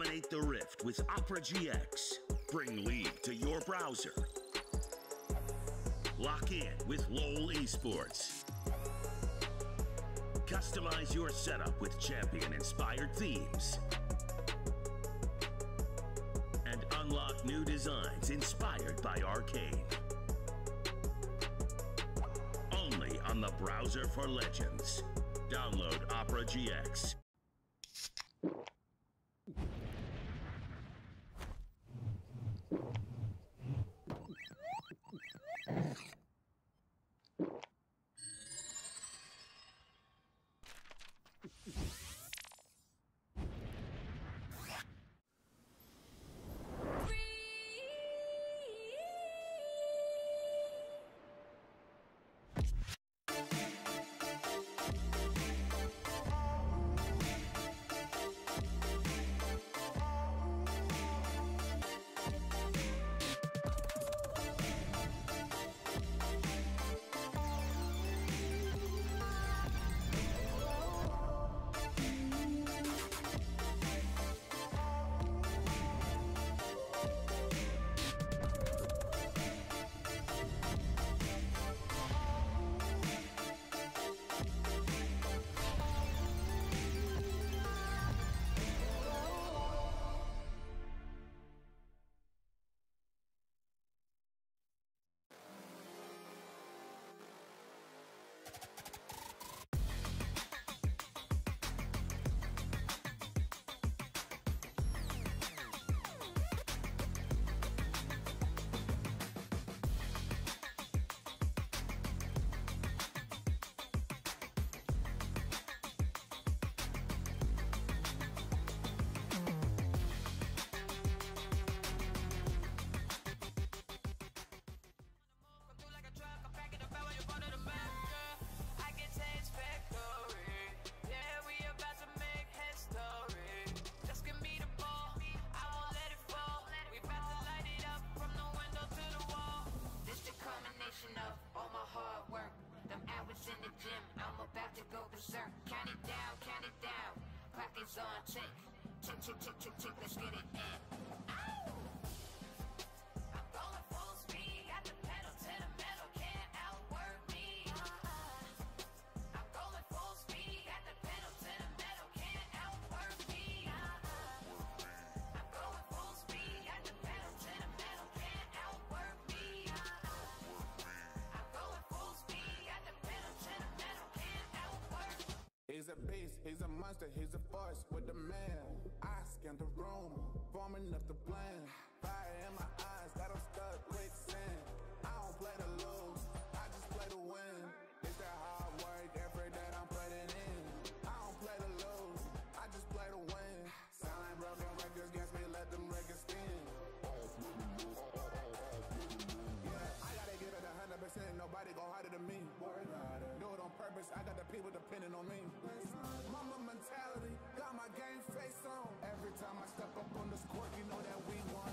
Dominate the Rift with Opera GX. Bring League to your browser. Lock in with LOL Esports. Customize your setup with champion-inspired themes. And unlock new designs inspired by Arcane. Only on the browser for legends. Download Opera GX. Let's get it in. Ow! I'm going full speed, got the pedal to the metal, can't outwork me. I'm going full speed, got the pedal to the metal, can't outwork me. I'm going full speed, got the pedal to the metal, can't outwork me. I'm going full speed, got the pedal to the metal, can't outwork me. He's a beast, he's a monster, he's a force with the man. I scanned the room, forming up the plan. Fire in my eyes, got him stuck quicksand. I don't play to lose, I just play to win. It's that hard work, every day I'm putting in. I don't play to lose, I just play to win. Sound like broken records against me, let them records spin. Yeah, I gotta give it 100%, nobody go harder than me. Do it on purpose, I got the people depending on me. Mama mentality, got my game face on. Every time I step up on this court, you know that we won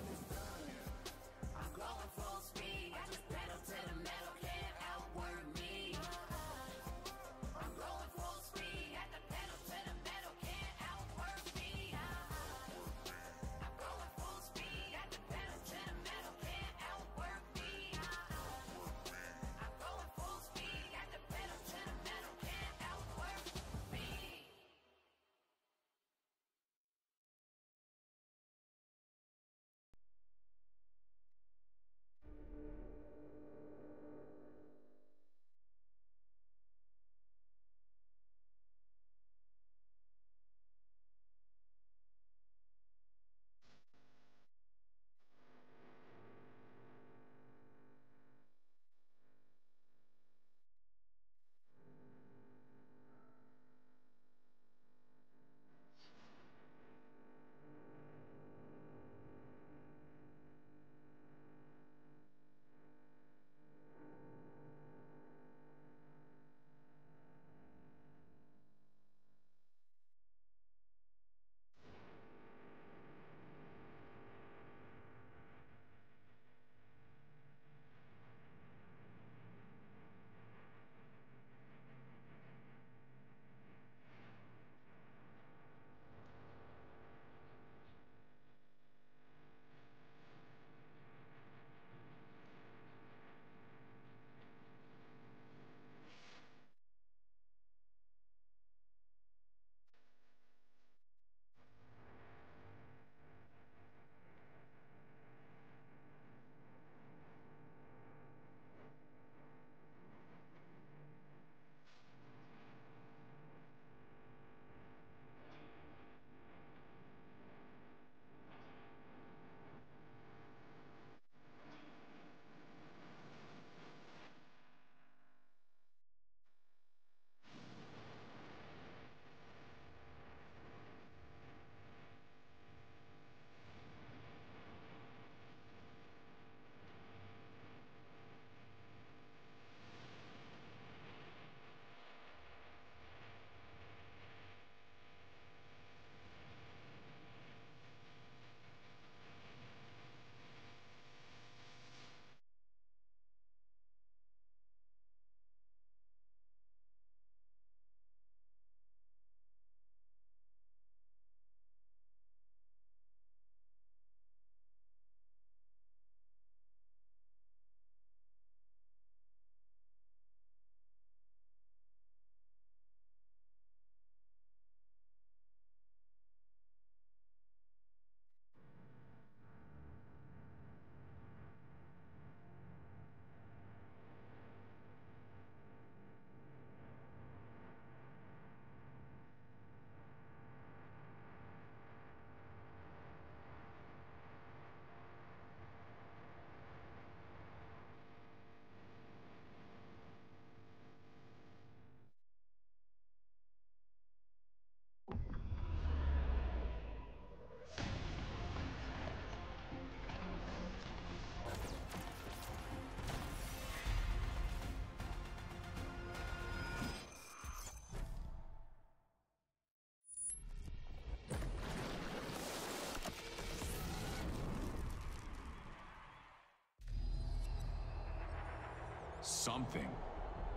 Something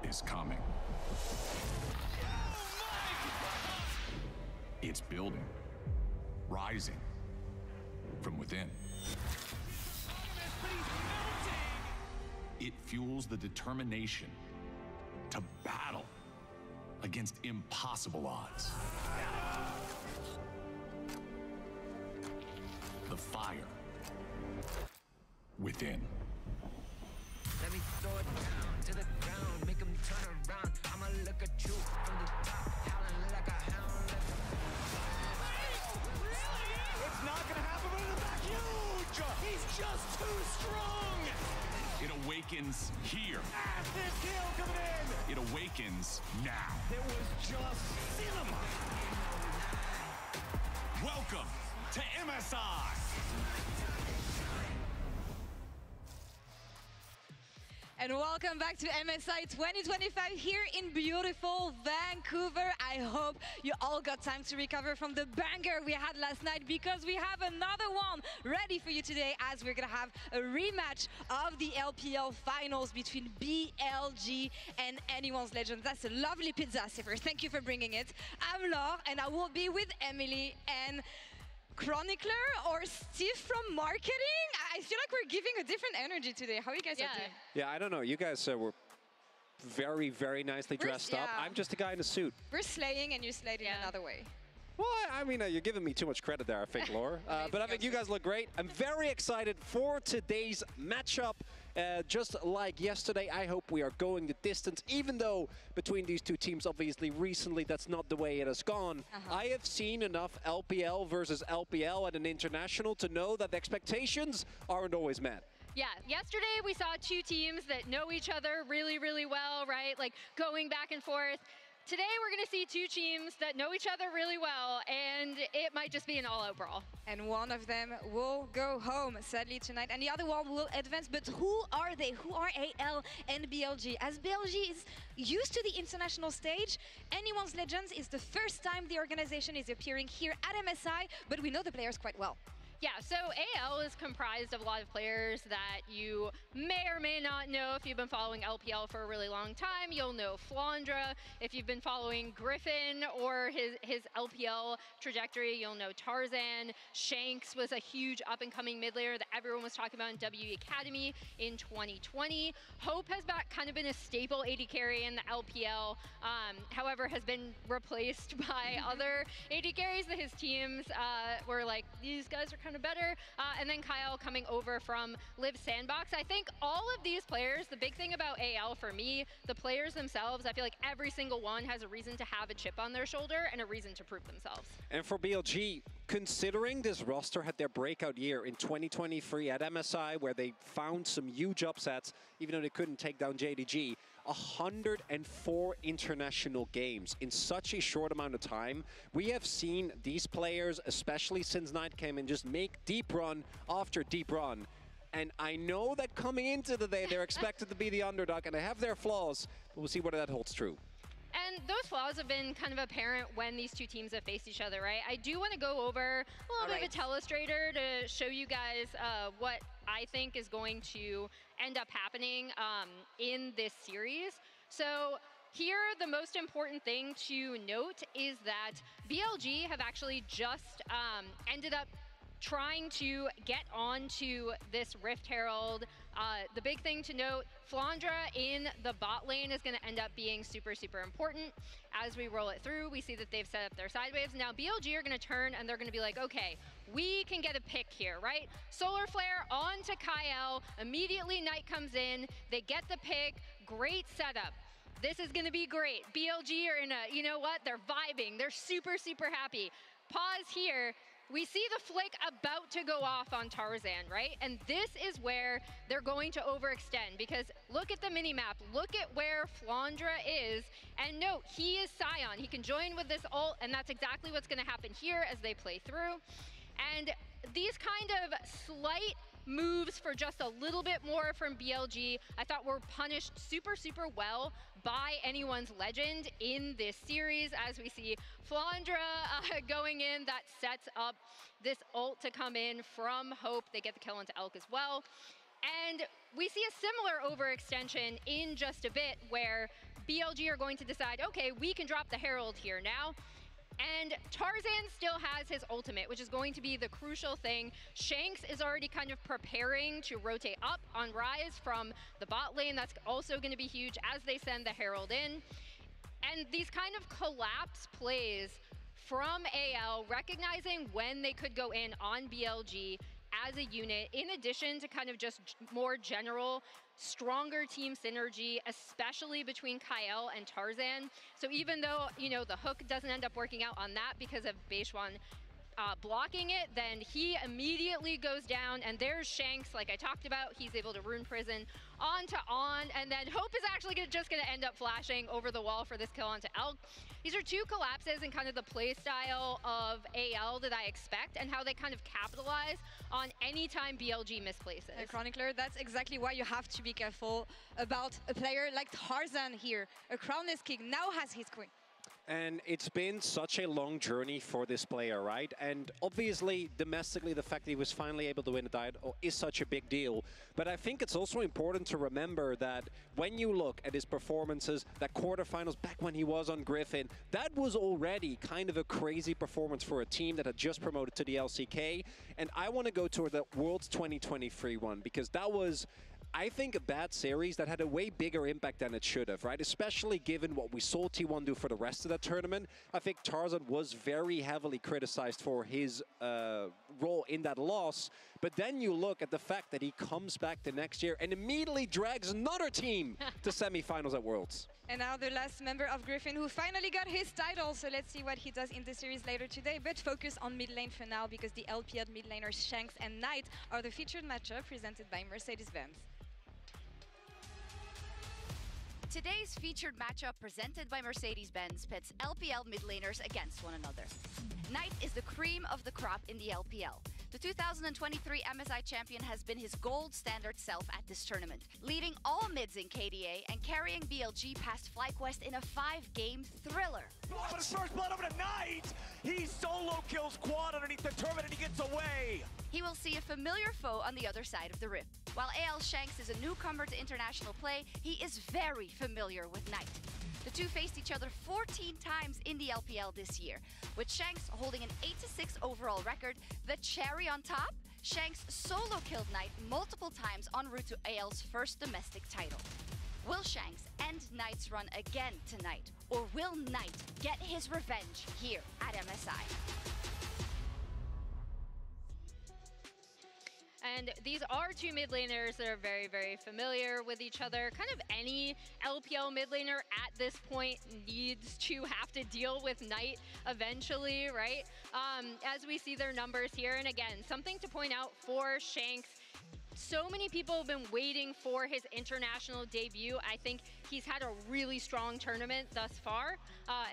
is coming. It's building, rising from within. It fuels the determination to battle against impossible odds. The fire within. Let me throw it down to the ground, make them turn around. I'ma look at you from the top, howling like a hound. It's not gonna happen, but in the back, huge! He's just too strong! It awakens here. Massive kill coming in! It awakens now. It was just cinema! Welcome to MSI. And welcome back to MSI 2025 here in beautiful Vancouver. I hope you all got time to recover from the banger we had last night, because we have another one ready for you today, as we're gonna have a rematch of the LPL finals between BLG and Anyone's Legends. That's a lovely pizza, Siffer. Thank you for bringing it. I'm Laure, and I will be with Emily and Chronicler or Steve from marketing. I feel like we're giving a different energy today. How are you guys up today? Yeah, I don't know. You guys were very, very nicely dressed up. I'm just a guy in a suit. We're slaying and you slayed in another way. Well, I mean, you're giving me too much credit there, I think, Laura. But I think you guys look great. I'm very excited for today's matchup. Just like yesterday, I hope we are going the distance, even though between these two teams, obviously, recently, that's not the way it has gone. I have seen enough LPL versus LPL at an international to know that the expectations aren't always met. Yeah, yesterday we saw two teams that know each other really, really well, right? Like going back and forth. Today we're gonna see two teams that know each other really well, and it might just be an all-out brawl. And one of them will go home, sadly, tonight, and the other one will advance. But who are they? Who are AL and BLG? As BLG is used to the international stage, Anyone's Legends is the first time the organization is appearing here at MSI, but we know the players quite well. Yeah, so AL is comprised of a lot of players that you may or may not know. If you've been following LPL for a really long time, you'll know Flandra. If you've been following Griffin or his LPL trajectory, you'll know Tarzan. Shanks was a huge up-and-coming mid laner that everyone was talking about in W Academy in 2020. Hope has kind of been a staple AD carry in the LPL, however, has been replaced by other AD carries that his teams were like, these guys are kind of better, and then Kyle coming over from Live Sandbox. I think all of these players, the big thing about AL for me, the players themselves, I feel like every single one has a reason to have a chip on their shoulder and a reason to prove themselves. And for BLG, considering this roster had their breakout year in 2023 at MSI, where they found some huge upsets, even though they couldn't take down JDG, 104 international games in such a short amount of time. We have seen these players, especially since Knight came in, just make deep run after deep run. And I know that coming into the day, they're expected to be the underdog, and they have their flaws, but we'll see whether that holds true. And those flaws have been kind of apparent when these two teams have faced each other, right? I do want to go over a little bit of a telestrator to show you guys what I think is going to end up happening in this series. So here, the most important thing to note is that BLG have actually just ended up trying to get onto this Rift Herald. The big thing to note, Flandra in the bot lane is going to end up being super, super important. As we roll it through, we see that they've set up their side waves. Now BLG are going to turn and they're going to be like, okay, we can get a pick here, right? Solar Flare onto Kyle. Immediately Knight comes in. They get the pick. Great setup. This is going to be great. BLG are in a, you know what? They're vibing. They're super, super happy. Pause here. We see the flick about to go off on Tarzan, right? And this is where they're going to overextend, because look at the mini-map. Look at where Flandra is. And note, he is Scion. He can join with this ult, and that's exactly what's going to happen here as they play through. And these kind of slight moves for just a little bit more from BLG, I thought were punished super, super well by Anyone's Legend in this series. As we see Flandra going in, that sets up this ult to come in from Hope. They get the kill into Elk as well. And we see a similar overextension in just a bit where BLG are going to decide, okay, we can drop the Herald here now. And Tarzan still has his ultimate, which is going to be the crucial thing. Shanks is already kind of preparing to rotate up on Rise from the bot lane. That's also going to be huge as they send the Herald in. And these kind of collapse plays from AL, recognizing when they could go in on BLG as a unit, in addition to kind of just more general, stronger team synergy, especially between Kael and Tarzan. So even though, you know, the hook doesn't end up working out on that because of Beishuan blocking it, then he immediately goes down, and there's Shanks, like I talked about. He's able to rune prison onto On, and then Hope is actually just gonna end up flashing over the wall for this kill onto Elk. These are two collapses in kind of the play style of AL that I expect, and how they kind of capitalize on any time BLG misplaces. And Chronicler, that's exactly why you have to be careful about a player like Tarzan here. A Crownless King now has his queen. And it's been such a long journey for this player, right? And obviously, domestically, the fact that he was finally able to win a title is such a big deal. But I think it's also important to remember that when you look at his performances, that quarterfinals back when he was on Griffin, that was already kind of a crazy performance for a team that had just promoted to the LCK. And I want to go to the Worlds 2023 one, because that was, I think, a bad series that had a way bigger impact than it should have, right? Especially given what we saw T1 do for the rest of the tournament. I think Tarzan was very heavily criticized for his role in that loss. But then you look at the fact that he comes back the next year and immediately drags another team to semifinals at Worlds. And now the last member of Griffin who finally got his title. So let's see what he does in the series later today. But focus on mid lane for now, because the LPL mid laners Shanks and Knight are the featured matchup presented by Mercedes-Benz. Today's featured matchup presented by Mercedes-Benz pits LPL mid laners against one another. Knight is the cream of the crop in the LPL. The 2023 MSI champion has been his gold standard self at this tournament, leading all mids in KDA and carrying BLG past FlyQuest in a 5-game thriller. But his first blood over to Knight! He solo kills Quad underneath the turret and he gets away! He will see a familiar foe on the other side of the rip. While AL Shanks is a newcomer to international play, he is very familiar with Knight. The two faced each other 14 times in the LPL this year, with Shanks holding an 8-6 overall record. The cherry on top, Shanks solo killed Knight multiple times en route to AL's first domestic title. Will Shanks end Knight's run again tonight, or will Knight get his revenge here at MSI? And these are two mid laners that are very, very familiar with each other. Kind of any LPL mid laner at this point needs to have to deal with Knight eventually, right? As we see their numbers here. And again, something to point out for Shanks. So many people have been waiting for his international debut. I think he's had a really strong tournament thus far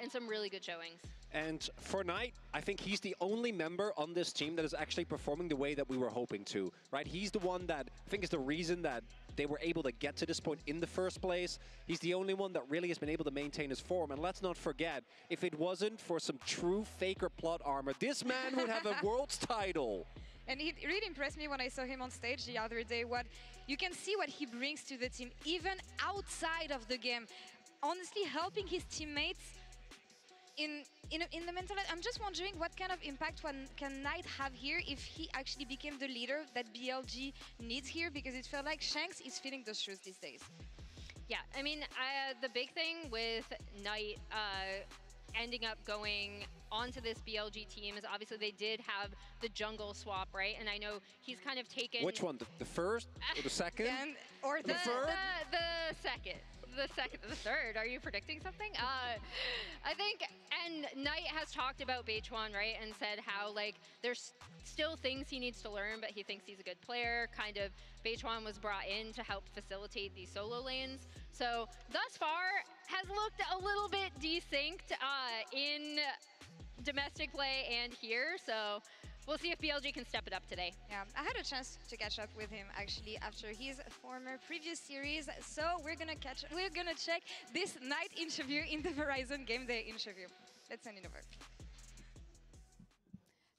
and some really good showings. And for Knight, I think he's the only member on this team that is actually performing the way that we were hoping to, right? He's the one that I think is the reason that they were able to get to this point in the first place. He's the only one that really has been able to maintain his form. And let's not forget, if it wasn't for some true faker plot armor, this man would have a world's title. And it really impressed me when I saw him on stage the other day. What you can see what he brings to the team, even outside of the game. Honestly, helping his teammates in the mental. I'm just wondering what kind of impact can Knight have here if he actually became the leader that BLG needs here, because it felt like Shanks is feeling those shoes these days. Yeah, I mean, the big thing with Knight ending up going onto this BLG team is obviously they did have the jungle swap, right? And I know he's kind of taken... Which one? The first or the second? Or the third? The second. The third. Are you predicting something? I think, and Knight has talked about Beichuan, right? And said how, like, there's still things he needs to learn, but he thinks he's a good player. Kind of, Beichuan was brought in to help facilitate these solo lanes. So, thus far, has looked a little bit desynced in domestic play and here. So, we'll see if BLG can step it up today. Yeah, I had a chance to catch up with him actually after his former previous series. So we're gonna check this Knight interview in the Verizon Game Day interview. Let's send it over.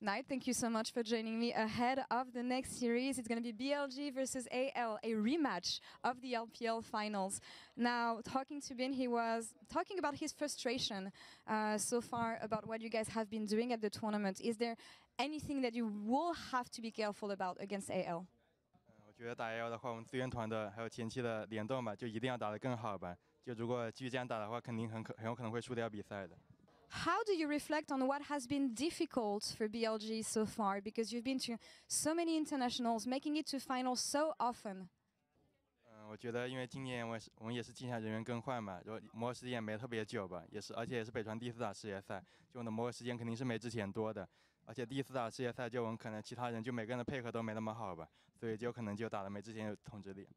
Knight, thank you so much for joining me ahead of the next series. It's going to be BLG versus AL, a rematch of the LPL finals. Now, talking to Bin, he was talking about his frustration so far about what you guys have been doing at the tournament. Is there anything that you will have to be careful about against AL? 我觉得打 AL 的话，我们资源团的还有前期的联动吧，就一定要打得更好吧。就如果继续这样打的话，肯定很有可能会输掉比赛的。 How do you reflect on what has been difficult for BLG so far? Because you've been to so many internationals, making it to finals so often. 我觉得因为今年我们也是竞赛人员更换嘛，然后磨合时间也没特别久吧，而且也是北传第一次打世界赛，就我们的磨合时间肯定是没之前多的。而且第一次打世界赛，就我们可能其他人就每个人的配合都没那么好吧，所以就可能就打得没之前有统治力。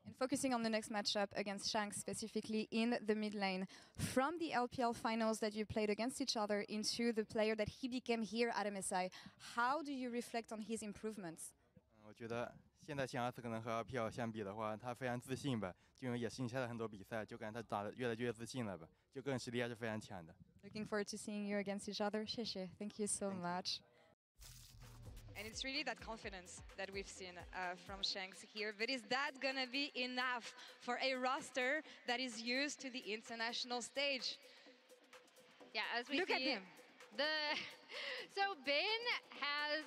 And focusing on the next matchup against Shanks, specifically in the mid lane, from the LPL finals that you played against each other into the player that he became here at MSI, how do you reflect on his improvements? 我觉得现在像阿斯可能和 LPL 相比的话，他非常自信吧，就因为也是赢下了很多比赛，就感觉他打得越来越自信了吧，就个人实力还是非常强的。 Looking forward to seeing you against each other. Sheshe, thank you so much. And it's really that confidence that we've seen from Shanks here. But is that going to be enough for a roster that is used to the international stage? Yeah, as we Look see, at him. So Bin has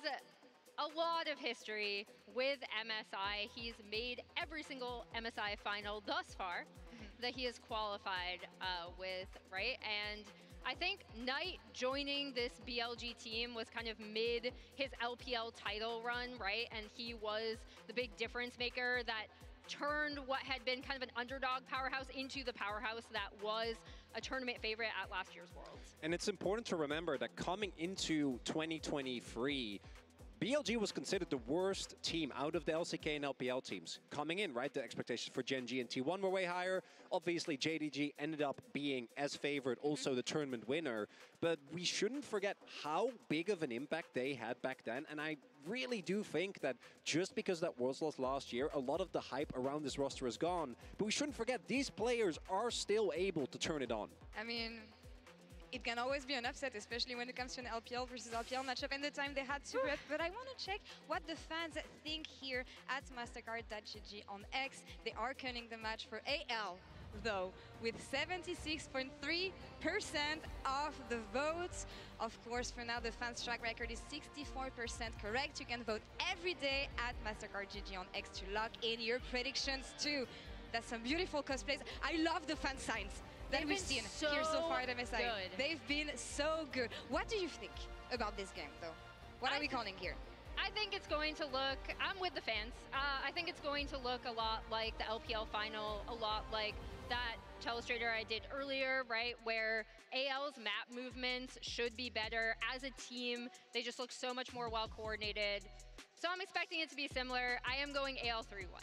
a lot of history with MSI. He's made every single MSI final thus far that he has qualified with, right? And I think Knight joining this BLG team was kind of mid his LPL title run, right? And he was the big difference maker that turned what had been kind of an underdog powerhouse into the powerhouse that was a tournament favorite at last year's Worlds. And it's important to remember that coming into 2023, BLG was considered the worst team out of the LCK and LPL teams. Coming in, right, the expectations for Gen G and T1 were way higher. Obviously, JDG ended up being as favored, also the tournament winner. But we shouldn't forget how big of an impact they had back then. And I really do think that just because that Worlds lost last year, a lot of the hype around this roster is gone. But we shouldn't forget these players are still able to turn it on. I mean, it can always be an upset, especially when it comes to an LPL versus LPL matchup and the time they had to rep. But I want to check what the fans think here at Mastercard.gg on X. They are counting the match for AL, though, with 76.3% of the votes. Of course, for now, the fans' track record is 64% correct. You can vote every day at Mastercard.gg on X to lock in your predictions, too. That's some beautiful cosplays. I love the fan signs that we've seen here so far at MSI. Good. They've been so good. What do you think about this game, though? What are we calling here? I think it's going to look, I'm with the fans. I think it's going to look a lot like the LPL final, a lot like that Telestrator I did earlier, right? Where AL's map movements should be better. As a team, they just look so much more well coordinated. So I'm expecting it to be similar. I am going AL 3-1.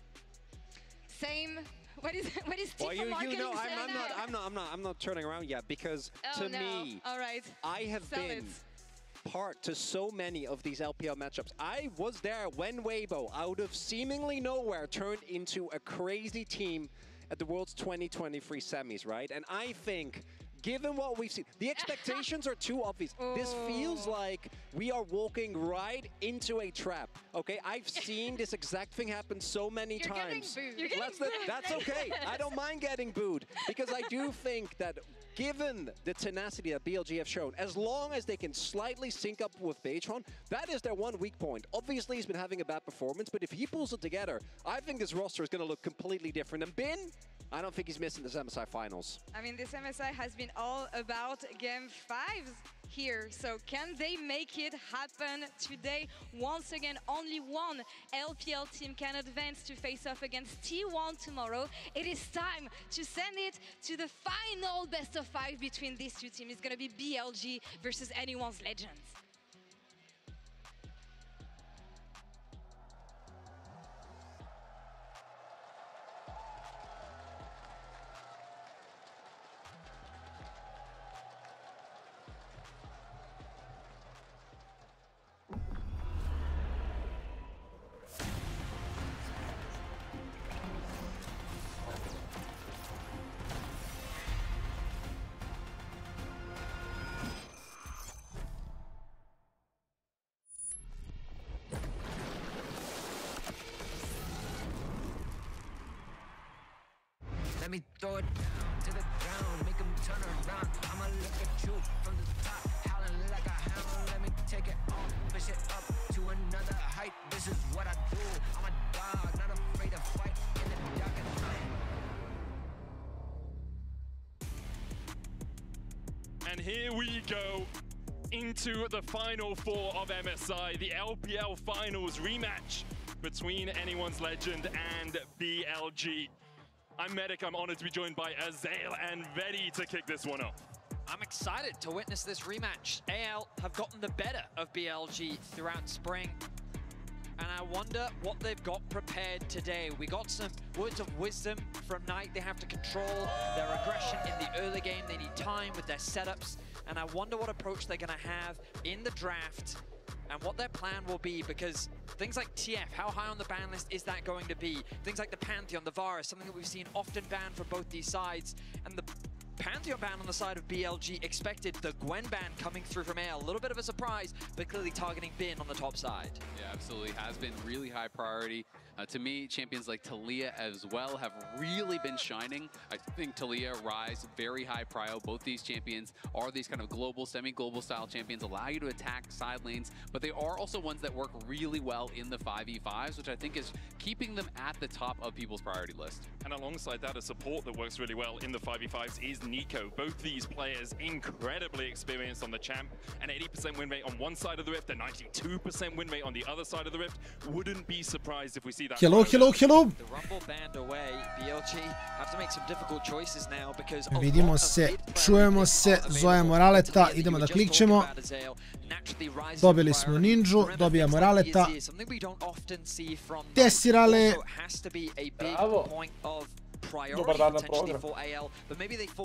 Same. What is well, Steve you know, I'm not turning around yet because me, all right, I have been part to so many of these LPL matchups. I was there when Weibo, out of seemingly nowhere, turned into a crazy team at the World's 2023 semis, right? And I think, given what we've seen, the expectations are too obvious. This feels like we are walking right into a trap, okay? I've seen this exact thing happen so many times. You're getting booed. That's okay. I don't mind getting booed because I do think that given the tenacity that BLG have shown, as long as they can slightly sync up with Beitron, that is their one weak point. Obviously, he's been having a bad performance, but if he pulls it together, I think this roster is going to look completely different. And Bin, I don't think he's missing this MSI finals. I mean, this MSI has been all about Game 5s here. So can they make it happen today? Once again, only one LPL team can advance to face off against T1 tomorrow. It is time to send it to the final best of 5 between these two teams. It's going to be BLG versus anyone's Legends. Let me throw it down to the ground, make them turn around. I'ma look at you from the top, howling like a hound. Let me take it off, push it up to another height. This is what I do. I'm a dog, not afraid to fight in the dark at night. And here we go into the final four of MSI, the LPL Finals rematch between Anyone's Legend and BLG. I'm Medic, I'm honored to be joined by Azael and ready to kick this one off. I'm excited to witness this rematch. AL have gotten the better of BLG throughout spring, and I wonder what they've got prepared today. We got some words of wisdom from Knight. They have to control their aggression in the early game. They need time with their setups, and I wonder what approach they're going to have in the draft and what their plan will be, because things like TF, how high on the ban list is that going to be? Things like the Pantheon, the Varus, something that we've seen often banned for both these sides, and the Pantheon ban on the side of BLG expected, the Gwen ban coming through from AL. A little bit of a surprise, but clearly targeting Bin on the top side. Yeah, absolutely. Has been really high priority. To me, champions like Talia as well have really been shining. I think Talia, Ryze, very high prio. Both these champions are these kind of global, semi-global style champions, allow you to attack side lanes, but they are also ones that work really well in the 5v5s, which I think is keeping them at the top of people's priority list. And alongside that, a support that works really well in the 5v5s is Nico. Both these players incredibly experienced on the champ. An 80% win rate on one side of the Rift, a 92% win rate on the other side of the Rift. Wouldn't be surprised if we see that. Hello. The Rumble band away. BLG have to make some difficult choices now because vidimo se, čujemo se, zovemo Raleta, idemo da klikćemo. Dobili smo Ninju, dobijamo Raleta. Desirale. Bravo. Dobar dan na program.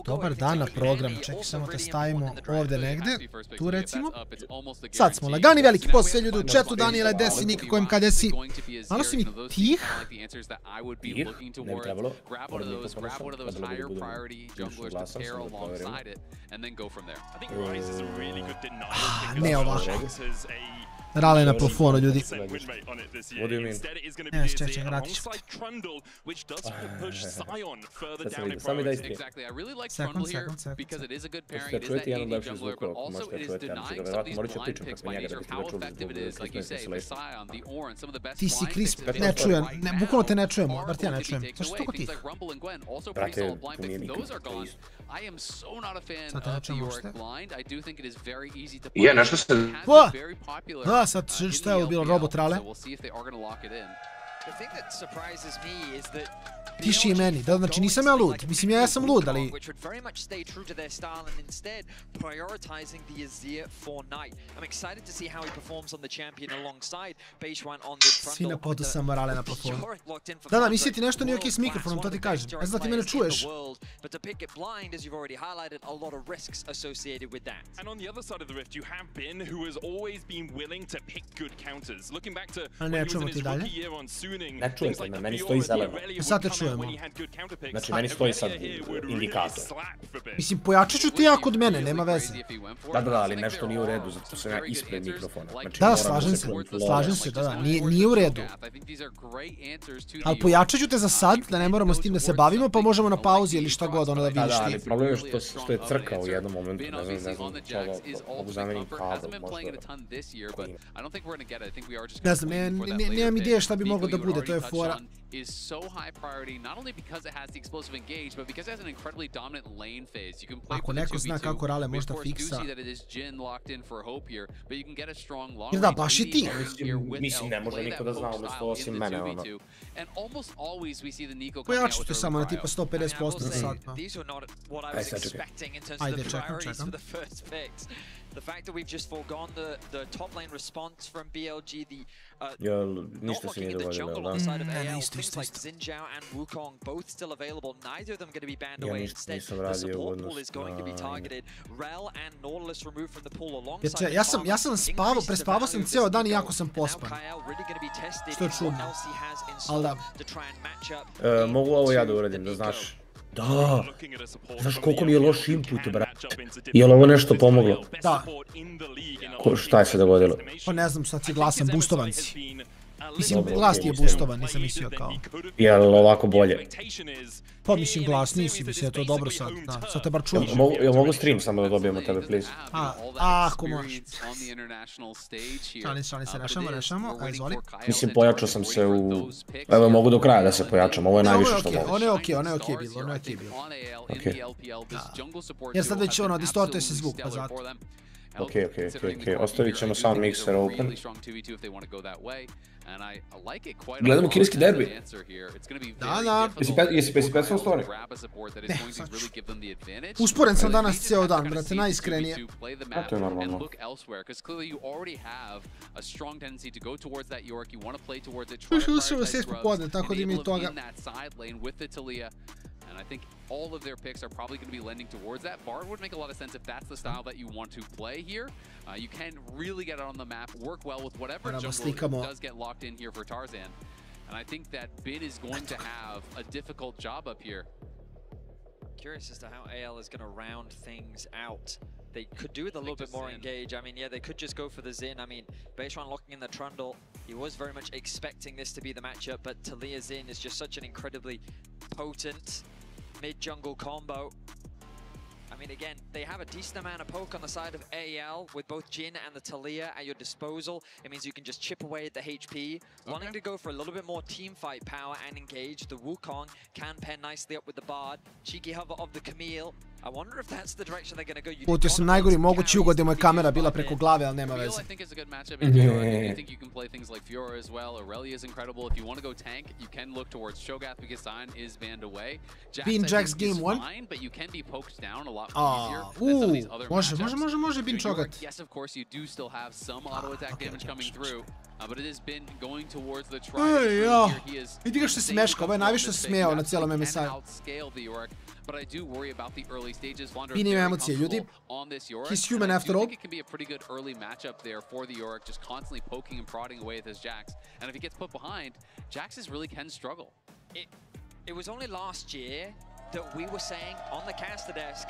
Dobar dan na program, čekaj samo da stavimo ovdje negdje, tu recimo. Sad smo lagani, veliki posao ljudi u chatu, Daniela je desi, nikako im kad desi. Malo si mi tih. Tih, ne bi trebalo. Moram mi to ponašati, da bilo budem više glasan, sam da provjerim. Ne ovako. Rale na plafonu, ljudi. What do you mean? Čekaj, vratit ću. Sami da ispije. Sekund. Možete čujeti jedan od lepših zvukova, ako možete čujeti, ja ću ga vjerojatno morat ću pričati preko njega da biste ga čuli zbog klikne installation. Ti si Crisp, ne čujem, bukvalno te ne čujemo, bar ti ja ne čujem. Zašto toliko tih? Brate, to nije nikad, to je isto. Sad te ne čujem uopšte. Je, nešto se... Da, sad što je ovo bilo, robot Rale? Tiši i meni, da, znači nisam ja lud, mislim ja sam lud, ali... Svi na podu sam Rale na plafonu. Da, nisi ti nešto nije okej s mikrofonom, to ti kažem, ne znam da ti mene čuješ. A ne čujemo ti dalje? Ne čujem se, meni stoji zeleno. Sad te čujemo. Znači, meni stoji sad indikator. Mislim, pojačat ću ti ja kod mene, nema veze. Da, ali nešto nije u redu, zato sam ja ispred mikrofona. Da, slažem se, da, nije u redu. Ali pojačat ću te za sad, da ne moramo s tim da se bavimo, pa možemo na pauzi ili šta god, ono da vidiš ti. Da, ali problem je što je crkao u jednom momentu, ne znam, mogu zamenim kabel, možda. Ne znam, nemam ideje šta bi moglo da bude, to je fora. Is so high priority not only because it has the explosive engage, but because it has an incredibly dominant lane phase. You can play Ako with neko zna kako Rale možda fiksa. We do see that it is Jhin locked in for hope here, but you can get a strong long range. Da, baš i ti. Mislim, ne može niko da zna umjesto osim mene, ono. And almost always we see the Nico coming out Pojačit with ću samo na tipa 150% za sad. Ajde, čekam. The fact that we've just forgone the top lane response from BLG, the ništa se nije dovoljilo, da? things like Xinjiao and Wukong both still available. Neither of them going to be banned away. Instead, the support pool is going to be targeted. Rel and Nautilus removed from the pool alongside. Ja sam prespavao sam cijelo dan i jako sam pospan. Što je čudno. Ali da. Mogu ovo ja da uradim, da znaš. Da, znaš koliko mi je loš input, brate. Je li ovo nešto pomoglo? Da. Šta je se dogodilo? Pa ne znam, sad si glasan, boostovan si. Mislim, glas ti je boostovan, nisam mislio kao... Je li ovako bolje? Pa mislim, glas nisi, mislim, je to dobro sad. Da, sad te bar čuješ. Jel mogu stream samo da dobijemo tebe, please? Ako možeš. Šalim se, rešamo. A, izvoli. Mislim, pojačao sam se u... Evo, mogu do kraja da se pojačam, ovo je najviše što mogu. Ono je okej bilo, Jer sad već ono, distortuje se zvuk, pa zato. Okej. Ostavit ćemo sam mixer open. Gledamo kineski derbi. Da. Jesi pesao stvari? Ne, sad ću. Usporen sam danas cijel dan, brate, najiskrenije. A to je normalno. Ušao u 6 popodne, tako da ima i toga. And I think all of their picks are probably going to be lending towards that. Bard would make a lot of sense if that's the style that you want to play here. You can really get it on the map, work well with whatever jungle does get locked in here for Tarzan. And I think that Bin is going to have a difficult job up here. Curious as to how AL is going to round things out. They could do with a little bit more engage. I mean, yeah, they could just go for the Xin. I mean, Beishwan locking in the Trundle. He was very much expecting this to be the matchup, but Talia Xin is just such an incredibly potent mid-jungle combo. I mean, again, they have a decent amount of poke on the side of AL with both Jin and the Talia at your disposal. It means you can just chip away at the HP. Wanting to go for a little bit more team fight power and engage, the Wukong can pair nicely up with the Bard. Cheeky hover of the Camille. I wonder if that's the direction they're going to go. Putio sam najgori mogući ugod gdje mu je kamera bila preko glave, ali nema veze. I think it's a good matchup. I think you can play things like Fiora as well. Aurelia is incredible. If you want to go tank, you can look towards Shogath because Sign is banned away. Bean Jax game 1. Fine, but you can be poked down a lot easier than some of these other matchups. Može Bean Shogat. Yes, of course, you do still have some auto attack damage coming through. But it has been going towards the try. Vidi ga što se smeška, ovo je najviše se smijao na cijelom MSI. But I do worry about the early stages. Bean ima emocije, ljudi. He's human after all. I think it can be a pretty good early matchup there for the Yorick, just constantly poking and prodding away at his Jax. And if he gets put behind, Jax's really can struggle. It was only last year that we were saying on the caster desk,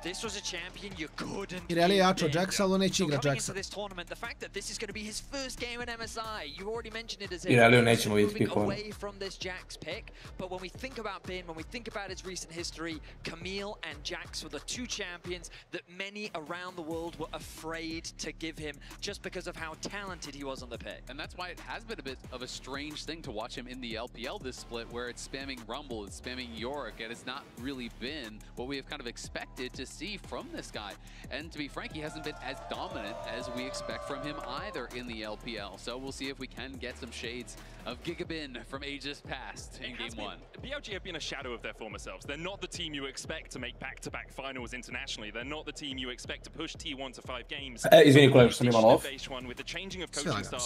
this was a champion you couldn't. Ireli je jačao Jaxa, ali on neće igra Jaxa. This tournament, the fact that this is going to be his first game in MSI, you already mentioned it as Ireli nećemo vidjeti pick one. Away from this Jax pick, but when we think about Bin, when we think about his recent history, Camille and Jax were the two champions that many around the world were afraid to give him just because of how talented he was on the pick. And that's why it has been a bit of a strange thing to watch him in the LPL this split, where it's spamming Rumble, it's spamming Yorick, and it's not really been what we have kind of expected to see from this guy. And to be frank, he hasn't been as dominant as we expect from him either in the LPL. So we'll see if we can get some shades of Gigabin from ages past in game 1. BLG have been a shadow of their former selves. They're not the team you expect to make back-to-back finals internationally. They're not the team you expect to push T1 to 5 games. Izvini kolega što sam imala off.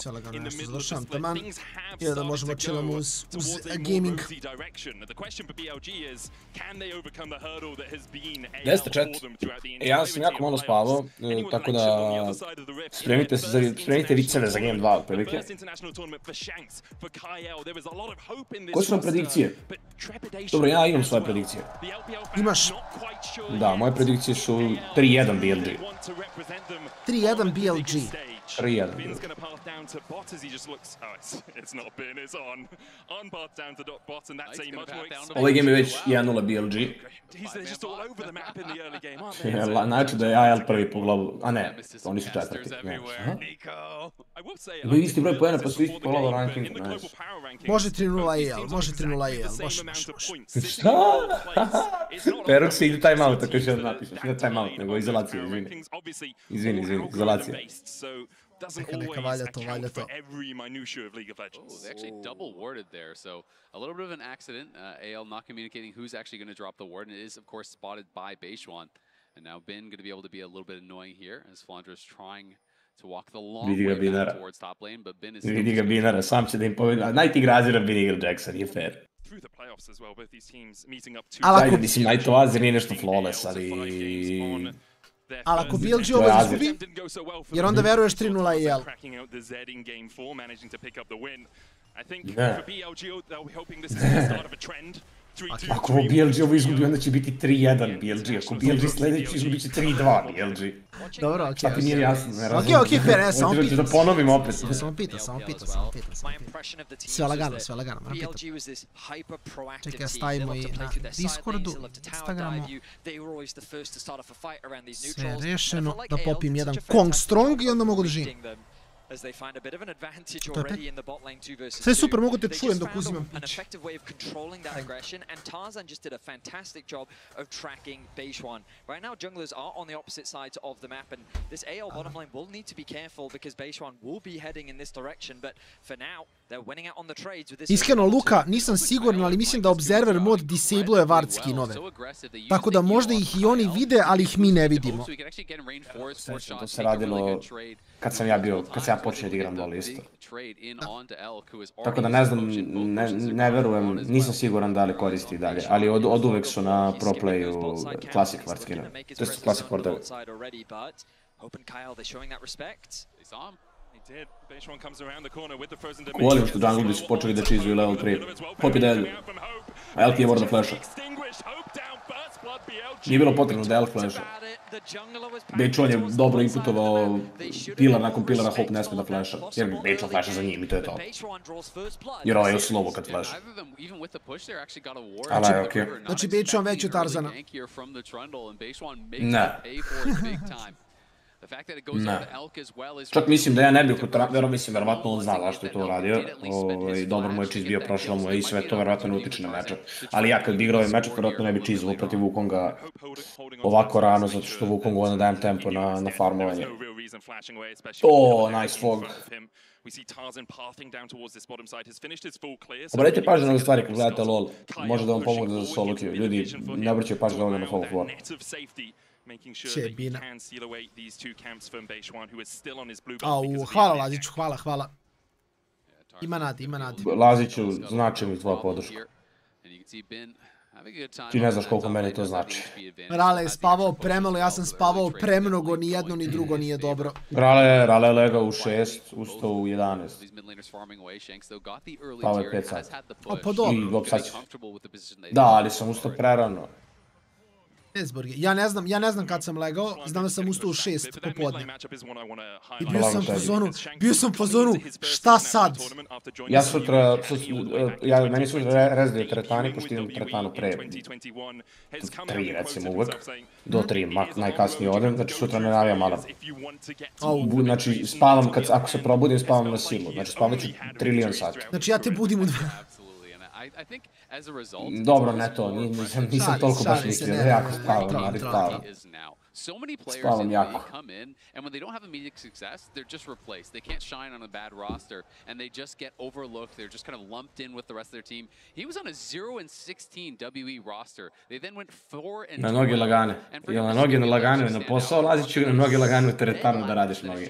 Sve lagano nešto završavam taman. I da možemo chillamo uz gaming. Jeste chat. Ja sam jako malo spavao, tako da spremite viceve za game 2 otprilike. Koje su nam predikcije? Dobro, ja imam svoje predikcije. Imaš? Da, moje predikcije su 3-1 BLG. 3-1 BLG. 3-1. Ovaj game je već 1-0 BLG. Znači da je AL prvi po glavu, a ne, oni su četvrti. Imaju isti broj pojena pa su isti po glavu rankingu. Može 3-0 AL, može 3-0 AL, može. Šta? Peruk se ide timeout, ako još jedan napišeš, ne timeout, nego izolacija, izvini. Izvini, izolacija. Neka valja to. They actually double warded there, so a little bit of an accident. AL not communicating who's actually going to drop the ward, and it is, of course, spotted by Beishwan. And now Bin going to be able to be a little bit annoying here, as Flandra is trying to walk the long way back towards top lane, but Bin is... Vidi ga Binara, sam će da im pobjeda. Najti grazira Bin igra Jackson, je fair. Ajde, mislim, Najto Azir nije nešto flawless, ali... Ali ako BLG ovo izgubi, jer onda veruješ 3-0 AL. Ako BLG ovo izgubi, onda će biti 3-1 BLG. Ako BLG sledeći izgubit će 3-2 BLG. Dobro, okej. Tako nije jasno, ne razumijem. Okej, fair, ne, samo pitam. Da ponovim opet. Samo pitam. Sve lagano, moram pitam. Čekaj, stavimo i na Discordu, Instagramu. Sve rešeno, da popim jedan Kong Strong i onda mogu da živim. Sve super, mogu te čujem dok uzimam pitch. Iskreno, Luka, nisam siguran, ali mislim da Observer mod disabluje ward skinove. Tako da možda ih i oni vide, ali ih mi ne vidimo. To se radilo kad sam ja počeo da igram LoL isto. Tako da ne znam, ne verujem, nisam siguran da li koristi dalje, ali od uvek su na pro playu classic ward skinove. To je classic wardove. Volim što jungle su počeli da cheezuju level 3. Hopi da Elju. A Elki je warda flasha. Nije bilo potrebno da Elk flasha. Bejčon je dobro inputovao pilar nakon pilara, Hope ne sme da flasha. Jer Bejčon flasha za njim i to je to. Jer ovo je slovo kad flasha. Ali je okej. Znači Bejčon već od Tarzana. Ne. Ne. Čak mislim da ja ne bih mislim, verovatno on zna zašto je to uradio. Dobro mu je cheese bio, prošlo mu je i sve to verovatno ne utiče na matchup. Ali ja kad bi igrao ovaj matchup, verovatno ne bi cheese-ovo protiv Wukonga ovako rano, zato što Wukongu onda dajem tempo na farmovanje. Nice fog. Obratite pažnju na ove stvari kad gledate LoL. Može da vam pomogne za solo queue. Ljudi, ne obraćaju pažnju da ovdje na follow floor. Čebina. Hvala Laziću, hvala. Ima nadi. Laziću, znači mi tvoja podrška. Ti ne znaš koliko meni to znači. Rale je spavao premalo, ja sam spavao premnogo, ni jedno ni drugo nije dobro. Rale je legao u 6, ustao u 11. Spavao je 5 sati. Pa dobro. Da, ali sam ustao prerano. Ja ne znam kad sam legao, znam da sam ustao u 6 popodne. I bio sam u fazonu, šta sad? Ja sutra, meni sutra rezaju teretani, pošto idem teretanu pre 3 recimo uvek, do 3 najkasnije odem, znači sutra ne navijam alarm. Znači spavam, ako se probudim spavam na silu, znači spavat ću trilion sati. Znači ja te budim u 2. Dobro, ne to, nisam toliko baš mislio da jako spavam, ali spavam. Spavam jako. And when they don't have immediate success, they're just replaced. They can't shine on a bad roster, and they just get overlooked. They're just kind of lumped in with the rest of their team. He was on a 0-16 WE roster. They then went 4-12. Na noge lagane. Jel na noge lagane na posao, lazit ću na noge lagane u teretarnu da radiš noge.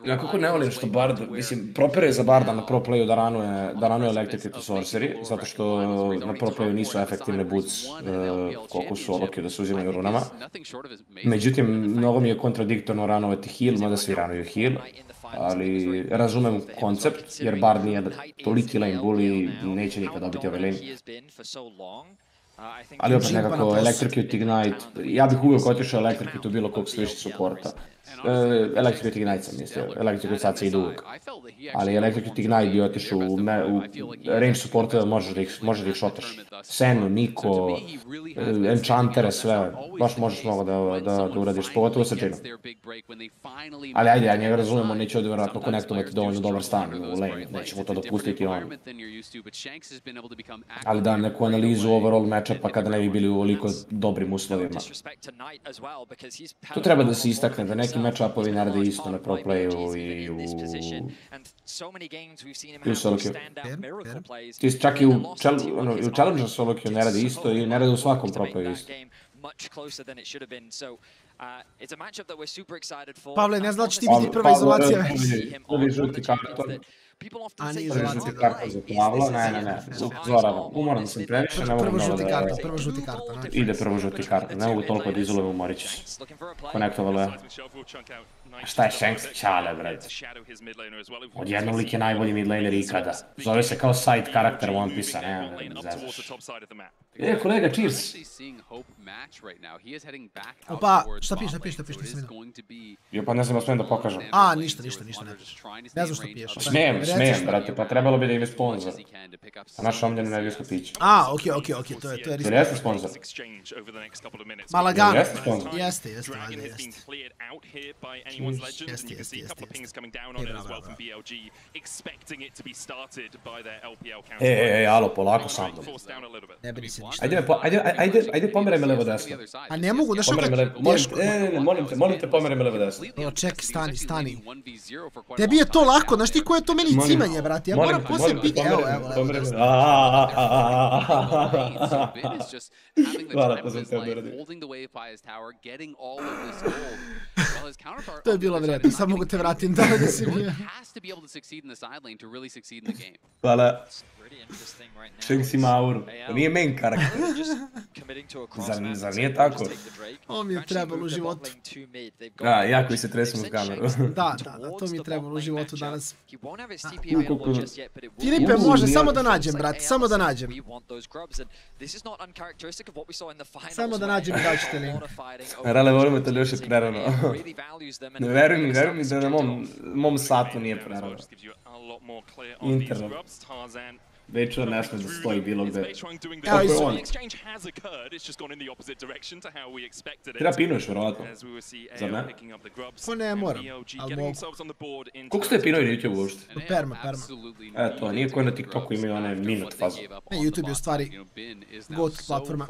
Ja kako ne volim što Bard, mislim, propere za Barda na pro playu da ranuje Electric to Sorcery, zato što na pro playu nisu efektivne boots koliko su odluke da se uzimaju runama. Međutim, mnogo mi je kontradiktorno ranovati heal, mada svi ranuju heal, ali razumem koncept, jer Bard nije toliki lane bully i neće nikad dobiti ovaj lane. Ali opet nekako Electrocute Ignite, ja bih uvijek otišao Electrocute u bilo kog sliši supporta. Electrocute Ignite sam mislio, Electrocute sad se ide uvijek. Ali Electrocute Ignite bi otišao u range supporta, možeš da ih šotaš. Senu, Niko, Enchantere, sve, baš možeš mnogo da uradiš, pogotovo sa Džinom. Ali ajde, ja njega razumem, on neće ovdje vjerojatno konektovati dovoljno dobar stan u lane, neće mu to dopustiti on. Ali da, neku analizu overall matchupa kada ne bi bili u ovoliko dobrim uslovima. To treba da se istakne, da neki matchupovi ne rade isto na pro playu i u solo queue. Čak i u challenger solo queue ne rade isto i ne rade u svakom pro playu isto. Pavle, ne znam da će ti biti prva izolacija. Prvi žuti karton. Prvi žuti karton za Pavla, ne, Zorava. Umoran sam previše, ne mogu mnogo da... Prvo žuti karton. Ide prvo žuti karton, ne mogu toliko da izolujem, umorit ću se. Konektovalo je. Šta je Shanks čale, brate? Odjednom lik je najbolji midlaner ikada. Zove se kao side karakter One Piece-a, ne zezaš. Kolega, cheers! Opa, šta piše, nisam vidio. Jo, pa ne znam, smijem da pokažem. Ništa, ne. Ne znam što piješ. Smijem, brate, pa trebalo bi da im sponsor. A naš omljeno nevijsko piće. Okej, to je risk. Ili jeste sponsor? Malagan. Jeste sponsor? Jeste. Jeste. Alo, polako sam mnom. Ne brini se ništa. Ajde pomere me levo desno. A ne mogu, znaš Molim te pomere me levo desno. Ček, stani. Tebi je to lako, znaš ti koje je to meni cimanje, brati. Ja moram poslije piti, evo. Hvala, to sam te obradi. To je bilo vredno, samo mogu te vratim da si bio. Hvala. Shanks ima auru. Nije main karakter. Zar nije tako? Ovo mi je trebalo u životu. Ja koji se tresem uz kameru. Da, to mi je trebalo u životu danas. Filipe, može, samo da nađem, brate, samo da nađem. Samo da nađem i daćete link. Rale, volimo te još je prerano. Veruj mi da na mom satu nije prerano. Internet. Već on ne sme da stoji bilo gde. Evo i svoj. Treba pinuješ, vjerovatno. Zar ne? Pa ne moram, ali mogu. Koliko ste pinuje na YouTube uopšte? Perma. Eto, nije koji na TikToku imaju one minut fazu. Ne, YouTube je u stvari GOAT platforma.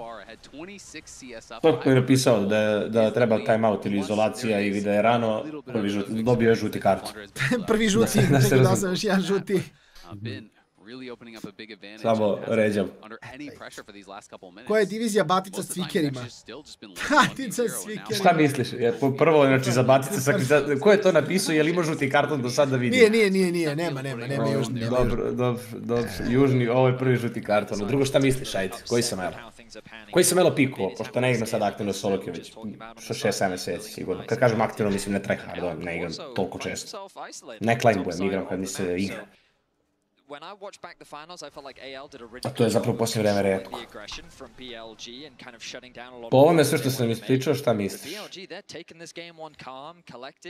To koji je napisao da treba timeout ili izolacija ili da je rano, dobio je žuti kartu. Prvi žuti, čekaj da sam još jedan žuti. Samo ređam. Koja je divizija batica s cvikerima? Batica s cvikerima. Šta misliš? Prvo, znači za batice sa... Ko je to napisao? Je li ima žuti karton do sad da vidim? Nije. Nema južni. Dobro. Južni, ovo je prvi žuti karton. Drugo, šta misliš? Ajde, koji sam elo pikovao? Pošto ne igram sad aktivno soloke već 6-7 meseci sigurno. Kad kažem aktivno, mislim ne tryhardo, ne igram toliko često. Ne climbbujem, igram kad mi se igra. A to je zapravo poslije vreme retko. Po ovome sve što sam ispričao, šta misliš?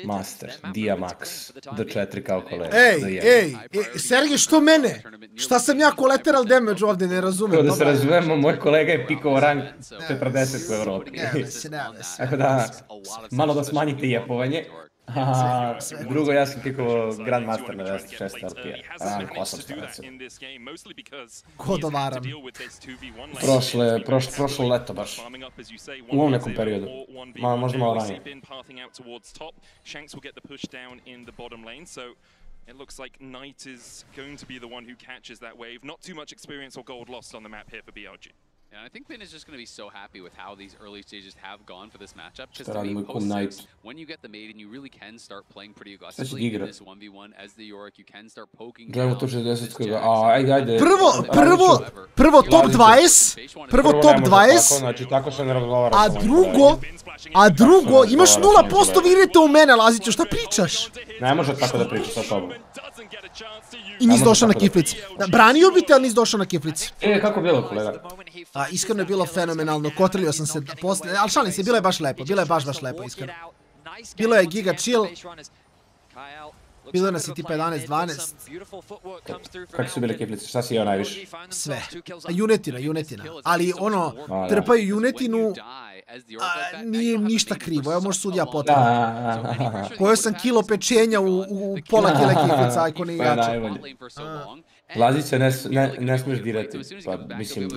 Master, Dia Max, D4 kao kolega. Ej, Sergej, što mene? Šta sam ja collateral damage ovdje, ne razumem. Da se razumemo, moj kolega je pikao rang 40 u Evropi. Tako da, malo da smanjite jepovanje. Drugo, ja sam pikao Grandmaster na 26 LP-a, rank 800 recimo. Ko dovaram? Prošlo leto baš. U ovom nekom periodu. Možda malo ranije. It looks like Knight is going to be the one who catches that wave. Not too much experience or gold lost on the map here for BLG. Yeah, I think Bin is just going to be so happy with how these early stages have gone for this matchup. Šta radimo i kom Knight? When you get the maiden, you really can start playing pretty aggressively in this 1v1 as the Yorick. You can start poking down. Gledamo to 60-koga, ajde. Prvo top 20, Znači, tako se ne razgovara. A drugo, imaš 0% virite u mene, Laziću, šta pričaš? Ne može tako da pričaš sa tobom. I nisi došao na kiflici. Branio bi te, ali nisi došao na kiflici. Kako bilo, kolega? Iskreno je bilo fenomenalno, kotrlio sam se poslije, ali šalim se, bilo je baš lepo, iskreno. Bilo je giga chill. Bilo je na City 11-12. Kako su bile kiflice? Šta si jeo najviše? Sve. Junetina. Ali ono, trpaju junetinu, nije ništa krivo, evo može sudija potrebno. Pojeo sam kilo pečenja u pola kile kiflica, ako ne jače. Lazića ne smiješ dirati, pa mislim,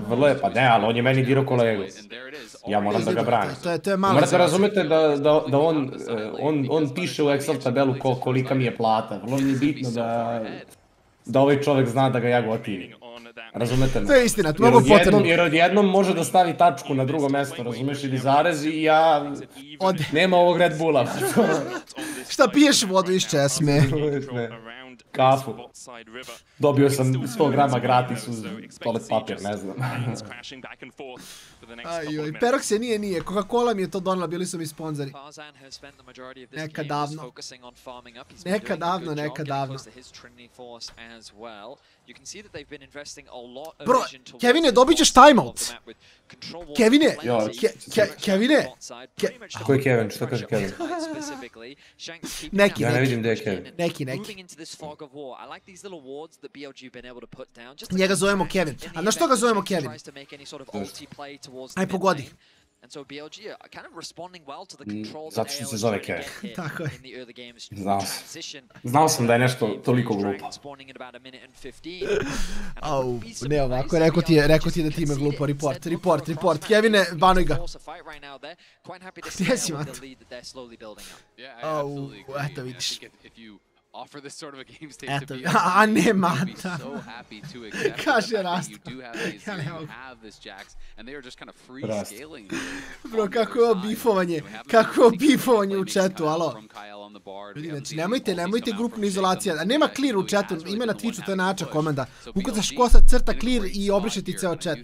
vrlo je, pa ne, ali on je meni dirao kolegu. Ja moram da ga branim. Morate razumete da on piše u Excel tabelu kolika mi je plata. Vrlo mi je bitno da ovaj čovjek zna da ga ja gotivim. Razumete me? To je istina, to mogu potrebno. Jer odjednom može da stavi tačku na drugo mesto, razumeš, ili zarez i ja... Nema ovog Red Bulla. Šta piješ vodu iz česme? kafu. Dobio sam 100 grama gratis uz toalet papir, ne znam. Ajoj, Perox je nije. Coca-Cola mi je to donala, bili su mi sponzori. Nekad davno. Nekad davno. Bro, Kevine, dobit ćeš timeout. Kevine! Kevine! Ko je Kevin? Što kaže Kevin? Neki. Ja ne vidim gdje je Kevin. Neki. Njega zovemo Kevin. A na što ga zovemo Kevin? Aj, pogodi. Zato što se zove Kevin. Tako je. Znao sam da je nešto toliko glupo. Au, ne ovako, rekao ti da ti ime glupo. Report. Kevine, banuj ga. Gdje si, Mato? Au, eto vidiš. Eto, a ne Mata. Kaže Rast. Ja ne mogu. Rast. Bro, kako je ovo bifovanje u chatu, alo. Ljudi, znači, nemojte grupnu izolaciju. A nema clear u chatu, ima na Twitchu, to je nača komanda. Ukucaš kosa, crta clear i obriše ti ceo chat.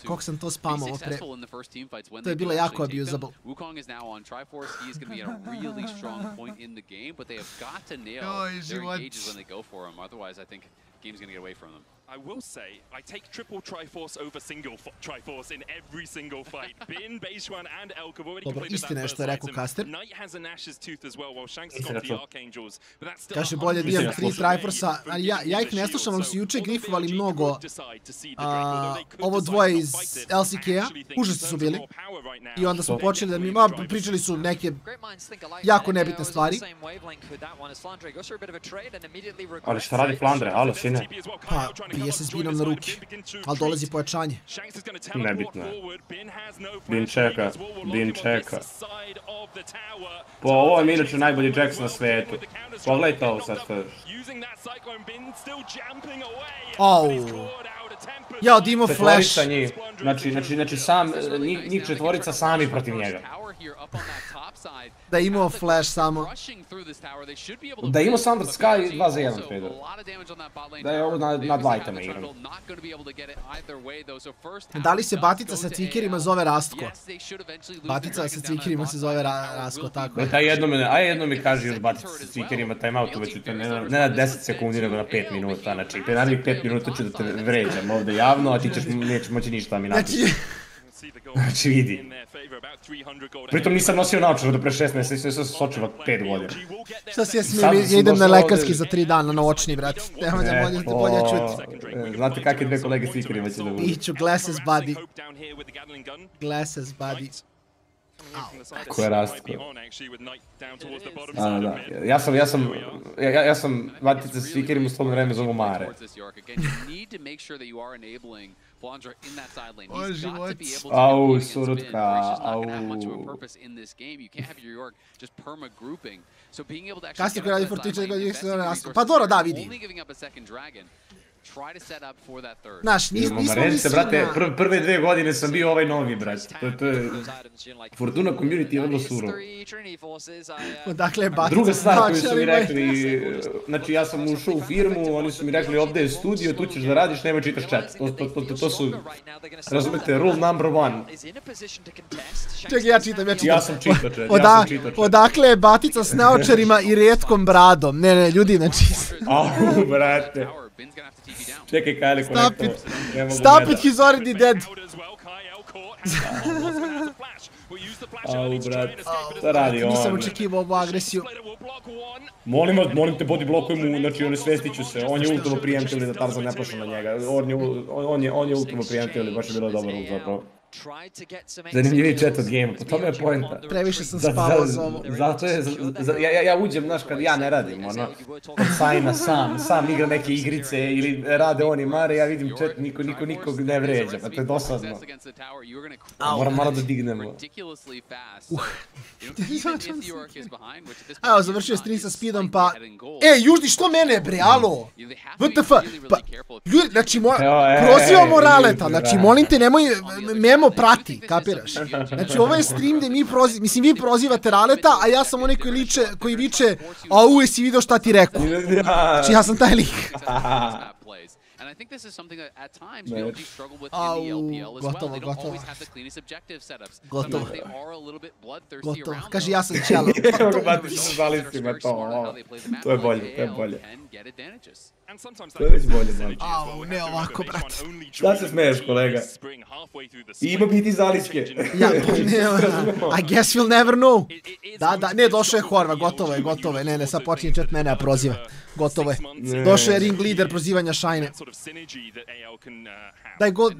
Koliko sam to spamao pre. To je bilo jako abusable. But they have got to nail their engages when they go for them. Otherwise, I think game's going to get away from them. I will say, I take triple Triforce over single Triforce in every single fight. Bin, Beishuan, and Elk have already completed that first item. Knight has a Nash's Tooth as well, while Shanks has got the Archangels. But that's still kaže, bolje da imam 3 Triforce-a, ali ja ih ne slušam, ali su juče grifovali mnogo ovo dvoje iz LCK-a, užasni su bili. I onda smo počeli da mi, pričali su neke jako nebitne stvari. Ali šta radi Flandre, alo, sine? Pa, bije se s Binom na ruki, ali dolazi pojačanje. Nebitno je. Bin čeka. Po ovo je inače najbolji Jax na svetu. Pogledajte ovo sad. Au. Jao, da imao flash. Znači sam, njih četvorica sami protiv njega. Da je imao flash samo. Da je imao Thunder Sky 2 za 1, Pedro. Da je ovo na 2 itema igram. Da li se Batica sa cvikerima zove Rastko? Batica sa cvikerima se zove Rastko, tako je. A jedno mi kaže još Batica sa cvikerima, timeoutu već ne na 10 sekundi, nego na 5 minuta. Znači, narednih 5 minuta ću da te vređam ovdje javno, a ti nećeš moći ništa mi napisati. Znači vidi. Pritom nisam nosio naočar do pre 6 mjeseca, sam se sočiva 5 godina. Šta si ja smijem, ja idem na lekarski za 3 dana na očni, brate. Nema da bolje čuti. Znate kakve dve kolege s ikerima će da budu. Iću, glasses buddy. Glasses buddy. Ko je Rastko? Ja sam Batica s ikerima u svom vreme zovu Mare. Au, surutka, au. Kasnije koji radi Fortiče, pa dobro, da, vidi. Znaš, nismo mislili brate, prve 2 godine sam bio ovaj novi, brate. To je... Fortuna community je vrlo surov. Odakle je Batica? Druga stvar koju su mi rekli, znači ja sam ušao u firmu, oni su mi rekli ovdje je studio, tu ćeš da radiš, nemoj čitaš chat. To su, razumete, rule number 1. Čekaj, ja čitam. Ja sam čitao chat, Odakle je Batica s naočarima i rijetkom bradom? Ne, ljudi, znači... Au, brate. Čekaj, Kyle, Stop it, he's already dead. Au, brat, šta radi on? Nisam očekivao ovu agresiju. Molim te, body blokuj mu, znači on svestiću se, on je ultimo preemptively da Tarzan ne plaša na njega. On je ultimo preemptively, baš je bilo dobar ult zapravo. Zanimljiviji chat od game-a, po tome je pointa. Previše sam spavao za ovo. Zato je, ja uđem, znaš, kad ja ne radim, ono, od sajna sam igra neke igrice ili rade oni Mare, ja vidim chat, nikog ne vređa, pa to je dosadno. Moram malo da dignemo. Evo, završio stream sa speedom, pa... Južni, što mene, bre, alo? WTF? Pa, ljudi, znači, prozivam Moraleta, znači, molim te, nemoj... Memo samo prati, kapiraš? Znači, ovo je stream gde vi prozivate Raleta, a ja sam onaj koji viče, au, jesi vidio šta ti rekao? Znači, ja sam taj lik. And I think this is something that at times BLG struggle with in the LPL as well. They don't always have the cleanest objective setups. Sometimes they are a little bit bloodthirsty around. Kaži, ja sam čelo. Evo ga, bati se zalistima, to je bolje, to je bolje. To je već bolje, znači. Au, ne ovako, brate. Šta se smeješ, kolega? Ima biti zaliske. I guess we'll never know. Da, ne, došao je Horva, gotovo je, ne, sad počinje čet mene, a proziva. Gotovo je. Došao je ring lider prozivanja Shine. Daj god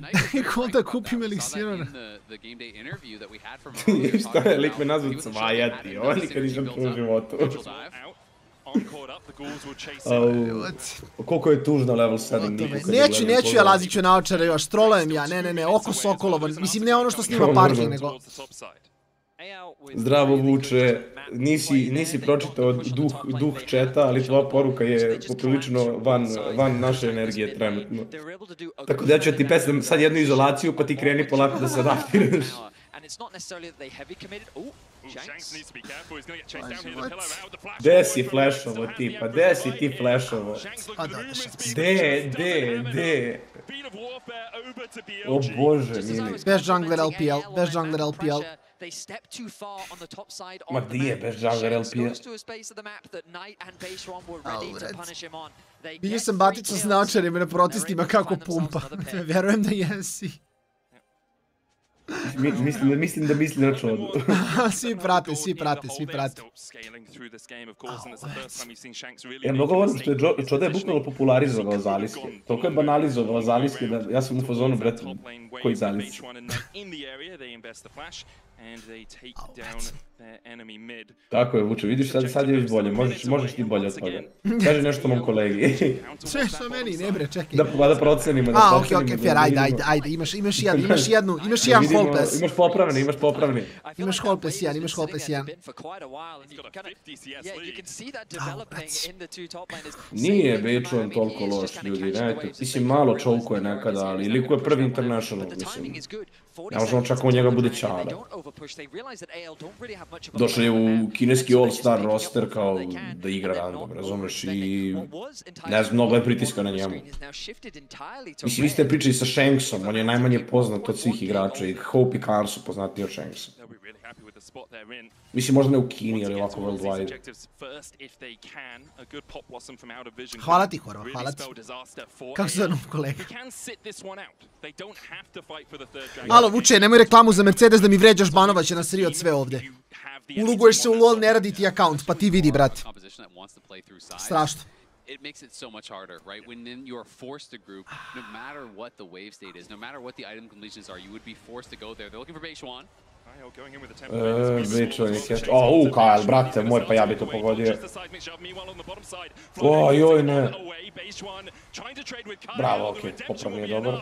da kupim eliksirana. Šta je, lik me nazvat Svajati, ovo nikad nisam čuo u životu. Koliko je tužno level 7. Neću ja lazit ću naočare još, trolujem ja, ne, oko Sokolovo, mislim ne ono što snima parking, nego... Zdravo Vuče, nisi pročitao duh četa, ali tvoja poruka je poprilično van naše energije trenutno. Tako da ja ću ti pesam sad jednu izolaciju, pa ti kreni polako da se adaptiraš. Gde si flashovo tipa, gde si ti flashovo? Gde? O bože, mili. Best jungler LPL. Ma gdje je best jungler LPL? Vidio sam Batića s naočarima na protestima kako pumpa. Verujem da jesi. Mislim da misli na čodu. Svi prate. Ja mnogo volim što je Čoda je bukvalno popularizovao zaliske. Toliko je banalizovao zaliske da ja sam u fazonu, brate, koji zaliske. Tako je, Vuče, vidiš sad je još bolje, možeš ti bolje od toga. Kaži nešto mom kolegi. Sve što meni, ne bre, čekaj. Da procenimo. Ok, fair, ajde, imaš jedan hall pass. Imaš popravni. Imaš hall pass jedan. Nije Bečon toliko loš, ljudi, znajte. Ti si malo čovko je nekada, ali liko je prvi international, mislim. Ja možemo čekamo njega bude čara. Došao je u kineski all-star roster kao da igra random, razumeš, i ne znam, mnogo je pritiska na njemu. Mislim, vi ste pričali sa Shanksom, on je najmanje poznat od svih igrača i Hope i Carl su poznati od Shanksa. Mislim, možda ne u Kini, ali ovako worldwide. Hvala ti, Horva, hvala ti. Kako se zove kolega? Alo, Vuče, nemoj reklamu za Mercedes da mi vređaš, banovaće nas od sve ovde. Uluguješ se u LOL, ne radi ti account, pa ti vidi, brate. Strašno. It makes it so much harder, right? When you are forced to group, no matter what the wave state is, no matter what the item completions are, you would be forced to go there. They're looking for Beishwan. Bečon je kješt. Kyle, brate moj, pa ja bi to pogodio. Joj, ne. Bravo, okej, popravni je dobar.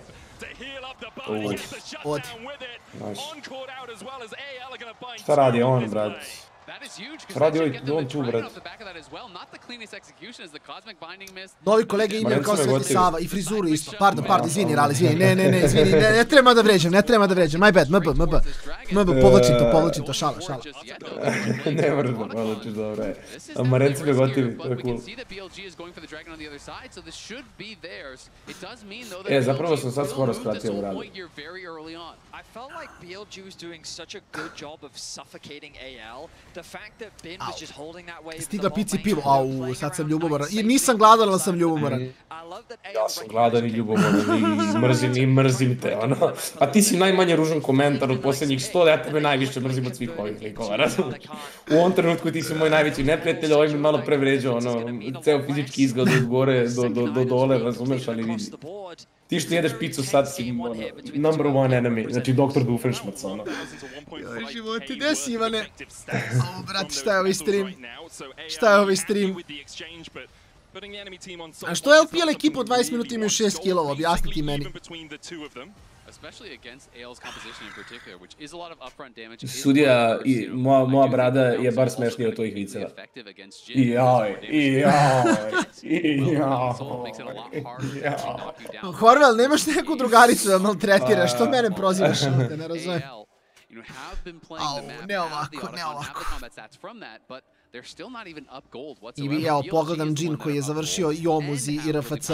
Odi. Šta radi on, brate? Radi on tu, brate. Novi kolege imaju kao Sveti Sava i frizuru isto. Pardon, izvini, Rale, izvini. Ne, izvini, ne treba da vređam. My bad, MB, povlačim to, šala. Ne moraš da povlačiš, dobro je. A Marenci me gotivi, to je cool. Zapravo sam sad skoro skratio u radu. I felt like BLG was doing such a good job of suffocating AL. The fact that Bin was just holding that wave. Stigla pici pivo. Sad sam ljubomoran. Nisam gladan, ali sam ljubomoran. Ja sam gladan i ljubomoran i mrzim te, ono. A ti si najmanje ružan komentar od posljednjih 100, ja tebe najviše mrzim od svih ovih likova, razumiješ? U ovom trenutku ti si moj najveći neprijatelj, ovaj mi malo prevređao, ono, ceo fizički izgled od gore do dole, razumiješ, ali vidi. Ti što jedeš picu sad si number one enemy, znači Dr. Doofenshmirtz, ono. Joj, životi, gdje si, Ivane? Brate, šta je ovaj stream? A što je LPL ekipa od 20 minuta imaju 6 killova, objasni ti meni. Sudija i moja brada je bar smešnija od tvojih viceva. Joj. Horvel, nemaš neku drugaricu da maltretiraš, što mene prozivaš ovdje, ne razumijem. Ne ovako, ne ovako. I evo, pogledam Jin koji je završio i Omuzi i RFC.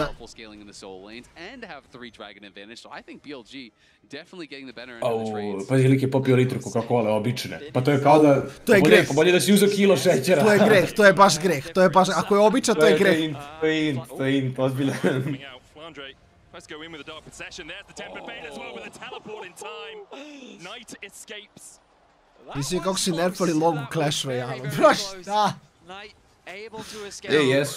Pa je lik je popio litru Coca-Cola, obične. Pa to je kao da... To je greh. Bolje da si uzeo kilo šećera. To je greh, to je baš greh. Ako je običan, to je greh. To je int, ozbiljan. Let's go in with a dark possession. There's the tempered bait as well with a teleport in time. Knight escapes. Mislim kako si nerfali logu Clash Royale. Broš, da. Jes.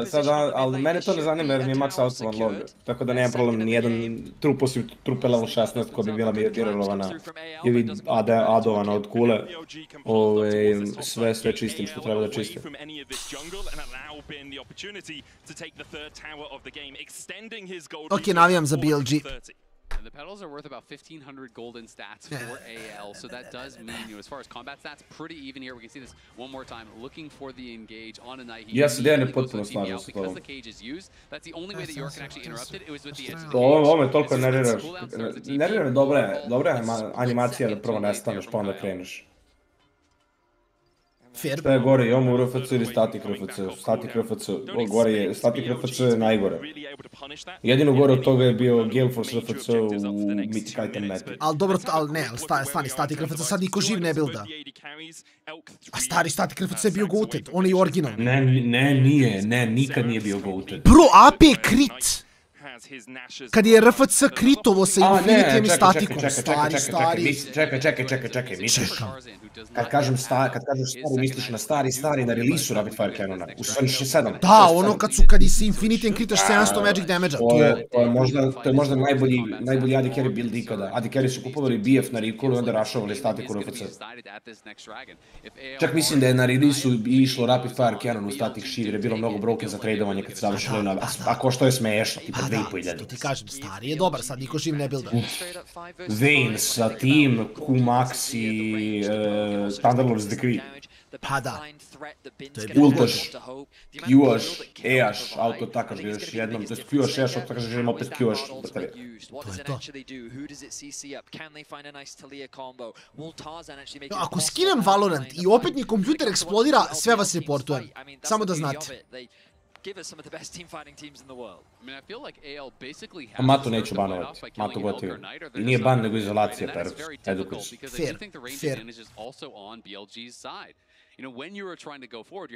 Sada, ali mene to ne zanima jer mi je max outpovan log. Tako da nemam problem nijedan trup osim trupe level 16 koja bi bila birrovana ili adovana od kule. Sve čistim što treba da čistim. Ok, navijam za BLG. The pedals are worth about 1,500 golden stats for AL, so that does mean, as far as combat stats, pretty even here. We can see this one more time, looking for the engage on a Night. Ja se dejane potpuno slažem s tobom. That's the only way that York can actually interrupt it. It was with the edge. Ovo me toliko nerviraš. Nervira me dobra animacija da prvo nestaneš pa onda kreneš. Šta je gore, imamo u RFC ili Static RFC? Static RFC, gore je, Static RFC je najgore. Jedino gore od toga je bio Gale Force RFC u Mythic Item Meta. Ali dobro, stani, Static RFC sad niko živ ne bilda. A stari Static RFC je bio goated, on je i original. Ne, nikad nije bio goated. Bro, AP je crit! Kad je RFC kritovo sa Infinitijem i statikom, stari. Čekaj, misliš. Kad kažem stari, misliš na stari na release-u Rapid Fire Canona, u sezoni 7. Da, ono kad i sa Infinitijem kritaš 700 Magic Damage-a. To je možda najbolji AD Carry build ikada. AD Carry su kupovali BF na recallu i onda rušovali statiku RFC. Čak mislim da je na release-u išlo Rapid Fire Canon u static shield jer je bilo mnogo broken za tradovanje kad se završilo na... A ko što je smešno, tipa 2.500. To ti kažem, stari je dobar, sad niko živ ne bilda. Vayne sa tim, Q-Max i Thunderlord's Decree. Pa da. Ultaš, Q-aš, E-aš, auto-takaš ga još jednom, to jest Q-aš, E-aš, auto-takaš ga želim opet Q-aš. To je to. Ako skinem Valorant i opet mi kompjuter eksplodira, sve vas reportujem. Samo da znate. Give us some of the best team fighting teams in the world. I mean, I feel like AL basically has Matu neću banovati. Matu gotivio. I nije ban nego izolacija per Edukus. Fair.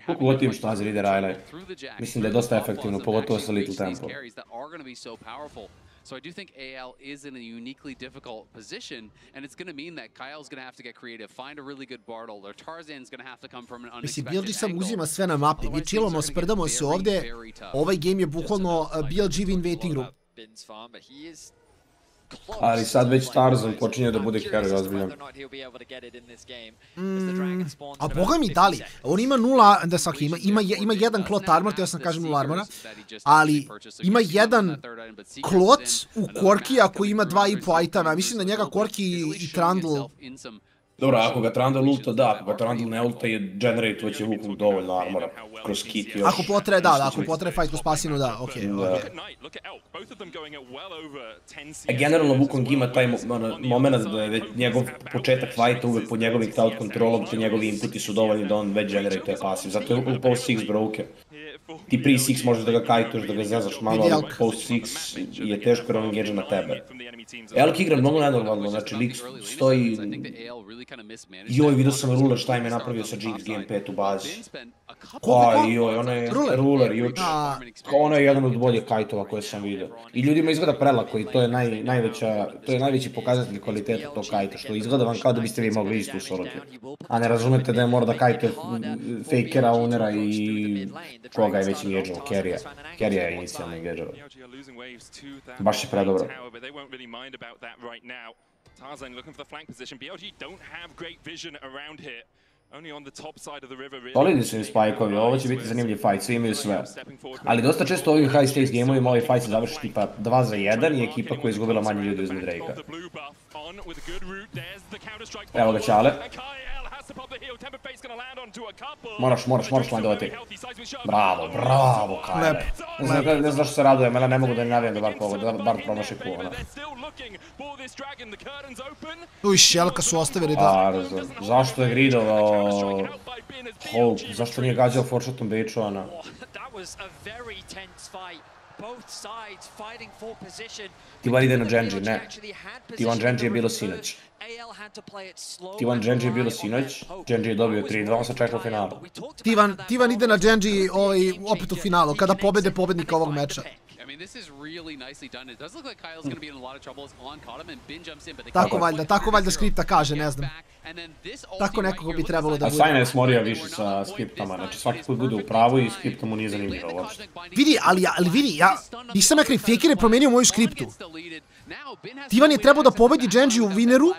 Koliko gotivim što nazi lider highlight. Mislim da je dosta efektivno, pogotovo sa little tempo. So I do think AL is in a uniquely difficult position, and it's going to mean that Kyle's going to have to get creative, find a really good Bartle, or Tarzan's going to have to come from an unexpected angle. BLG sam uzima sve na mapi, mi chillamo, sprdamo se ovdje, ovaj game je bukvalno BLG win waiting room. Ali sad već Tarzan počinje da bude carry ozbiljan. A boga mi dali, on ima 0, da svaki ima jedan klot armor, to ja sam kažem 0 armora, ali ima jedan klot u Korki ako ima 2,5 itema, mislim da njega Korki i Trundle... Dobro, ako ga Trundle ulta, da, ako ga Trundle ne ulta je generate-ovaće hukom dovoljno armora, kroz kit još. Ako potraje, da, ako potraje fight kroz pasivnu, da, okej. Generalno Wukong ima taj moment da je njegov početak fighta uvek pod njegovim crowd kontrolom, te njegovi inputi su dovoljni da on već generate pasiv, zato je u post 6 broke. Ti pri 6 možeš da ga kajtuš, da ga zezaš malo, ali post 6 je teško jer on engage na tebe. Elk igra mnogo nenormalno, znači lik stoji... Joj, vidio sam ruler šta im je napravio sa Jinx Game 5 u bazi. Joj, ono je ruler juč. Ono je jedan od boljih kajtova koje sam vidio. I ljudima izgleda prelako i to je najveći pokazatelj kvaliteta tog kajta, što izgleda vam kao da biste vi mogli isto usoliti. A ne razumete da je mora da kajte fakera, ownera i koga je već engageao, Carrya je inicijalno engageao. Baš je predobro. Tarzan looking for the flank position. BLG don't have great vision around here. Only on the top side of the river really. Solidni su im spajkovi, ovo će biti zanimljiv fight, svi imaju sve. Ali dosta često u ovim high stakes game-ovima ovaj fight se završi tipa 2 za 1 i ekipa koja je izgubila manje ljudi iz midrange-a. Evo ga Čale. Moraš landovati. Bravo, Kyle. Ne znam zašto se radujem, ali ne mogu da ne navijem da bar promaši puno. Uj, Šelka su ostavili da... Zašto je gridovao Hope? Zašto nije gađao foreshotom Beču, Ana? T1 ide na Genji, ne. T1 Genji je bilo sinoć. Genji je dobio 3-2, on se čeka u finalu. T1 ide na Genji opet u finalu, kada pobede pobednika ovog meča. Tako valjda skripta kaže, ne znam. Tako nekoga bi trebalo da bude. A Sajna je smorio više sa skriptama, znači svaki put bude u pravu i skripta mu nije zanimljiva uopšte. Vidi, ali vidi, ja nisam rekao, Faker je promenio moju skriptu. T1 je trebao da pobedi Genji u Wineru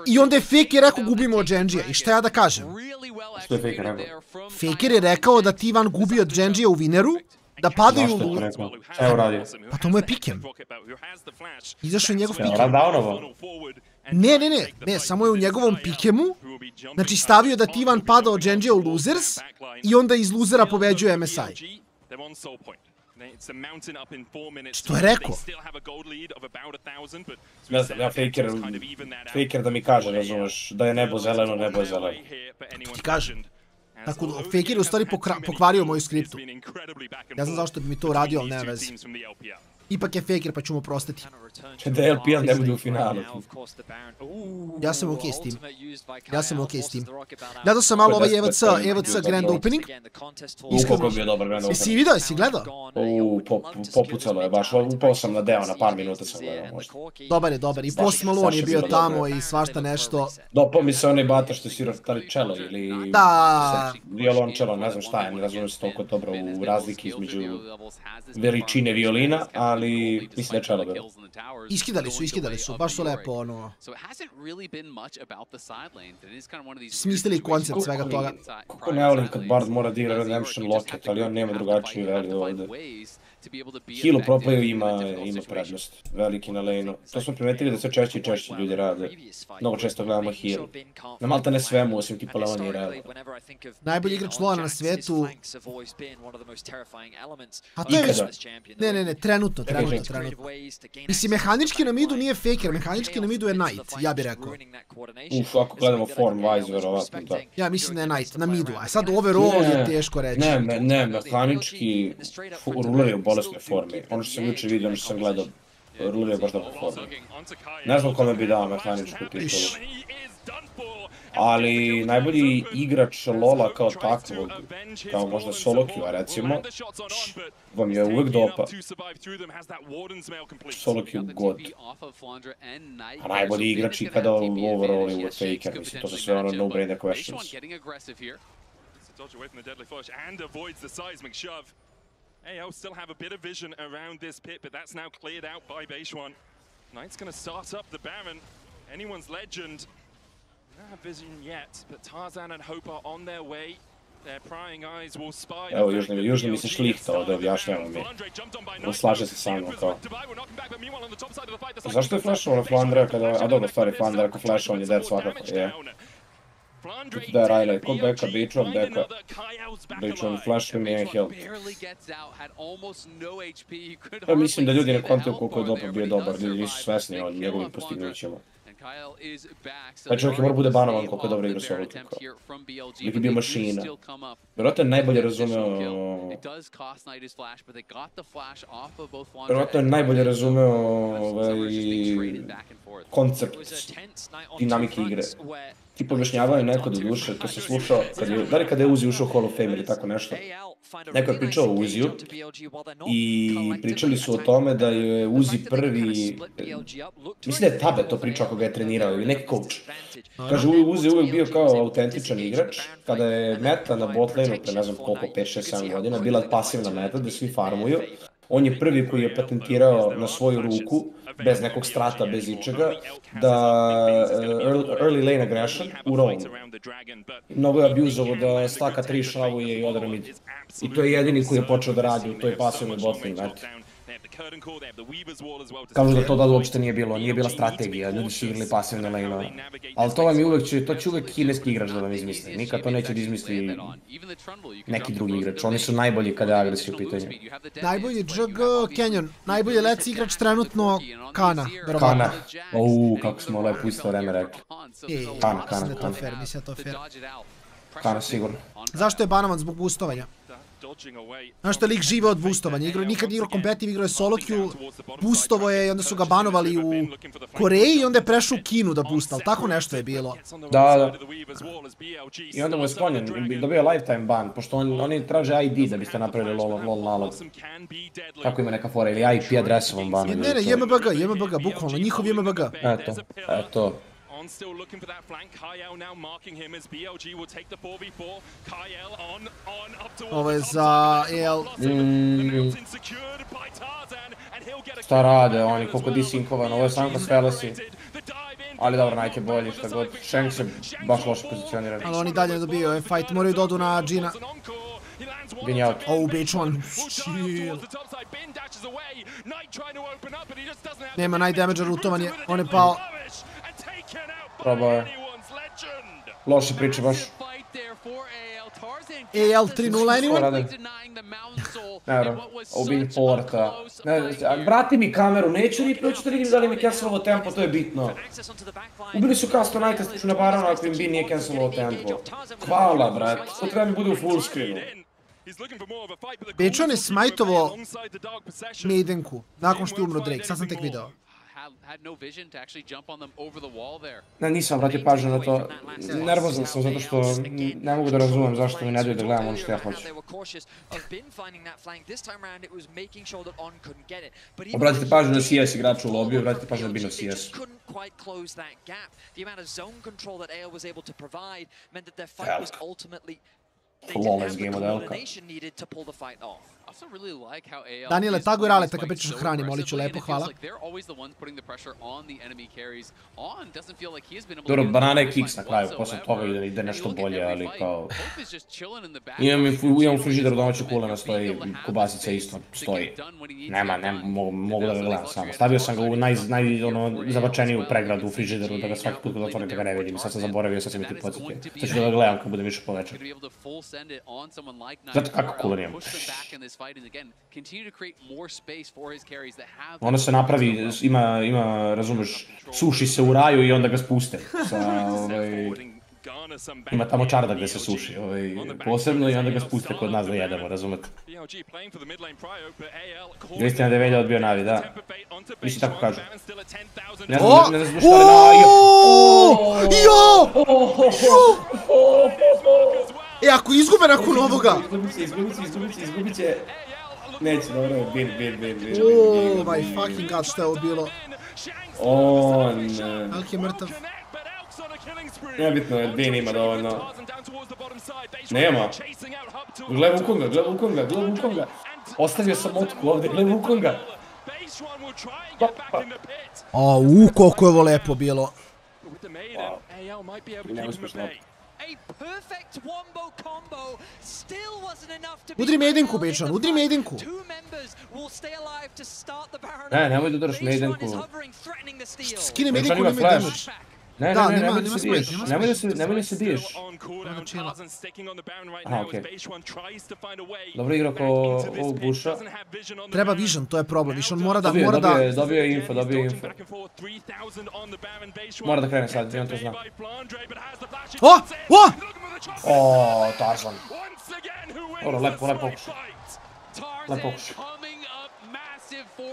i onda je Faker rekao gubimo od Genjija. I šta ja da kažem? Što je Faker rekao? Faker je rekao da T1 gubi od Genjija u Wineru, da padaju... Zašto je to rekao? Šta je uradio? Pa to mu je pikem. Izašao je njegov pikem. Radownovo? Ne, samo je u njegovom pikemu, znači stavio da T1 pada od Genjija u losers i onda iz losera pobeđuje MSI. Što je rekao? Ne znam, ja Faker da mi kaže, razumeš, da je nebo zeleno, nebo je zeleno. Ti kažem. Tako, Faker je u stvari pokvario moju skriptu. Ja znam zašto bi mi to uradio, ali nema veze. Ipak je Faker, pa ću mu prostiti. Da LPL ne bude u finalu. Ja sam okej s tim. Gledao sam malo ovaj EVC Grand Opening. Kako bi je dobar Grand Opening. Jesi vidio, jesi gledao? Popucalo je baš, upao sam na deo, na par minuta sam gledao možda. Dobar. I Post Malone je bio tamo i svašta nešto. Dopao mi se onaj bata što je svirao cello ili... Da. Violončelo, ne znam šta je, ne razumijem se toliko dobro u razliki između veličine violina, ali mislim da je čelo bilo. Iskidali su, baš su lepo, ono... Smislili koncept svega toga. Kako ne volim kad Bard mora da igra Redemption Locket, ali on nema drugačiji value ovde. Heal u proplayu ima prednost, veliki na lane-u. To smo primetili da sve češće i češće ljudi rade. Mnogo često gledamo heal. Na malta ne svemu, osim tipa Leon i Rel. Najbolji igrač LoL na svetu... A to je već... Ne, trenutno. Mislim, mehanički na midu nije Faker, mehanički na midu je Knight, ja bih rekao. Ako gledamo form-wise, verovatno da. Ja mislim da je Knight na midu, a sad overall je teško reći. Ne, mehanički ruler je u bolesnoj formi. Ono što sam juče vidio, ono što sam gledao, ruler je baš dobro formi. Ne znam kome bi dao mehaničku titulu. Ali najbolji igrač LoL-a kao takvog, kao možda solo queue-a recimo, vam je uvek dopa. Solo queue god. A najbolji igrač ikada overall je uvek Faker, mislim, to su sve ono no-brainer questions. AO still have a bit of vision around this pit, but that's now cleared out by Beishwan. Knight's going to start up the Baron. Anyone's legend. Don't have vision yet, but Tarzan and Hope are on their way. Their prying eyes will spy. Evo, južno mi se šlihta ovdje, objašnjamo mi. On slaže se sa mnom kao. Zašto je flashao na Flandera kada... A dobro, stvari, Flandera ako flashao on je dead svakako, je. Da je Riley, ko beka, Beachon beka. Beachon flash mi je health. Ja mislim da ljudi ne kontaju koliko je Dopa bio dobar, ljudi nisu svesni o njegovim postignućima. Taj čovjek je mora bude banovan koliko je dobro igra solo kao. Lik je bio mašina. Vjerojatno je najbolje razumeo... Vjerojatno je najbolje razumeo koncept dinamike igre. Ti objašnjavaju neko do duše, to sam slušao, da li kada je Uzi ušao u Hall of Fame ili tako nešto. Neko je pričao o Uziju i pričali su o tome da je Uzi prvi, mislim da je Tabe to pričao ako ga je trenirao ili neki coach. Kaže, Uzi je uvek bio kao autentičan igrač, kada je meta na botlane-u pre ne znam koliko, 5, 6, 7 godina, bila pasivna meta gde svi farmuju. On je prvi koji je patentirao na svoju ruku, bez nekog strata, bez ičega, da early lane aggression u roamu. Mnogo je abuzovo da staka 3 šavuje i odra mid. I to je jedini koji je počeo da radi u toj pasivnoj botlane meti. Kažu da to da uopšte nije bilo, nije bila strategija, ljudi su igrali pasivne laneove. Ali to vam je uvek, to će uvek kineski igrač da vam izmisli, nikad to neće da izmisli neki drugi igrač, oni su najbolji kada je agresija u pitanju. Najbolji JG Canyon, najbolji leci igrač trenutno Kana, verovatno. Kana, kako smo lepo isto vreme rekli. Kana. Mislim da to fair. Kana sigurno. Zašto je banovan zbog boostovanja? Znaš što je lik žive od boostovanja, nikad igrao kompetitiv, igrao je solo queue, boostovo je i onda su ga banovali u Koreji i onda je prešao u Kinu da boosta, ali tako nešto je bilo. Da. I onda mu je sklonjen, dobio lifetime ban, pošto oni traže ID da biste napravili LOL nalog. Kako ima neka fora, ili IP adresovom banu. Ne, JMBG, bukvalno, njihov JMBG. Eto. Still looking for that flank. Kyle now marking him as BLG will take the 4v4. Kyle on up towards. Ovo je za EL. Šta rade oni, koliko disinkovan, ovo je samo kod Felasi. Ali dobro, Nike je bolji, šta god. Shanks je baš loše pozicioniran. Ali oni dalje ne dobiju fight, moraju da odu na Gina. Bin je out. Bitch one. Chill. Nema najdamager, rutovan je, on je pao. Probao je. Loše priče baš. AL 3-0 anyone? Dobro, ubij porta. Vrati mi kameru, neću ni proći da vidim da li mi cancelovo tempo, to je bitno. Ubili su Casto najtestuću na baranu ako im bi nije cancelovo tempo. Hvala, brat, to treba mi bude u full screenu. Bečon je smajtovo Maidenku, nakon što je umro Drake, sad sam tek video. Ne, nisam vratio pažnju na to. Nervozan sam zato što ne mogu da razumem zašto mi ne daju da gledam ono što ja hoću. Obratite pažnju na CS igraču u lobiju, obratite pažnju na Bino CS. Flawless game od Elka. Daniele, taguj Raleta kad pričaš o hrani, molit ću lepo, hvala. Dobro, banana je kiks na kraju, posle toga ide nešto bolje, ali kao... Imam u frižideru domaću kulena stoji, kubasica isto stoji. Nema, mogu da ga gledam samo. Stavio sam ga u najzabačeniju pregradu u frižideru, da ga svaki put kad otvorim da ga ne vidim. Sad sam zaboravio, sad sam mi ti podsjetio. Sad ću da ga gledam kad budem više po večer. Znate kako kulen imam? Ono se napravi, ima, razumeš, suši se u raju i onda ga spuste. Ima tamo čardak gde se suši, posebno i onda ga spuste kod nas da jedemo, razumete? Istina da je Velja odbio Navi, da. Mislim tako kažu. Ne znam što je E, ako izgube nakon ovoga... Izgubit će... Neće, dobro, bin. Oh my fucking god, što je ovo bilo? Ne. Elk je mrtav. Nebitno je, bin ima dovoljno. Nema. Gledaj Wukonga. Ostavio sam motku ovdje, gledaj Wukonga. Koliko je ovo lepo bilo. Neuspješno. Udri Maidenku, Bečan, udri Maidenku. Ne, nemoj da udaraš Maidenku. Skine Maidenku, nemoj damage. Ne, nemoj da se biješ. Aha, okej. Dobro igra ko ovog busha. Treba vision, to je problem. Vision mora da... Dobio je info. Mora da krene sad, on to zna. Tarzan. Dobro, lepo pokušaj.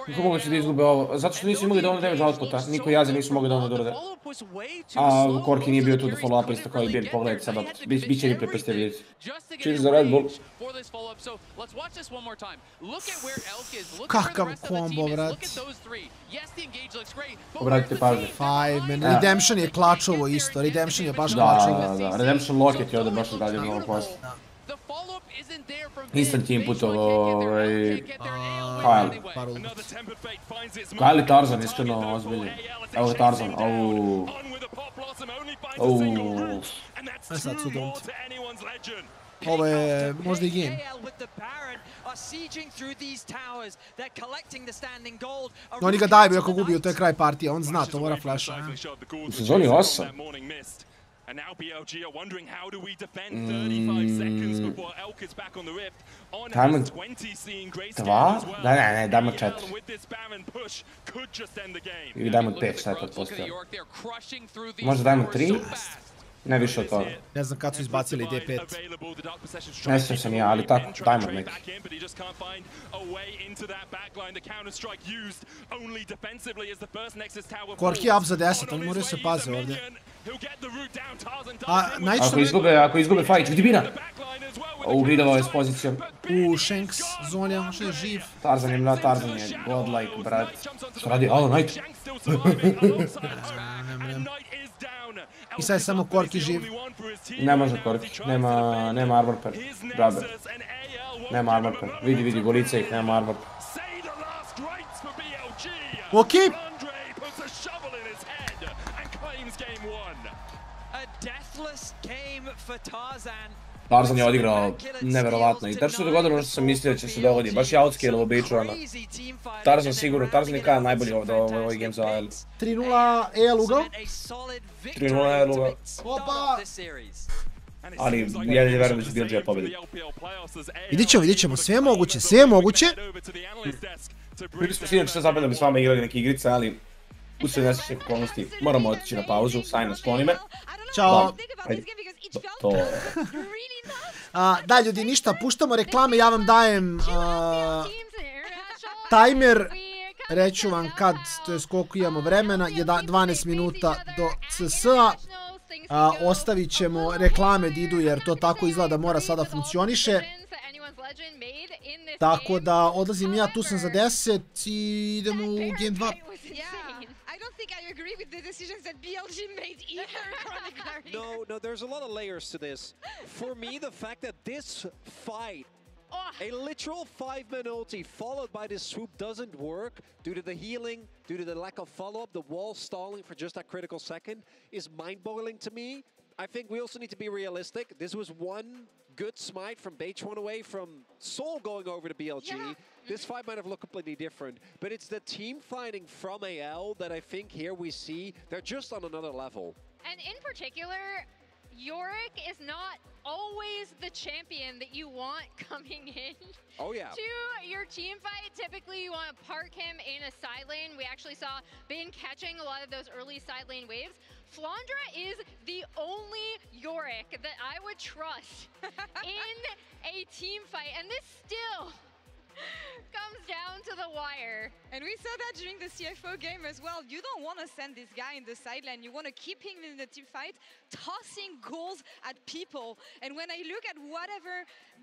Niko moguće da izgube ovo, zato što nisu imali dovoljno damage outputa, niko i Jazi nisu mogli dovoljno da urade. A Korki nije bio tu da follow up isto kao i Bin, pogledajte sad, bit će vi prepiste vidjeti. Cheers za Red Bull. Kakav kombo, vrat. Obratite pažnje. 5 man, Redemption je klačovo isto, Redemption je baš klačovo. Da, Redemption Locket je ovdje baš odradio mnogo posle. Instant je inputovo, Kyle. Kyle i Tarzan, iskreno ozbiljni. Evo je Tarzan, Sad su domti. Ovo je možda i game. Oni ga daju ako gubi, to je kraj partije, on zna, to mora flasha. U sezoni 8. And now BLG are wondering how do we defend 35 seconds before Elk is back on the rift. On has 20 seeing great scale as well. Ne, Diamond 4. With this Baron push could just end the game. Ili Diamond 5, šta je pretpostavio. Možda Diamond 3? Ne više od toga. Ne znam kad su izbacili D5. Ne sjećam se nije, ali tako, Diamond neki. Korki up za 10, oni moraju se paze ovdje. Ako izgube fight, vidi Bina! Hidovao je s pozicijom. Shanks, zon je, on što je živ. Tarzan je godlike, brat. Što radi? Alo, Knight! I sad je samo Korki živ. Ne može Korki, nema armor per, braber. Nema armor per, vidi, golice ih, nema armor per. Ok! Tarzan je odigrao neverovatno i tačno se dogodilo ono što sam mislio da će se dogodi, baš je outscale-ovo bičurano. Tarzan sigurno, Tarzan je kada najbolji ovoj game za AL. 3-0 AL ugao. 3-0 AL ugao. Opa! Ali ja ne verujem da će BLG pobediti. Vidit ćemo, sve je moguće, sve je moguće. Mi bismo sinoć sve zabavili da bi s vama igrali neke igrice, ali usred nesrećnih okolnosti moramo otići na pauzu, Sajna skloni me. Ćao! To... Da ljudi, ništa, puštamo reklame, ja vam dajem timer, reću vam kad, to je koliko imamo vremena, 12 minuta do CS-a. Ostavit ćemo reklame da idu jer to tako izgleda mora sada funkcioniše. Tako da odlazim ja, tu sam za 10 i idemo u Game 2. I agree with the decisions that BLG made either. No, there's a lot of layers to this. For me, the fact that this fight, a literal 5-man ulti followed by this swoop doesn't work due to the healing, due to the lack of follow-up, the wall stalling for just that critical second is mind-boggling to me. I think we also need to be realistic. This was one good smite from H1 away from Soul going over to BLG. Yeah. This fight might have looked completely different, but it's the team fighting from AL that I think here we see they're just on another level. And in particular, Yorick is not always the champion that you want coming in to your team fight. Typically, you want to park him in a side lane. We actually saw Bin catching a lot of those early side lane waves. Flandra is the only Yorick that I would trust in a team fight, and this still comes down to the wire. And we saw that during the CFO game as well. You don't want to send this guy in the sideline. You want to keep him in the team fight, tossing goals at people. And when I look at whatever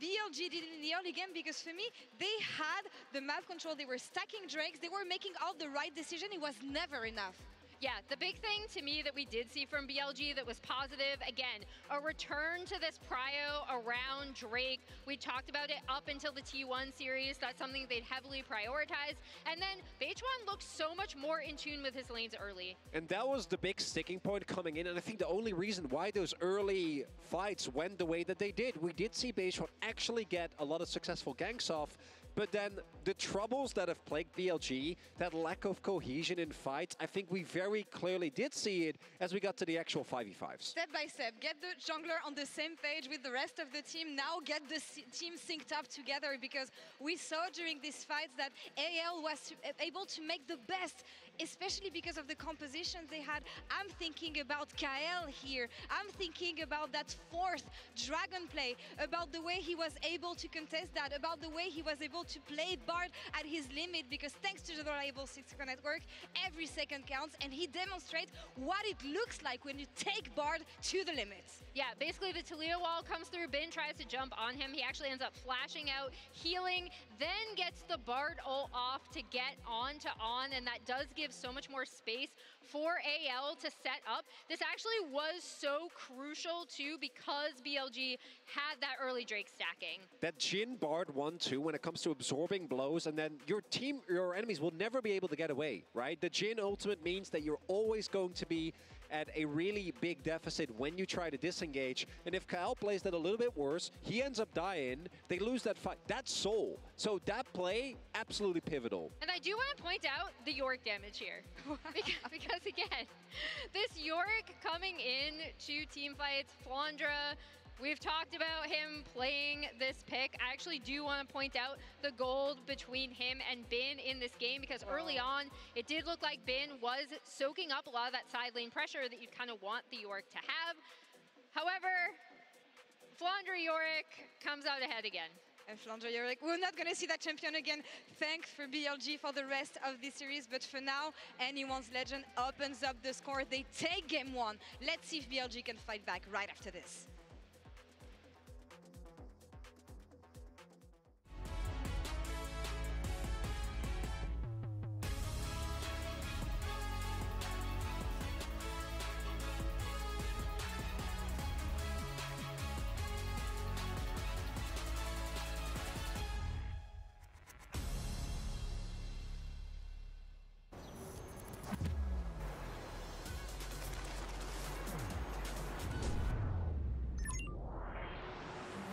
BLG did in the early game, because for me, they had the map control. They were stacking drakes. They were making all the right decision. It was never enough. Yeah, the big thing to me that we did see from BLG that was positive, again, a return to this prio around Drake. We talked about it up until the T1 series. That's something they'd heavily prioritized. And then H1 looked so much more in tune with his lanes early. And that was the big sticking point coming in. And I think the only reason why those early fights went the way that they did, we did see H1 actually get a lot of successful ganks off. But then the troubles that have plagued BLG, that lack of cohesion in fights, I think we very clearly did see it as we got to the actual 5v5s. Step by step, get the jungler on the same page with the rest of the team. Now get the team synced up together, because we saw during these fights that AL was able to make the best, especially because of the compositions they had. I'm thinking about Kael here. I'm thinking about that fourth dragon play, about the way he was able to contest that, about the way he was able to play Bard at his limit, because thanks to the reliable Cisco network, every second counts, and he demonstrates what it looks like when you take Bard to the limits. Yeah, basically the Talia wall comes through, Bin tries to jump on him, he actually ends up flashing out, healing, then gets the Bard ult off to get on to on, and that does give so much more space for AL to set up. This actually was so crucial too, because BLG had that early Drake stacking. That Jhin Bard 1-2 when it comes to absorbing blows, and then your enemies will never be able to get away, right? The Jhin ultimate means that you're always going to be at a really big deficit when you try to disengage. And if Kyle plays that a little bit worse, he ends up dying, they lose that fight. That's soul. So that play, absolutely pivotal. And I do want to point out the Yorick damage here. because again, this Yorick coming in to team fights, Flandra, we've talked about him playing this pick. I actually do want to point out the gold between him and Bin in this game, because early on, it did look like Bin was soaking up a lot of that side lane pressure that you'd kind of want the Yorick to have. However, Flandra Yorick comes out ahead again. And Flandra Yorick, we're not going to see that champion again. Thanks for BLG for the rest of this series. But for now, Anyone's Legend opens up the score. They take game one. Let's see if BLG can fight back right after this.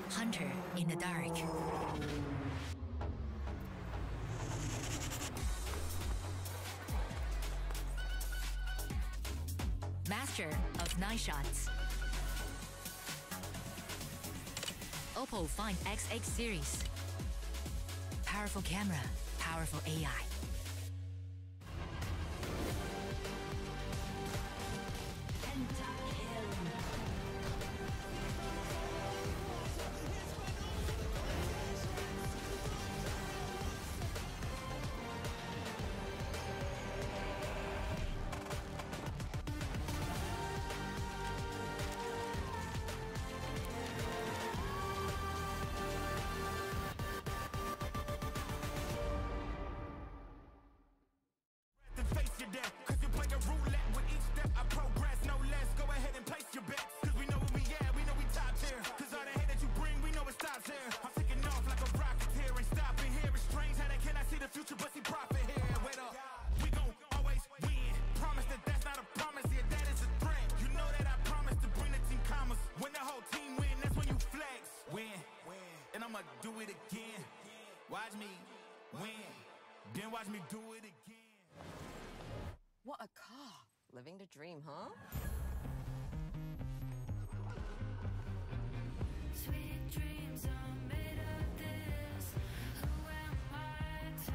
Hunter in the dark. Master of 9 shots. Oppo Find XX series. Powerful camera, powerful AI. What a car. Living the dream, huh? Sweet dreams are made of this. Who am I to?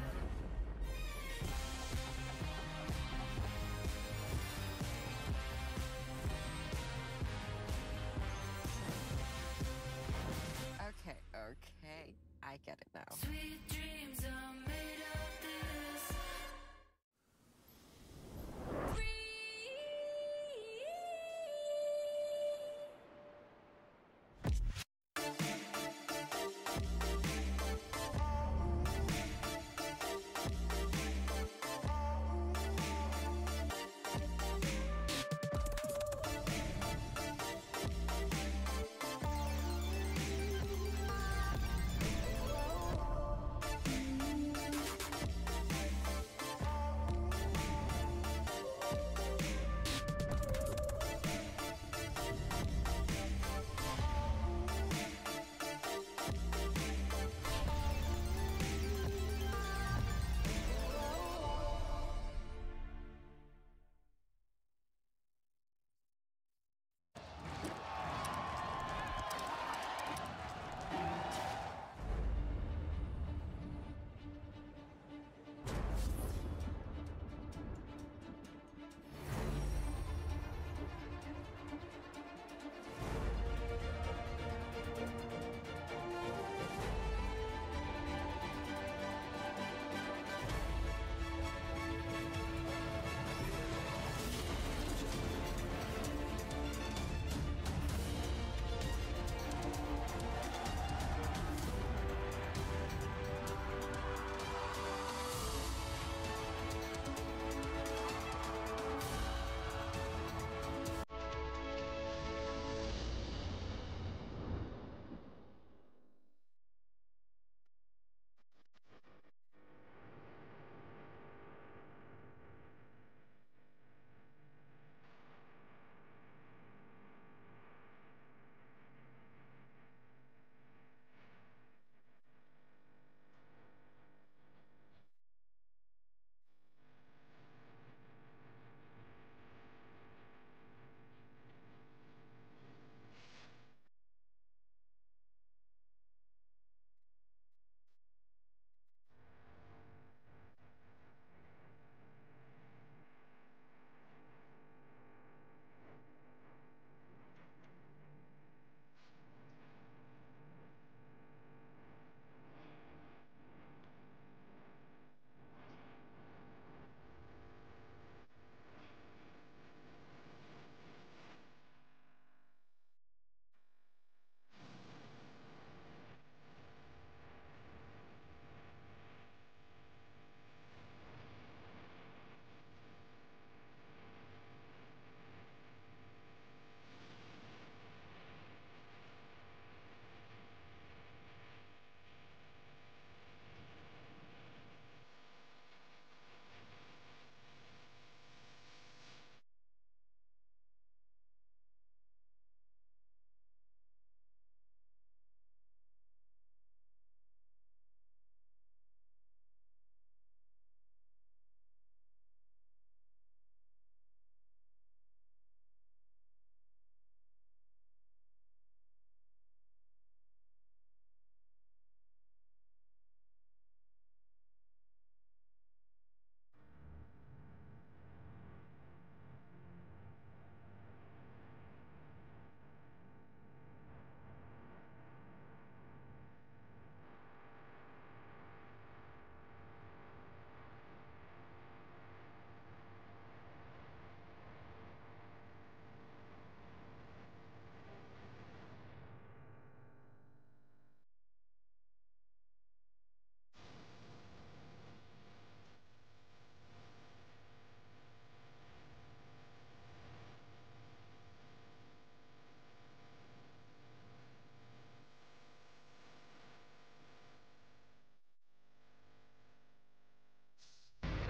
Okay. I get it now. Sweet dreams are made of this.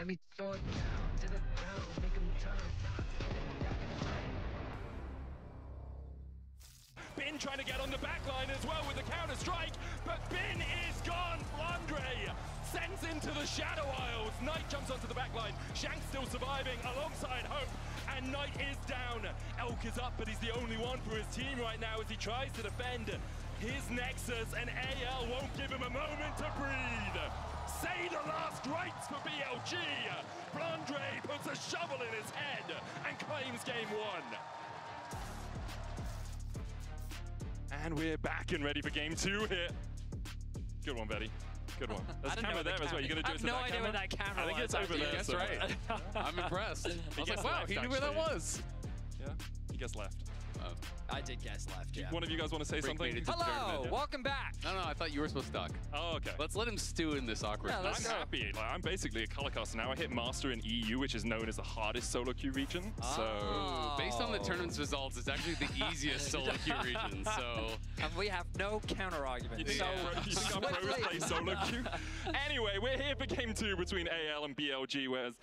Let me throw it down to the ground, make him turn. Bin trying to get on the back line as well with the counter strike, but Bin is gone. Flandre sends into the Shadow Isles. Knight jumps onto the back line. Shanks still surviving alongside Hope, and Knight is down. Elk is up, but he's the only one for his team right now as he tries to defend his Nexus, and AL won't give him a moment to breathe. Say the last rites for BLG. Flandre puts a shovel in his head and claims game 1. And we're back and ready for game 2 here. Good one, Betty. Good one. There's a camera there as well. You're going to do it to that camera? I have no idea where that camera was. I think it's over there. That's right. I'm impressed. I was like, wow, he knew where that was. Yeah, he guessed left. I did guess left, yeah. One of you guys want to say something? Hello, welcome back. No, I thought you were supposed to talk. Oh, okay. Let's let him stew in this awkward. I'm happy. Like, I'm basically a color caster now. I hit Master in EU, which is known as the hardest solo queue region. So, based on the tournament's results, it's actually the easiest solo queue region. So, and we have no counter argument. You think our pros play solo queue? Anyway, we're here for game 2 between AL and BLG, whereas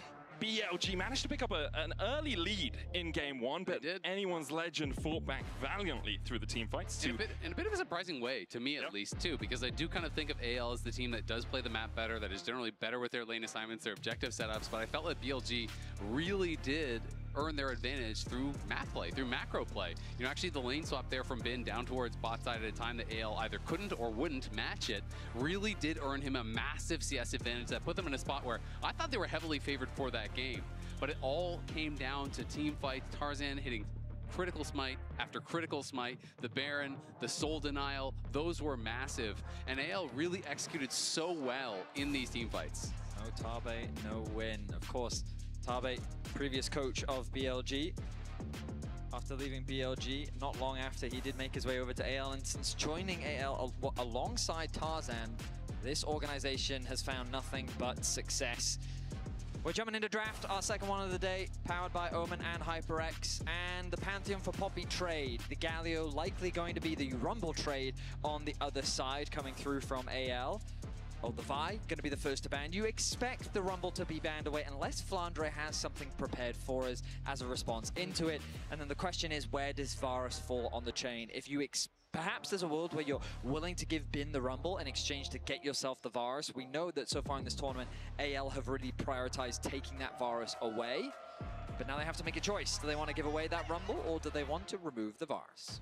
BLG managed to pick up an early lead in game 1, but anyone's legend fought back valiantly through the team fights. In a bit of a surprising way, to me at least, too, because I do kind of think of AL as the team that does play the map better, that is generally better with their lane assignments, their objective setups, but I felt like BLG really did earn their advantage through map play, through macro play. You know, actually the lane swap there from Bin down towards bot side at a time that AL either couldn't or wouldn't match it really did earn him a massive CS advantage that put them in a spot where I thought they were heavily favored for that game. But it all came down to team fights, Tarzan hitting critical smite after critical smite, the Baron, the soul denial, those were massive. And AL really executed so well in these team fights. No Tabe, no win. Of course, Tabe, previous coach of BLG. After leaving BLG, not long after, he did make his way over to AL, and since joining AL alongside Tarzan, this organization has found nothing but success. We're jumping into draft, our second one of the day, powered by Omen and HyperX, and the Pantheon for Poppy trade. The Galio likely going to be the Rumble trade on the other side, coming through from AL. Oh, the Vi, going to be the first to ban. You expect the Rumble to be banned away unless Flandre has something prepared for us as a response into it. And then the question is, where does Varus fall on the chain? If you perhaps there's a world where you're willing to give Bin the Rumble in exchange to get yourself the Varus. We know that so far in this tournament, AL have really prioritized taking that Varus away. But now they have to make a choice. Do they want to give away that Rumble, or do they want to remove the Varus?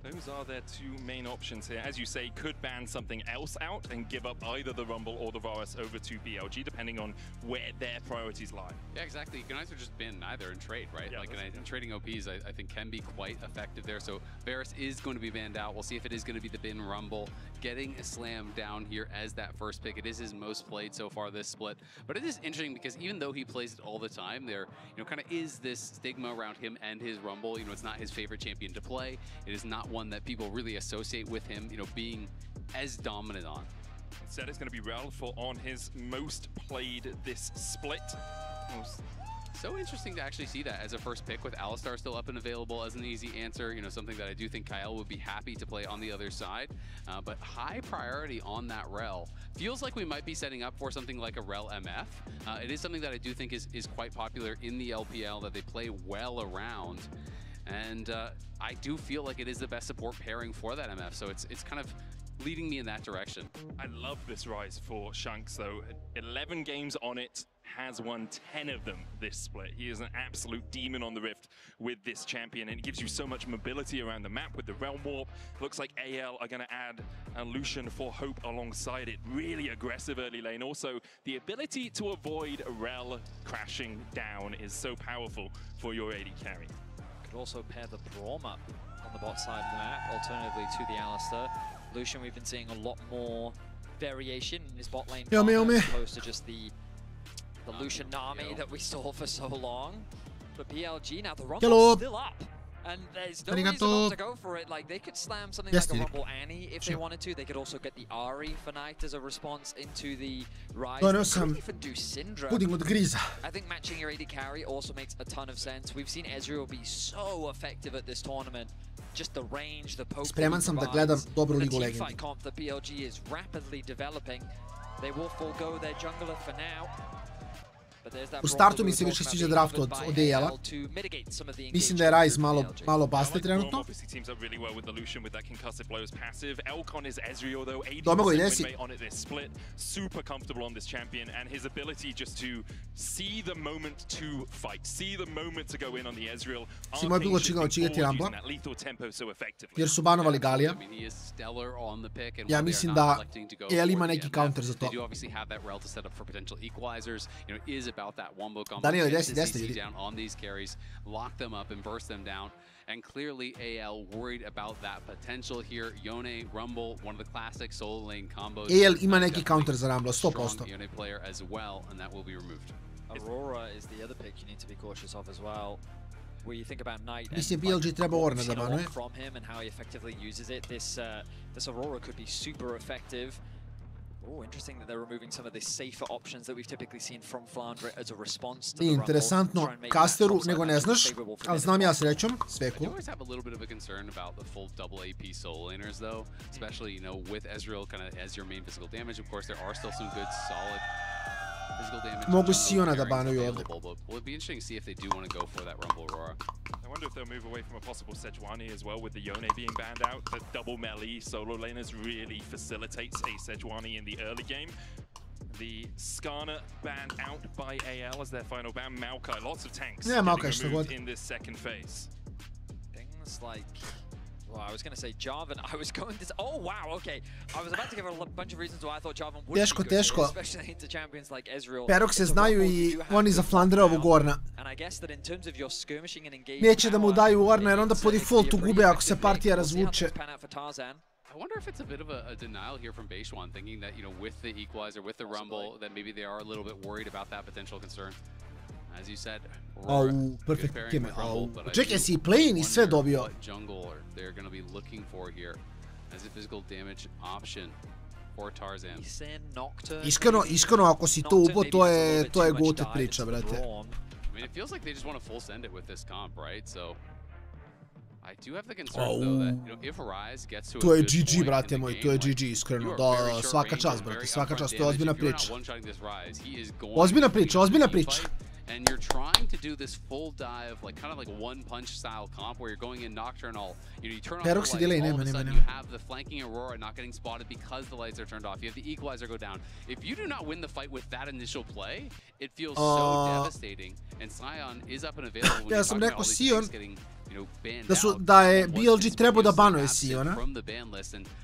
Those are their two main options here. As you say, could ban something else out and give up either the Rumble or the Varus over to BLG, depending on where their priorities lie. Yeah, exactly. You can either just bin either and trade, right? Yeah, like, and trading OPs, I think, can be quite effective there. So Varus is going to be banned out. We'll see if it is going to be the bin Rumble. Getting a slam down here as that first pick. It is his most played so far this split. But it is interesting because even though he plays it all the time, there, kind of is this stigma around him and his Rumble. It's not his favorite champion to play. It is not one that people really associate with him, being as dominant on. Instead, it's going to be Ralph on his most played this split. So interesting to actually see that as a first pick with Alistar still up and available as an easy answer. Something that I do think Kyle would be happy to play on the other side. But high priority on that Rel. Feels like we might be setting up for something like a Rel MF. It is something that I do think is quite popular in the LPL, that they play well around. And I do feel like it is the best support pairing for that MF. So it's kind of leading me in that direction. I love this rise for Shanks, though. 11 games on it, has won 10 of them this split. He is an absolute demon on the Rift with this champion, and it gives you so much mobility around the map with the Realm Warp. Looks like AL are going to add a Lucian for Hope alongside it. Really aggressive early lane. Also, the ability to avoid Rel crashing down is so powerful for your AD carry. Could also pair the Braum up on the bot side of the map, alternatively to the Alistar. Lucian, we've been seeing a lot more variation in his bot lane as opposed to just the Lucian Nami that we saw for so long. But BLG now, the Rumble's still up. And there's no reason not to go for it. Like, they could slam something like a Rumble Annie if they wanted to. They could also get the Ari for Knight as a response into the Rise. They could even do Syndra. I think matching your AD carry also makes a ton of sense. We've seen Ezreal be so effective at this tournament. Just the range, the poke. Spreman sam da gledam dobru ligu Legendi. The teamfight comp that BLG is rapidly developing. They will forego their jungler for now. U startu mi se više sviđa draft od AL-a. Mislim da je Ryze malo baste trenutno. To mogu i desi. Si moj bilo čigao će Yeti Rambla, jer su banovali Galija. Ja mislim da AL ima neki counter za to. Daniel, desni vidi. And clearly AL worried about that potential here. Yone, Rumble, one of the classic solo lane combos. AL ima neki counter za Rumble, 100%. Yone player as well, and that will be removed. Aurora is the other pick you need to be cautious of as well. Where you think about Knight Mislim BLG treba Orna da banuje. From him and how he effectively uses it. This Aurora could be super effective. Oh, interesting that they're removing some of the safer options that we've typically seen from Flandre as a response to the Rumble. Interesantno, Casteru nego ne znaš, ali znam ja srećom, sve cool. I always have a little bit of a concern about the full double AP solo laners though, especially, you know, with Ezreal kind of as your main physical damage. Of course, there are still some good solid physical damage. Mogu Siona da banuju ovdje. Will it be interesting to see if they do want to go for that Rumble Aurora. I wonder if they'll move away from a possible Sejuani as well with the Yone being banned out. The double melee solo laners really facilitates a Sejuani in the early game. The Skarner banned out by AL as their final ban. Maokai, lots of tanks getting removed in this second phase. Things like... Well, I was going to say Jarvan. I was going to... Oh, wow, okay. I was about to give a bunch of reasons why I thought Jarvan would be good, especially into champions like Ezreal. Perok se znaju i oni za Flandreovog Orna. Neće da mu daju Orna jer onda po defaultu gube ako se partija razvuče. I wonder if it's a bit of a denial here from Beishwan, thinking that, you know, with the equalizer, with the Rumble, that maybe they are a little bit worried about that potential concern. As you said, perfect game. Čekaj, si play-in i sve dobio. Jungle they're going to be looking for here as a physical damage option for Tarzan. Iskreno, ako si to ubo, to je goated priča, brate. I mean, it feels like they just want to full send it with this comp, right? So I do have the concern though that, you know, if Rise gets to a to je GG, brate moj, to je GG, iskreno. Da, svaka čast, brate, svaka čast, to je ozbiljna priča. Ozbiljna priča. And you're trying to do this full dive, like kind of like one punch style comp where you're going in nocturnal. You know, you turn off the lights, all of a sudden you have the flanking Aurora not getting spotted because the lights are turned off. You have the equalizer go down. If you do not win the fight with that initial play, it feels so devastating. And Sion is up and available when you're talking about all these things getting, you know, banned out. Da je BLG trebao da banuje Siona.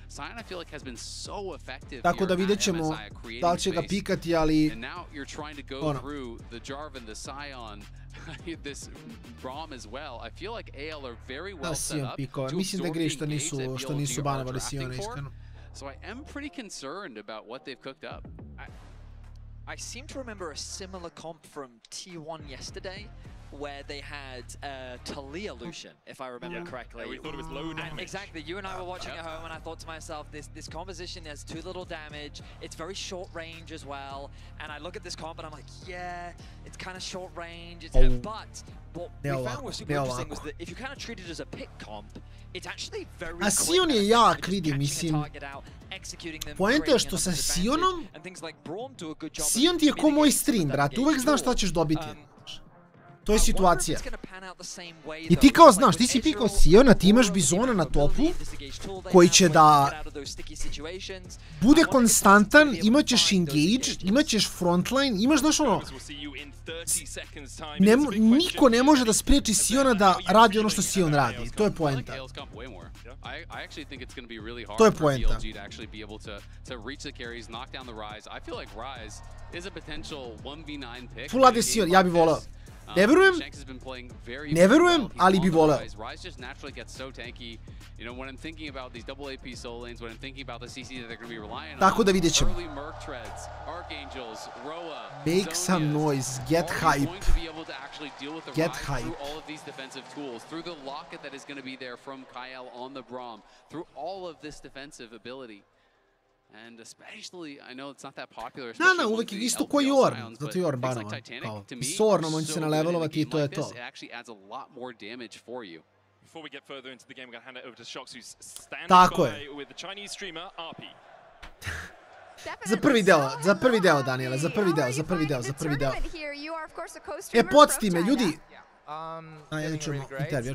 Sion, I feel like, has been so effective. Tako da vidjet ćemo da li će ga pikati, ali... And now you're trying to go through the Jarvan, the Sion, this Braum as well. I feel like AL are very well set up to mislim da gre što nisu banovali Siona, iskreno. So I am pretty concerned about what they've cooked up. I seem to remember a similar comp from T1 yesterday, where they had Talia Lucian, if I remember correctly. Yeah, we thought it was low damage. Exactly, you and I were watching at home and I thought to myself, this composition has too little damage, it's very short range as well, and I look at this comp and I'm like, yeah, it's kind of short range, but what we found was super interesting was that if you kind of treat it as a pick comp, it's actually very quick. A Sion je jak, vidi, mislim. Poenta je što sa Sionom, Sion ti je ko moj stream, brate, uvek znaš šta ćeš dobiti. To je situacija. I ti kao znaš, ti si pikao Siona, ti imaš Bizona na topu, koji će da bude konstantan, imat ćeš engage, imat ćeš frontline, imaš, znaš ono, niko ne može da spriječi Siona da radi ono što Sion radi. To je poenta. To je poenta. Full AD Sion, ja bi volao. Ne verujem, ali bi voleo. Tako da vidjet ćemo. Make some noise, get hype. Get hype. And especially, I know it's not that popular. Da, uvek je isto koji Orn, zato je Orn banovan. S Ornom on će se nalevelovati i to je to. Before we get further into the game, we're going to hand it over to Shox, who's standing by with the Chinese streamer, RP. Za prvi deo, Daniela, za prvi deo. E, podsjeti me, ljudi. Ja čujemo intervju.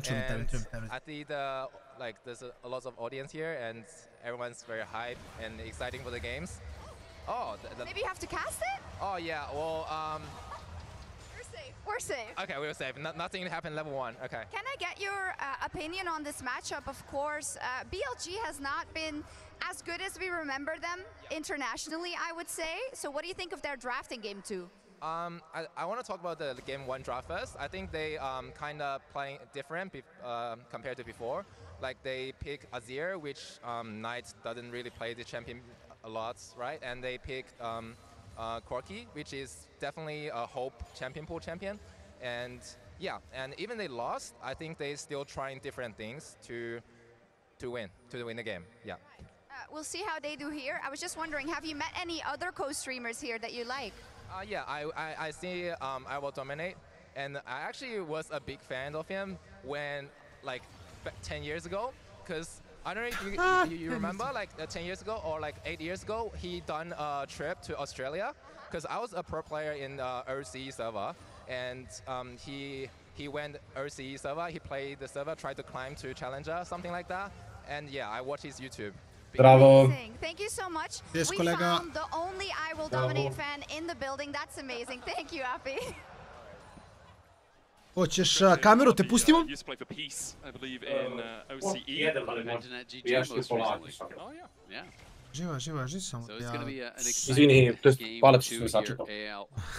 I think there's a lot of audience here and everyone's very hyped and exciting for the games. Oh, maybe you have to cast it? Oh yeah, well, we're safe. Okay, we're safe. Nothing happened level 1. Okay. Can I get your opinion on this matchup? Of course, BLG has not been as good as we remember them internationally, I would say. So what do you think of their drafting game 2? I want to talk about the game 1 draft first. I think they kind of playing different compared to before. Like they pick Azir, which Knight doesn't really play the champion a lot, right? And they picked Corki, which is definitely a hope champion pool champion. And yeah, and even they lost, I think they still trying different things to win the game. Yeah. We'll see how they do here. I was just wondering, have you met any other co-streamers here that you like? Yeah, I see I Will Dominate, and I actually was a big fan of him when, like, 10 years ago, because I don't know if you remember, like 10 years ago or like 8 years ago, he done a trip to Australia, because I was a pro player in OCE server, and he went OCE server, he played the server, tried to climb to Challenger, something like that, and yeah, I watched his YouTube. Bravo. Thank you so much. Yes, we kolega. found the only I Will Dominate fan in the building. That's amazing. Thank you, Api. Hoćeš kameru, te pustimo? Used to play for Peace, I believe, in OCE. Oh, yeah. Živa, samo. Izvini, hvala što si me sačekao.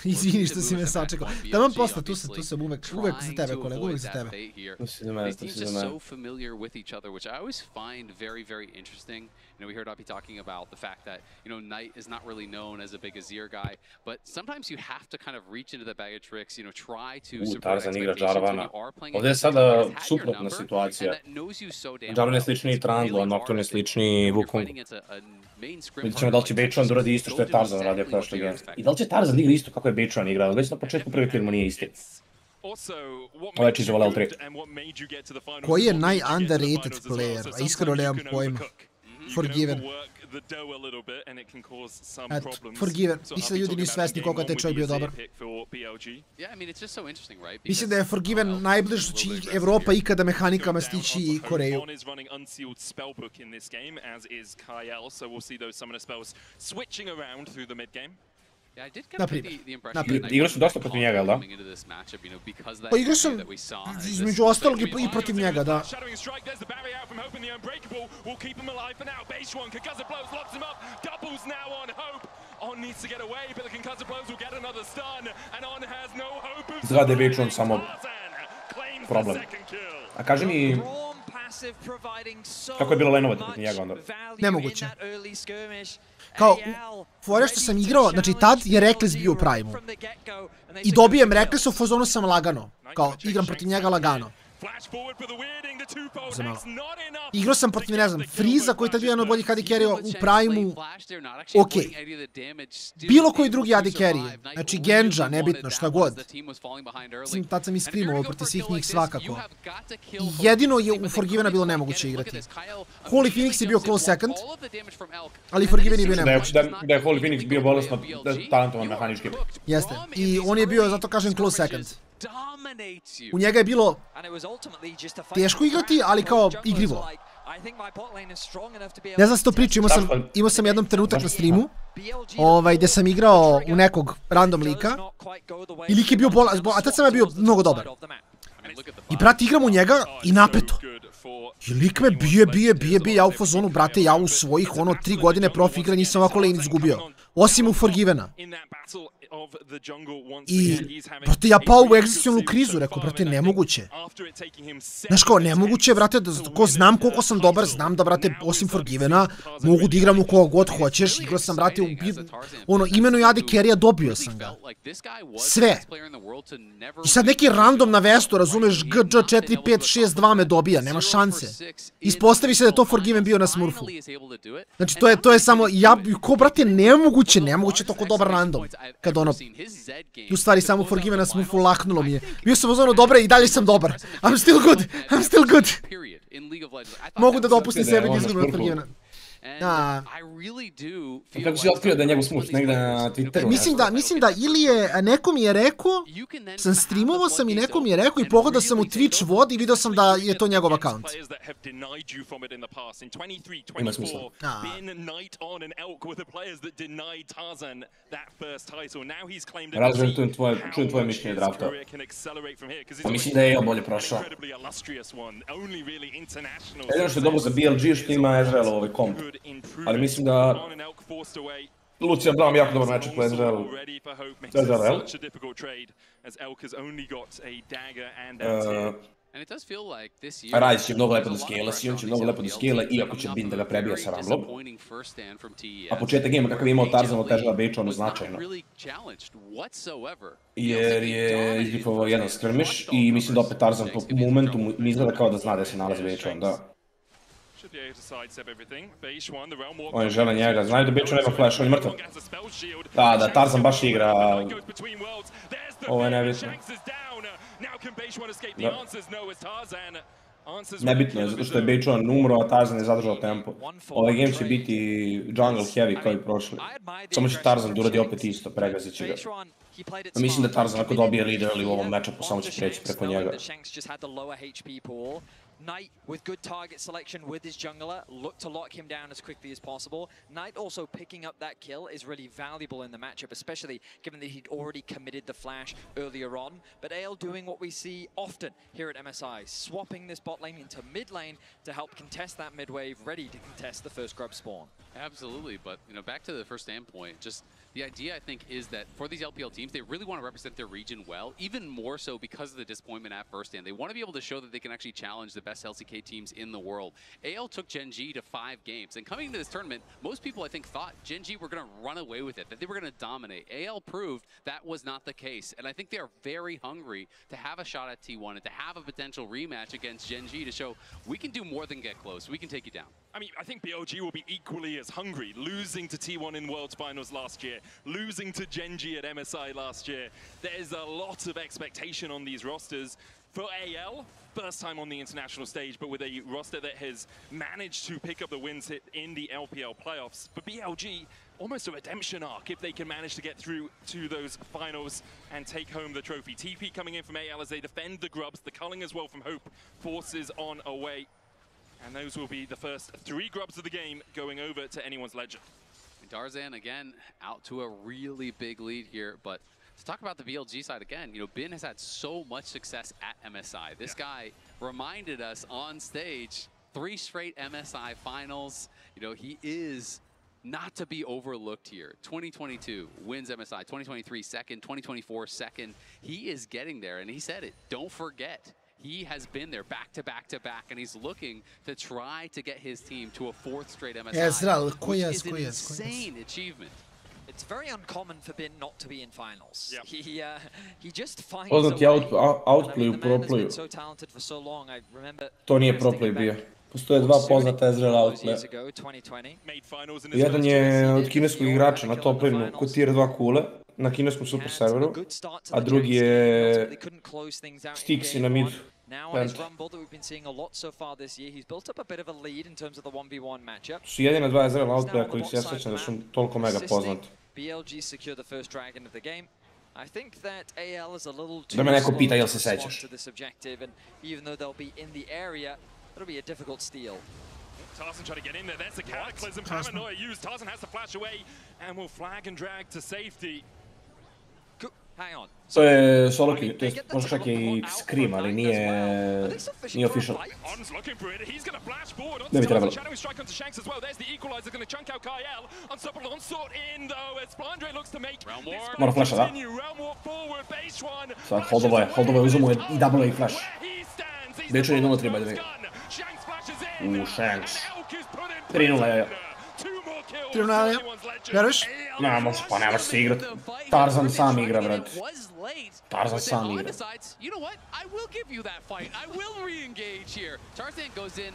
Izvini što si me sačekao. Taman posle, tu sam uvek za tebe, kolega, uvek za tebe. These teams are so familiar with each other, which I always find very, very interesting. You know, we heard Api talking about the fact that, you know, Knight is not really known as a big Azir guy, but sometimes you have to kind of reach into the bag of tricks, you know, try to subvert expectations when you are playing. Ovdje je sada suprotna situacija. Jarvan je sličniji Trundle, a Nocturne je sličniji Wukong. Vidjet ćemo da li će Beichuan da uradi isto što je Tarzan radio prošle game. I da li će Tarzan igra isto kako je Beichuan igrao, već na početku prvi film nije isti. Ovo je čizo level 3. Koji je naj-underrated player? A iskreno nemam pojma. Forgiven. Forgiven. Mislim da ljudi nisu svesni koliko je taj čovjek bio dobar. Mislim da je Forgiven najbliže što će Evropa ikada mehanikama stići Koreju. Naprijed. Igrao su dosta protiv njega, jel da? Pa igrao sam između ostalog i protiv njega, da. Izgleda da je Beichuan samo problem. A kaži mi, kako je bilo lanovati protiv njega onda? Nemoguće. Kao, fore što sam igrao, znači tad je Reckless bio u Prime-u. I dobijem Reckless u fazonu sam lagano. Kao, igram protiv njega lagano. Igrao sam protiv, ne znam, Freeza koji tad bio jedan od boljih AD carry-a u Prime-u. Okej. Bilo koji drugi AD carry. Znači Genja, nebitno, šta god. Tad sam iskrimovao protiv svih njih svakako. Jedino je u Forgivena bilo nemoguće igrati. Holy Phoenix je bio close second, ali Forgiven je bio nemoguće. Da je Holy Phoenix bio bolesno talentovan mehanički. Jeste. I on je bio, zato kažem, close second. U njega je bilo teško igrati, ali kao igrivo. Ne znam se to priča, imao sam jednom trenutak na streamu gdje sam igrao u nekog random lika i lik je bio a tad sam ja bio mnogo dobar. I brate, igram u njega i napeto. I lik me bije, ja u fazonu, brate, ja u svojih 3 godine profi igra nisam ovako lane izgubio. Osim u Forgivena. I, brate, ja pao u egzistencijalnu krizu, rekao, brate, nemoguće. Znaš kao, nemoguće, brate, ko znam koliko sam dobar, znam da, brate, osim Forgivena, mogu da igram u koga god hoćeš, igrao sam, brate, imenu i AD carry-a dobio sam ga. Sve. I sad neki random na vestu, razumeš, GG 4-5-6-2 me dobija, nema šanse. Ispostavi se da je to Forgiven bio na smurfu. Znači, to je samo, ko, brate, nemoguće toko dobar random. Kad ono, u stvari samo Forgivena smurfu laknulo mi je. Bio sam uzmano dobra i dalje sam dobar. I'm still good. Mogu da dopustim sebi da izgubim od Forgivena. Kako si otkrio da je njegov smuš negde na Twitteru? Mislim da ili je, neko mi je rekao, streamovao sam i neko mi je rekao i pogledao sam u Twitch vod i vidio sam da je to njegov account. Ima smisla. Razvojem čujem tvoje mišljenje drafta. Mislim da je AL bolje prošao. Jedino što je dobro za BLG što ima Ezrealov ovaj komp. Ali mislim da Lucian Brown jako dobar matchup u Ezrealu. Ezreal. Ryze će mnogo lepo da skela, Sion će mnogo lepo da skela, iako će Bin da ga prebija sa Rumblom. A početak gema kakav je imao Tarzan otežava Bejčanu značajno. Jer je izgrifovao jedan skirmish i mislim da opet Tarzan po momentu mi izgleda kao da zna da se nalazi Bejčan, da. Oni žele njega, znaju da Bejčan nema flash, on je mrtav. Da, Tarzan baš igra. Ovo je nebitno. Nebitno je, zato što je Bejčan umro, a Tarzan je zadržao tempo. Ovaj game će biti jungle heavy kao i prošli. Samo će Tarzan da uradi opet isto, pregazit će ga. Mislim da Tarzan ako dobije leader ali u ovom matchupu samo će preći preko njega. Knight, with good target selection with his jungler, look to lock him down as quickly as possible. Knight also picking up that kill is really valuable in the matchup, especially given that he'd already committed the flash earlier on. But AL doing what we see often here at MSI, swapping this bot lane into mid lane to help contest that mid wave, ready to contest the first grub spawn. Absolutely, but back to the first standpoint, just the idea I think is that for these LPL teams, they really want to represent their region well, even more so because of the disappointment at first stand. They want to be able to show that they can actually challenge the best LCK teams in the world. AL took Gen G to 5 games, and coming into this tournament, most people I think thought Gen G were going to run away with it, that they were going to dominate. AL proved that was not the case, and I think they are very hungry to have a shot at T1 and to have a potential rematch against Gen G to show we can do more than get close, we can take you down. I mean, I think BLG will be equally as hungry, losing to T1 in Worlds Finals last year, losing to Gen G at MSI last year. There's a lot of expectation on these rosters. For AL, first time on the international stage, but with a roster that has managed to pick up the wins in the LPL playoffs. For BLG, almost a redemption arc if they can manage to get through to those finals and take home the trophy. TP coming in from AL as they defend the grubs, the culling as well from Hope, forces on away. And those will be the first 3 grubs of the game going over to anyone's legend. Tarzan, again, out to a really big lead here, but to talk about the BLG side again, Bin has had so much success at MSI. This guy reminded us on stage, 3 straight MSI finals. He is not to be overlooked here. 2022 wins MSI, 2023 second, 2024 second. He is getting there, and he said it, don't forget. He has been there back to back to back, and he's looking to try to get his team to a 4th straight MSI, which is an insane achievement. It's very uncommon for Bin not to be in finals. Yep. He just finds a way. Outplayu, proplayu. So talented for so long. I remember to nije proplay bio. Postoje 2 poznata Ezreal outplaya. Jedan je od kineskog igrača na top lane kod tier 2 kule na kineskom super serveru, a drugi je Stixi na midu. Now on his rumble that we've been seeing a lot so far this year, he's built up a bit of a lead in terms of the 1v1 matchup. Su jedina 2 Ezreal outplaya koji se ja sjećam da su toliko mega poznati. BLG secure the first dragon of the game. I think that AL is a little too da me neko pita jel se sećaš. to this objective, and even though they'll be in the area, it'll be a difficult steal. Tarzan trying to get in there. There's the cataclysm. Paranoia used. Tarzan has to flash away and will flag and drag to safety. Hang on. To je solo kill, to je možda čak i scream, ali nije official. Ne bi trebalo. Mora flasha, da. Sad, holdovo je, uzemo je i double i flash. Bečan je 0-3 by the way. Shanks. 3-0 je. 3-0 je. Vjeruješ? Nemaš se igrat. Tarzan sam igra, brad. Tarzan sam igra. You know what? I will give you that fight. I will re-engage here. Tarzan goes in,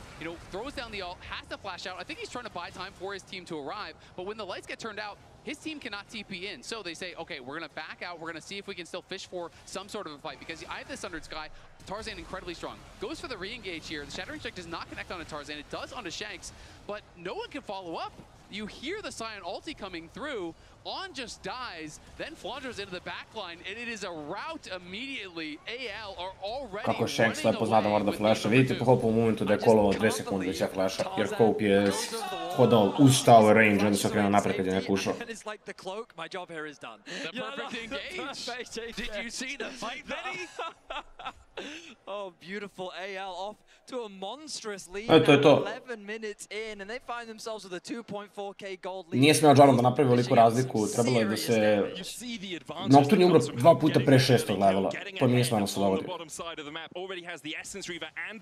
throws down the ult, has to flash out. I think he's trying to buy time for his team to arrive, but when the lights get turned out, his team cannot TP in. So they say, okay, we're going to back out. We're going to see if we can still fish for some sort of a fight. Because I have this under Sky. Tarzan incredibly strong. Goes for the re-engage here. The Shattering Strike does not connect onto Tarzan. It does onto Shanks. But no one can follow up. You hear the Scion ulti coming through. On just dies, then Flanders into the backline, and it is a rout immediately. AL are already Kako Shanks lepo zna da mora da flasha. Vidite po Hope u momentu da je kolovao 2 sekunde već je flasha, jer Hope je hodao uz tower range, onda se okrenuo napred kad je neko ušao. Oh, beautiful AL off to a monstrous lead. To je to. 11 minutes in and they find themselves with a 2.4k gold lead. Nije smeo Jarvan da napravi veliku razliku, trebalo je da se... Nocturne je umro 2 puta pre 6. levela, to nije smeo da se dogodi.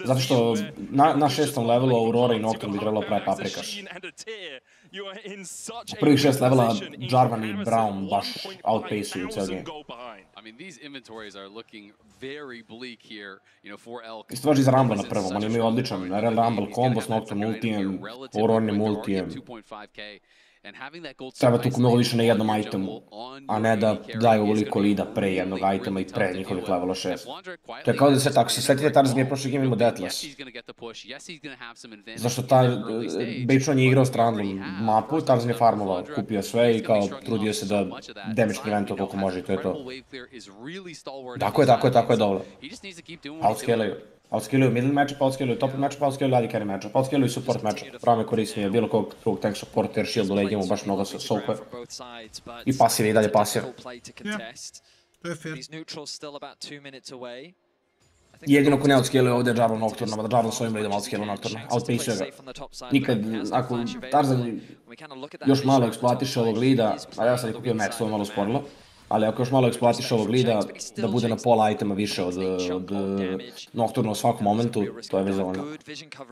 Zato što na 6. levelu Aurora i Nocturne bi trebalo pravi paprikaš. U prvih 6 levela Jarvan i Braum baš outpace-uju cijel game. I mean, these inventories are looking very bleak here, you know, for Elk. Isto važi za Rumble na prvom, oni imaju odličan Rumble combo s Nocturne ultijem, Aurorim ultijem. Treba tu mnogo više na jednom itemu, a ne da daju ovoliko lida pre jednog itema i pre njihovih levela 6. To je kao da se tako, se setite Tarzan je prošli game imao Deathless. Zašto Bejčan je igrao strannom mapu, Tarzan je farmovao, kupio sve i kao trudio se da damage preventuje koliko može i to je to. Tako je dobro. Outscale-uju middle matchup, outscale-uju top matchup, outscale-uju AD carry matchup, outscale-uju support matchup. Pravo me korisnije bilo kog drugog tank supporta jer shield u late game-u baš mnogo se soakuje. I pasiv je i dalje pasiv. To je fair. Jedino ko ne outscale-uje ovdje je Jarvan Nocturne, da Jarvan s ovim leadom outscale-uje Nocturne, outpace-uje ga. Nikad, ako Tarzan još malo eksploatiše ovog leada, a ja sam je kupio Max, ovo je malo sporilo. Ali ako još malo eksploatiš ovog leada, da bude na pola itema više od Nocturne u svakom momentu, to je vezovano.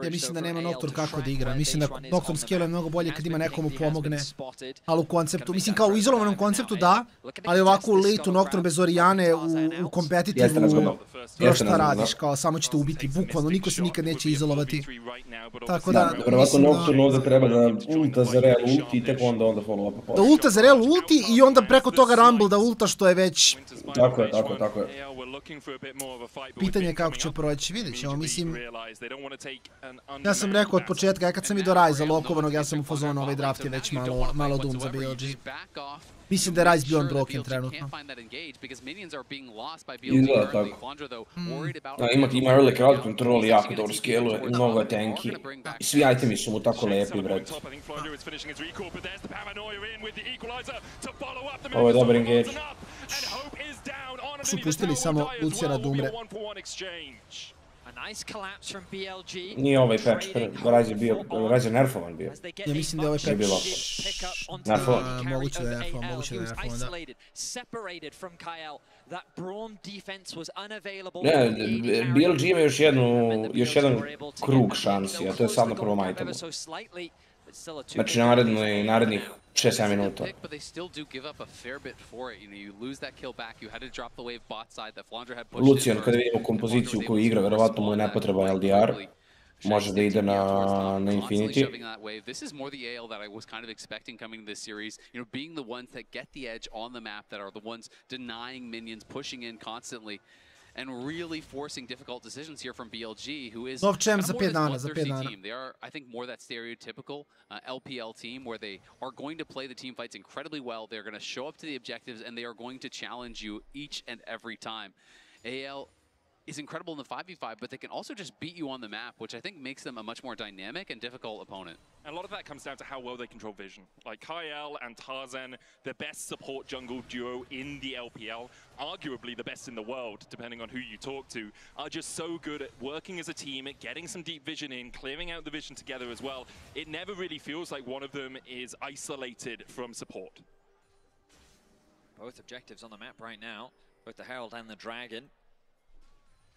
Ja mislim da nema Nocturne kako da igra. Mislim da Nocturne scale je mnogo bolje kad ima nekomu pomogne. Ali u konceptu, mislim kao u izolovanom konceptu da, ali ovako u late-u Nocturne bez Orijane u kompetitivu još šta radiš, kao samo ćete ubiti, bukvalno, niko se nikad neće izolovati. Tako da, vjerovatno Nocturne ovdje treba da ulta za real ulti i tek onda follow up. Da ulta za real ulti i onda preko toga Rumble da ulta što je već... Tako je. Pitanje je kako će proći, vidjet ćemo, mislim... Ja sam rekao od početka, ja kad sam vidio Ryze lokovanog, ja sam u fazonu ovaj draft je već malo dum za BLG. Mislim da je Ryze bio unbroken trenutno. Izgleda tako. Ima early crowd control i jako dobro scale-uje, mnogo je tanky. I svi itemi su mu tako lepi, bret. Ovo je dobar engage. Su pustili samo Luciana da umre. Nije ovaj patch, Ryze je nerfovan bio. Ja mislim da je ovaj patch nerfovan. Moguće da je nerfovan, da. Ne, BLG ima još jedan krug šansi, a to je sad na prvom itemu. Znači narednih 6-7 minuta. Lucian, kada vidimo kompoziciju koju igra, verovatno mu je nepotreban LDR. Može da ide na Infinity. This is more the AL that I was kind of expecting coming to this series, you know, being the ones that get the edge on the map, that are the ones denying minions, pushing in constantly. And really forcing difficult decisions here from BLG, who is more this bloodthirsty team. They are, I think, more that stereotypical LPL team where they are going to play the team fights incredibly well. They're going to show up to the objectives, and they are going to challenge you each and every time. AL is incredible in the 5v5, but they can also just beat you on the map, which I think makes them a much more dynamic and difficult opponent. And a lot of that comes down to how well they control vision. Like Kyle and Tarzan, the best support jungle duo in the LPL, arguably the best in the world, depending on who you talk to, are just so good at working as a team, at getting some deep vision in, clearing out the vision together as well. It never really feels like one of them is isolated from support. Both objectives on the map right now, both the Herald and the Dragon.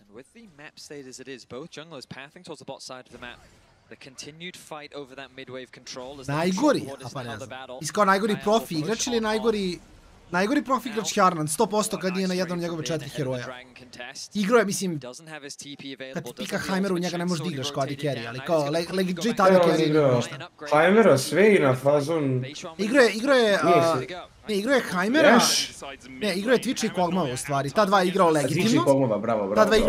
And with the map state as it is, both junglers pathing towards the bot side of the map. The continued fight over that mid-wave control. Najgori, a pa ne znam. Iskao najgori profi igrač ili najgori Najgori profi igrač Hjarnan, 100% kad nije na jednom njegove 4 heroja. Igro je, mislim, kad ti pika Heimeru, njega ne možeš da igraš kao AD carry, ali kao legit AD carry. Heimera sve i na fazon... Igro je Heimera, igro je Twitch i Kog'Maw u stvari, ta dva je igrao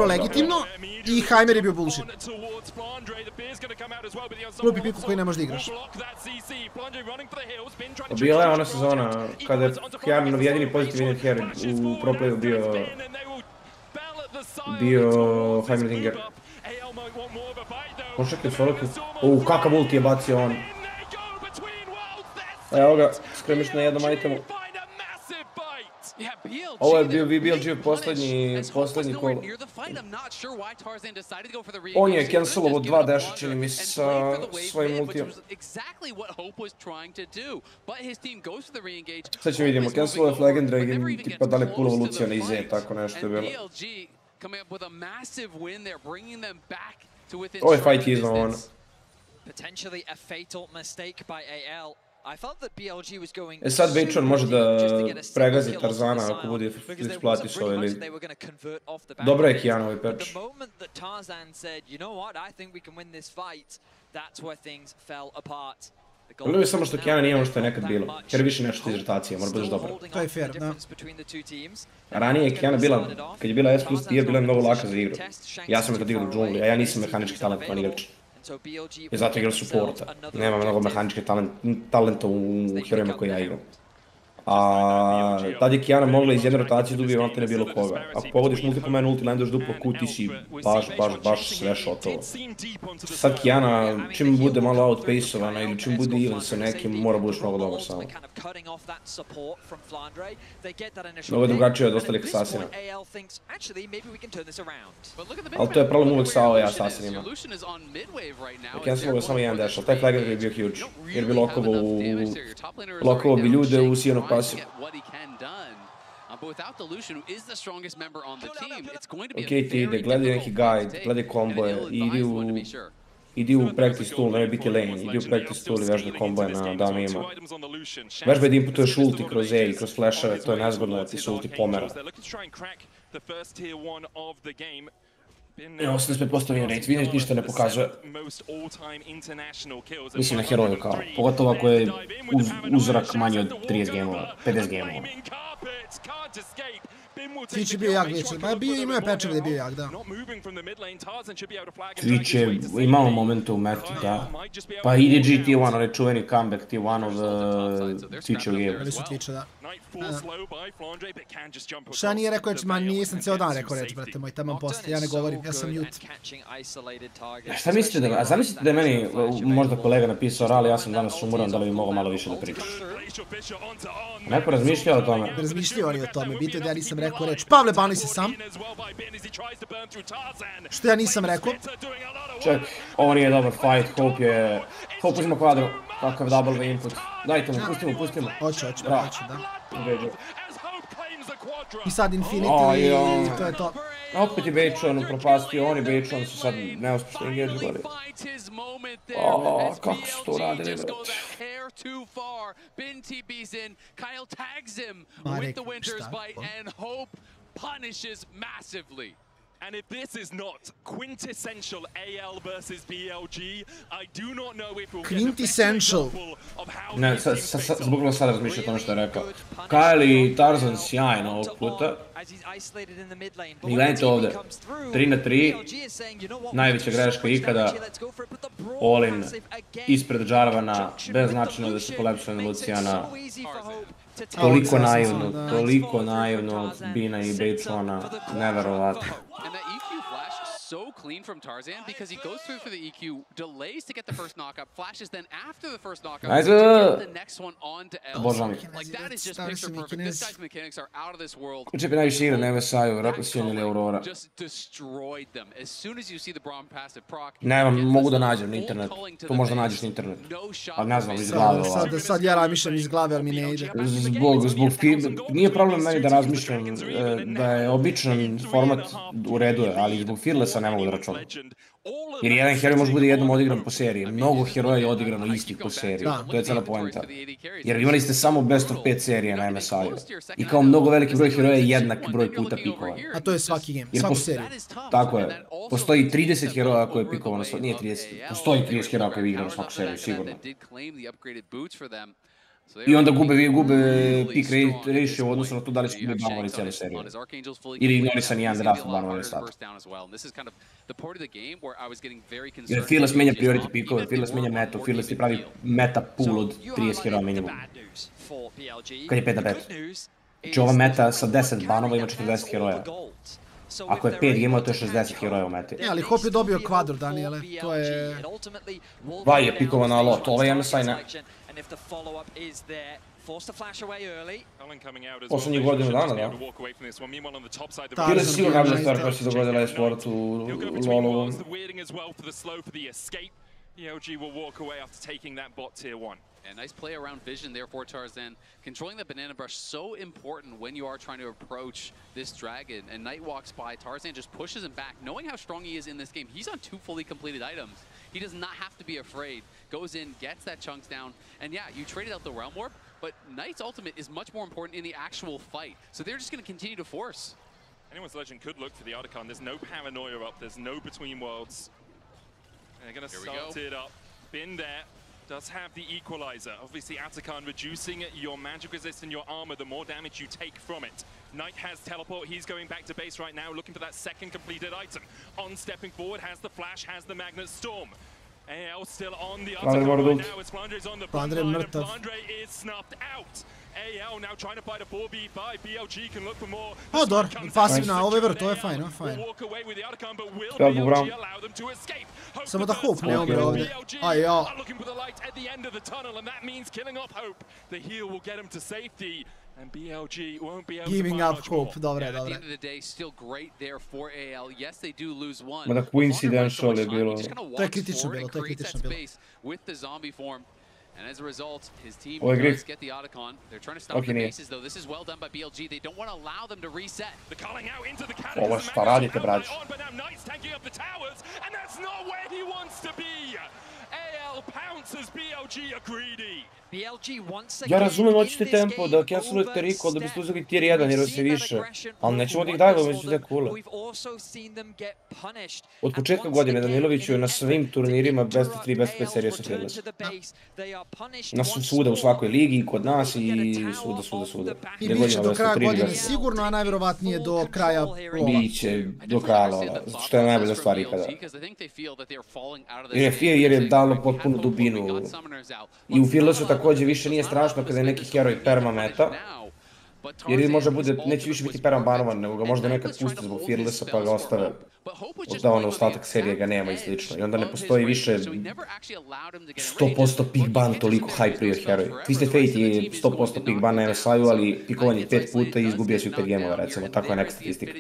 legitimno, i Heimer je bio bullshit. Glupi piku koji ne možeš da igraš. Bila je ona sezona kada je Hjarnov jedini pozitivni hero u pro playu bio Heimerdinger. Pošakaj Soloku. Kakav ulti je bacio on. Evo ga, skremiš na jednom itemu. Ovo je bio BLG posljednji kolo. On je cancelovo 2 dasha, čini mi se, sa svojim ultijom. Sad ćemo vidimo, cancelovo je Flag and Dragon, tipa da li pull evolucija na ize, tako nešto je bilo. Ovo je fight iznao ono. Sad Bejčan može da pregazi Tarzana ako bude isplati s ove ligi. Dobro je Kijanovi peč. Volio je samo što Kijana nije ono što je nekad bilo, jer više nešto iz rotacije, mora budeš dobro. To je fair, da. Ranije je Kijana bila, kad je bila S plus tier, bila je mnogo laka za igru. Ja sam nekad igrao u džungli, a ja nisam mehanički talentovan igrač. I zato igram supporta. Nema mnogo mehaničke talenta u herojima koje ja igram. A tad je Kijana mogla iz jedne rotacije da ubije vam te ne bilo koga. Ako pogodiš multipomen ulti, landaš duplo kut, ti si baš sve šotovo. Sad Kijana, čim bude malo outpaceovana ili čim bude even sa nekim, mora budeš mnogo dobar samo. Mnogo je drugačije od ostalih asasina. Ali to je problem uvek sa ove asasinima. Cancelovo je samo jedan dash, ali taj flagger je bio huge. Jer bi lokovo bi ljude u sijenog pasivu. Ok, ti ide, gledaj neki guide, gledaj komboje, idi u practice tool, nemoj biti lane, idi u practice tool i vežbaj komboje na damima. Vežbaj da inputuješ ulti kroz E i kroz flashove, to je nezgodno da ti se ulti pomera. 85% win rate, win rate ništa ne pokazuje. Mislim na heroju kao, pogotovo ako je uzorak manji od 30 gamova, 50 gamova. Twitch je bio jak večer, pa imao je pečeve da je bio jak, da. Twitch je imao momente u Mekti, da. Pa EDG T1, onaj čuveni comeback T1 od Twitch-ov game. Ali su Twitch-a, da. Šta nije rekao reč, ma nisam cijel dan rekao reč, brate moj, taman poslije, ja ne govorim, ja sam mute. Šta mislite da, a zamislite da je meni možda kolega napisao, ali ja sam danas umoran, da li bi mogao malo više da pričam. Neko razmišljao o tome? Razmišljao oni o tome, bitno je da ja nisam rekao reč. Pavle, banuj se sam. Što ja nisam rekao? Ček, ovo nije dobar fight, Hope uzima kvadro. Kakav double input. Dajte mu, pustimo. Hoće, da. I sad Infinity i to je to. Opet je Bejčan propastio, oni Bejčan su sad neuspješni engagevali. Kako su to uradili, brate? And if this is not quintessential AL versus BLG, I do not know if we'll get quintessential. Ne, zbog me sad razmišljati ono što je rekao. Kyle i Tarzan sjajno ovog puta. I gledajte ovdje, 3-3, najveća greška ikada, all-in ispred Jarvana, bez načina da se polepšuje na Lucijana. Toliko naivno od Bina i Bejčana, neverovatno. So clean from Tarzan because he goes through for the EQ, delays to get the first knockup, flashes then after the first knockup to get the next one on to L. Like that is just picture perfect. This guy's mechanics are out of this world. Kuće bi najviše igra na MSI-u, vjerojatno sjenili Aurora. Just destroyed them. As soon as you see the Braum passive proc. Ne, mogu da nađem na internet. To možda nađeš na internet. Ali ne znam, iz glave ovako. Sad ja razmišljam iz glave, ali mi ne ide. Zbog nije problem meni da razmišljam da je običan format u redu je, ali zbog fearlessa ne mogu da računam. Jer jedan heroj može bude jednom odigran po seriji. Mnogo heroja je odigrano istih po seriji. To je cijela poenta. Jer imali ste samo best of 5 serija na MSI-u. I kao mnogo veliki broj heroja je jednak broj puta pikovan. A to je svaki game, svaku seriju. Tako je. Postoji 30 heroja koje je pikovano, nije 30, postoji 30 heroja koje je igrano svaku seriju, sigurno. I onda gube pick ratio u odnosu na to da li su bili banovani cijelu seriju. Ili ignorisan jedan draft banovani stat. Jer Fearless menja priority pikove, Fearless menja metu, Fearless ti pravi meta pool od 30 heroja minimum. Kad je 5 na 5. Znači ova meta sa 10 banova ima 40 heroja. Ako je 5 gameva, to je 60 heroja u meti. Ali Hop je dobio kvadro, Daniele, to je... Vaj je pikovana lot, ovaj MSI ne. Poslednjih godinu dana, da. Ili je sigurno najbolja stvar koja se dogodila je sport u LoL-u. BLG will walk away after taking that bot tier 1. And nice play around vision there for Tarzan. Controlling that banana brush so important when you are trying to approach this dragon. And Knight walks by, Tarzan just pushes him back. Knowing how strong he is in this game, he's on 2 fully completed items. He does not have to be afraid. Goes in, gets that chunks down. And yeah, you traded out the Realm Warp, but Knight's ultimate is much more important in the actual fight. So they're just going to continue to force. Anyone's Legend could look for the Otacon. There's no paranoia up. There's no between worlds. They're going to start it up. Bin there. Does have the equalizer. Obviously, Atakan reducing your magic resist and your armor, the more damage you take from it. Knight has teleport. He's going back to base right now, looking for that second completed item. On stepping forward, has the flash, has the magnet storm. AL still on the Atakan right now. As Flandre's on the front line, and Flandre is snuffed out. AL now trying to fight a 4v5. BLG can look for more. Odor, pasivna, ovo je vrt, ovo je fajno, fajno. Samo da Hope ne umre ovdje. Aj, ja. And BLG won't be able Giving to up Hope, dobre, dobre. At the end of the day, still great there for AL. Yes, they do lose one. Mada coincidental je bilo. To je kritično bilo, to je kritično bilo. With the zombie form. And as a result, his team does get the Otacon. They're trying to stop the bases, though. This is well done by BLG. They don't want to allow them to reset. The calling out into the cannon. Ovo šta radite, braći? But now Knight's tanking up the towers, and that's not where he wants to be. AL pounces BLG are greedy. Ja razumem, hoćete tempo da cancelujete recall da biste uzeli tier 1 jer se više, ali nećemo da ih dajemo među te kule. Od početka godine Daniloviću je na svim turnirima best 3, best 5 serija sa Fearless. Svuda u svakoj ligi, kod nas i svuda. I bit će do kraja godine sigurno, a najvjerovatnije do kraja Biće do kraja, što je najbolja stvar ikada. Jer je dalo potpunu dubinu. I u Fearlessu također više nije strašno kada je neki heroj perma meta. Jer neće više biti perma banovan, nego ga možda nekad pusti zbog Fearlessa pa ga ostave. Da ono ostatak serije ga nema i slično. I onda ne postoji više 100% pick ban toliko hype-rio heroj. Twisted Fate je 100% pick ban na MSI-u, ali pikovanje 5 puta i izgubio si u 5 gemova, recimo. Tako je neka statistika.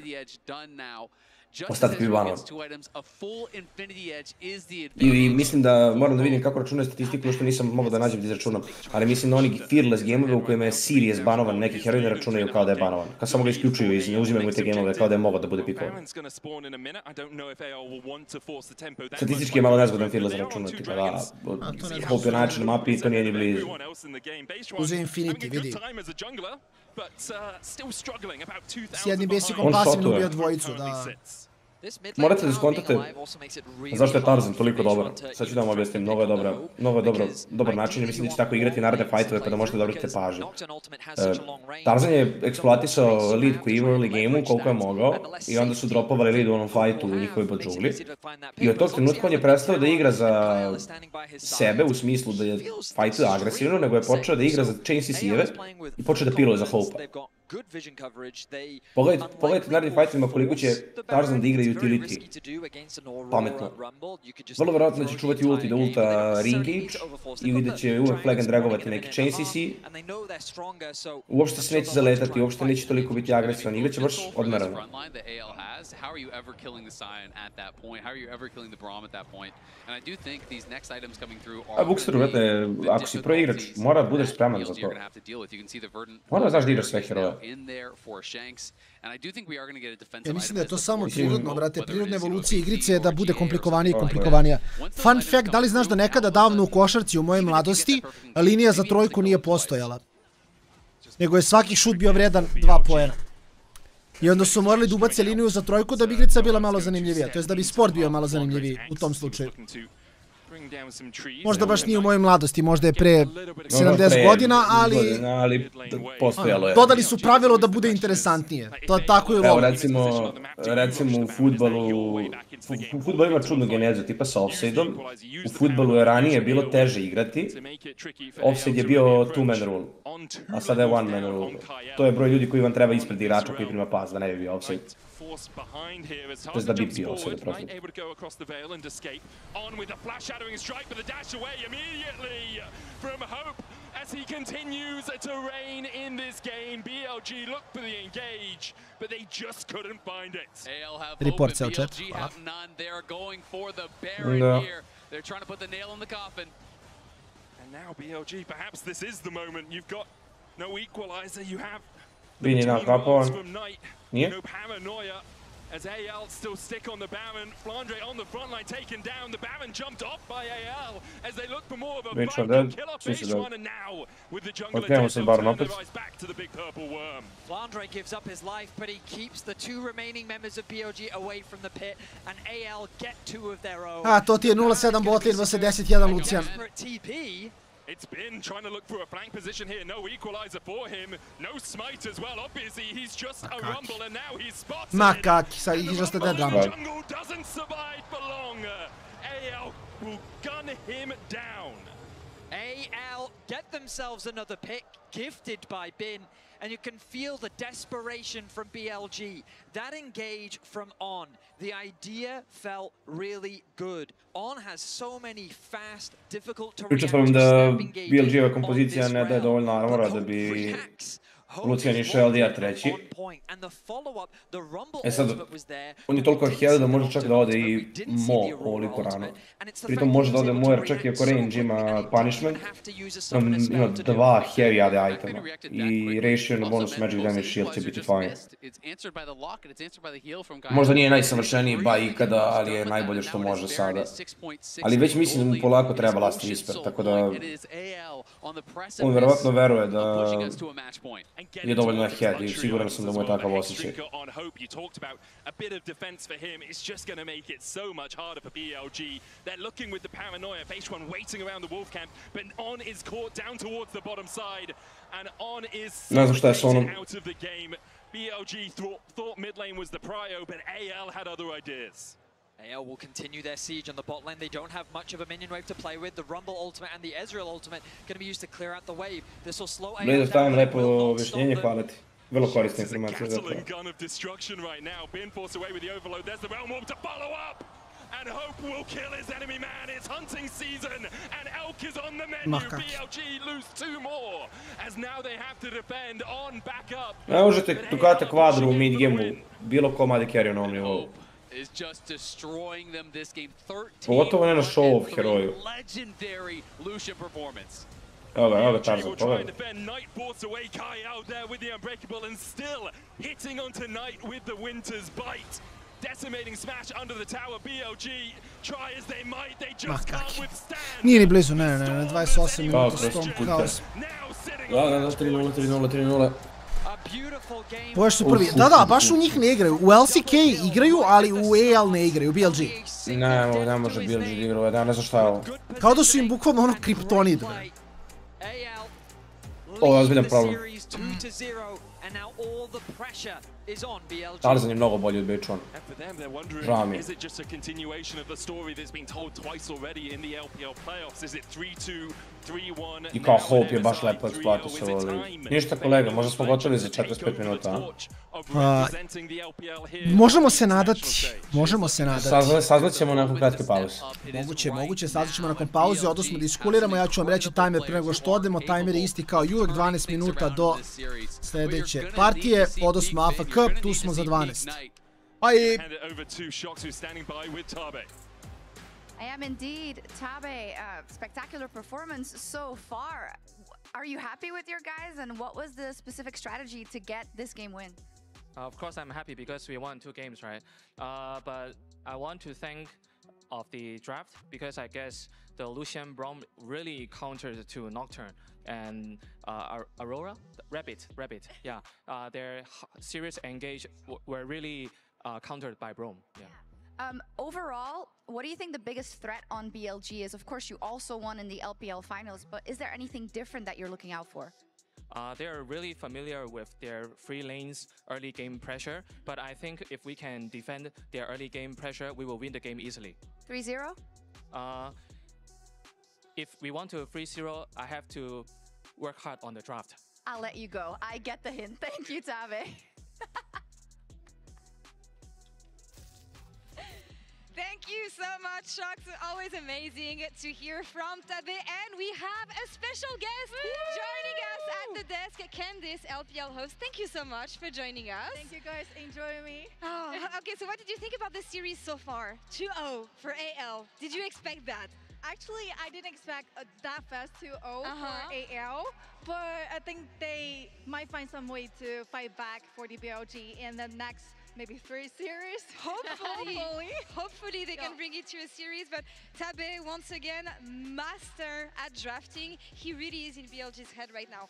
Ostatak banovan. I mislim da moram da vidim kako računaju statistiku, što nisam mogao da nađem da izračunam. Ali mislim da oni Fearless gamove u kojima je serious banovan, neki heroj ne računaju kao da je banovan. Kad samo ga isključuju iz ne uzimaju te gamove kao da je mogao da bude pikovan. Statistički je malo nezgodan Fearless računati, da Hope je način na mapi i to nije ni blizu. Uze Infinity, vidi. S jednim basicom pasivno ubio dvojicu, da. Morate da skontate zašto je Tarzan toliko dobar. Sad ću da vam objasnim, mnogo je dobar način. Mislim da će tako igrati naredne fightove pa da možete dobiti pažnju. Tarzan je eksploatisao lead koji ima u early gameu koliko je mogao i onda su dropovali lead u onom fightu u njihovoj bot džungli. I od tog trenutka on je prestao da igra za sebe u smislu da je fightuje agresivno, nego je počeo da igra za chain CC-eve i počeo da piluje za Hope-a. Pogledajte narednim fightovima koliko će Tarzan da igra utility pametno. Vrlo vjerojatno da će čuvati ulti da ulta Renegade ili da će uvek flag and dragovati neki chain CC. Uopšte se neće zaletati, uopšte neće toliko biti agresivan, igraće baš odmerano. has, how are you ever killing the Scion at that point? How are you ever killing the Braum at that point? And I do think these next items coming through are Booksteru, ako si proigrač, mora da budeš spreman za to. Mora da znaš da igraš sve heroje. Ja mislim da je to samo prirodno, brate, prirodna evolucija igrice je da bude komplikovanija i komplikovanija. Fun fact, da li znaš da nekada davno u košarci u mojoj mladosti linija za trojku nije postojala? Nego je svaki šut bio vredan 2 poena. I onda su morali da ubace liniju za trojku da bi igrica bila malo zanimljivija, to jest da bi sport bio malo zanimljiviji u tom slučaju. Možda baš nije u mojoj mladosti, možda je pre 70 godina, ali postojalo je. Dodali su pravilo da bude interesantnije. To tako je logo. Recimo u fudbalu ima čudnu genezu tipa sa offside-om. U fudbalu je ranije bilo teže igrati. Offside je bio 2-man rule, a sada je 1-man rule. To je broj ljudi koji vam treba ispred igrača koji prima pas, da ne bi bio offside. To je da bi bio offside, protiv. As he continues to reign in this game, BLG looked for the engage, but they just couldn't find it. AL have Report hope, BLG have none. They're going for the Baron here. They're trying to put the nail in the coffin. And now BLG, perhaps this is the moment. You've got no equalizer. You have Bini na kapovan. Nije? no paranoia. As AL still stick on the Baron, Flandre on the front line taken down. The Baron jumped off by AL as they look for more of a fight to kill off H1, and now with the jungle device back to the big purple worm. Flandre gives up his life, but he keeps the 2 remaining members of BLG away from the pit, and AL get 2 of their own. A, to ti je 0-7 botlane vs 10-1 Lucian. It's been trying to look for a flank position here. No equalizer for him. No smite as well. Obviously, he's just a rumble, and now he's spotted. Ma kaki, sad ih just dead rumble. The jungle doesn't survive for long. AL will gun him down. AL get themselves another pick, gifted by Bin, and you can feel the desperation from BLG. That engage from On, the idea felt really good. On has so many fast, difficult to react to da BLG-ova kompozicija ne daje dovoljno armora da bi Lucian išao LDR treći. E sad, on je toliko ahead da može čak da ode i Mo ovoliko rano. Pritom može da ode Mo jer čak i ako range ima punishment, ima 2 heavy AD itema i ratio na bonus magic damage shield će biti fine. Možda nije najsavršeniji ba ikada, ali je najbolje što može sada. Ali već mislim da mu polako treba last whisper, tako da on verovatno veruje da je dovoljno ahead i siguran sam da mu je takav osjećaj. A bit of defense for him is just going to make it so much harder for BLG. They're looking with the paranoia. H1 waiting around the wolf camp, but On is caught down towards the bottom side, and On is separated out of the game. BLG thought mid lane was the prio, but AL had other ideas. AL will continue their siege on the bot lane. They don't have much of a minion wave to play with. The Rumble ultimate and the Ezreal ultimate going to be used to clear out the wave. This will slow AL down. Stavim lepo objašnjenje, hvala ti. Vrlo korisna informacija za to. Gun of destruction right now. Bin forced away with the overload. There's the realm warp to follow up. And Hope will kill his enemy man. It's hunting season, and Elk is on the menu. BLG lose 2 more, as now they have to defend On back up. Ne možete tukate kvadru u mid gameu, bilo ko madi carry na ovom nivou. Is just destroying them this game. 13. Pogotovo ne na show-off heroju. Legendary Lucian performance. Evo ga Tarzan, pogledaj. Knight forced away Kai out there with the unbreakable, and still hitting onto Knight with the Winter's Bite. Decimating smash under the tower. BLG try as they might, they just can't withstand. Nije ni blizu, ne, 28 minuta Storm Chaos. Da, 3-0, 3-0, 3-0. Ovo su prvi. Da, baš u njih ne igraju. U LCK igraju, ali u AL ne igraju, u BLG. Ne može BLG igraju, ne znam šta je ovo. Kao da su im bukvalno ono kriptonid. Ovo je ozbiljan problem. Tarzan je mnogo bolji od Bečona. Žao mi je. I kao Hope je baš lepo eksploatisovali. Ništa kolega, možda smo gotovi za 45 minuta. Možemo se nadati. Možemo se nadati. Saznaćemo nakon kratke pauze. Moguće, saznaćemo nakon pauze, odnosno da iskuliramo. Ja ću vam reći timer pre nego što odemo. Timer je isti kao uvek, 12 minuta do sljedeće partije. Odosmo AFK, tu smo za 12. Hi. Hand it over to Shox, who's standing by with Tabe. I am indeed. Tabe, spectacular performance so far. Are you happy with your guys, and what was the specific strategy to get this game win? Of course, I'm happy because we won 2 games, right? But I want to thank of the draft because I guess the Lucian Braum really countered to Nocturne and Aurora, Rabbit, yeah. Their serious engage were really countered by Braum. Yeah. Overall, what do you think the biggest threat on BLG is? Of course, you also won in the LPL finals, but is there anything different that you're looking out for? They're really familiar with their free lanes early game pressure, but I think if we can defend their early game pressure, we will win the game easily. 3-0? If we want to 3-0, I have to work hard on the draft. I'll let you go. I get the hint. Thank you, Tabe. Thank you so much, Shox. Always amazing to hear from Tabe. And we have a special guest joining us at the desk, Candice, LPL host. Thank you so much for joining us. Thank you guys, enjoy me. Oh, okay, so what did you think about the series so far? 2-0 for AL. Did you expect that? Actually, I didn't expect that fast 2-0 for AL, but I think they might find some way to fight back for the BLG in the next maybe 3 series. Hopefully they can bring it to a series, but Tabe, once again, master at drafting. He really is in BLG's head right now.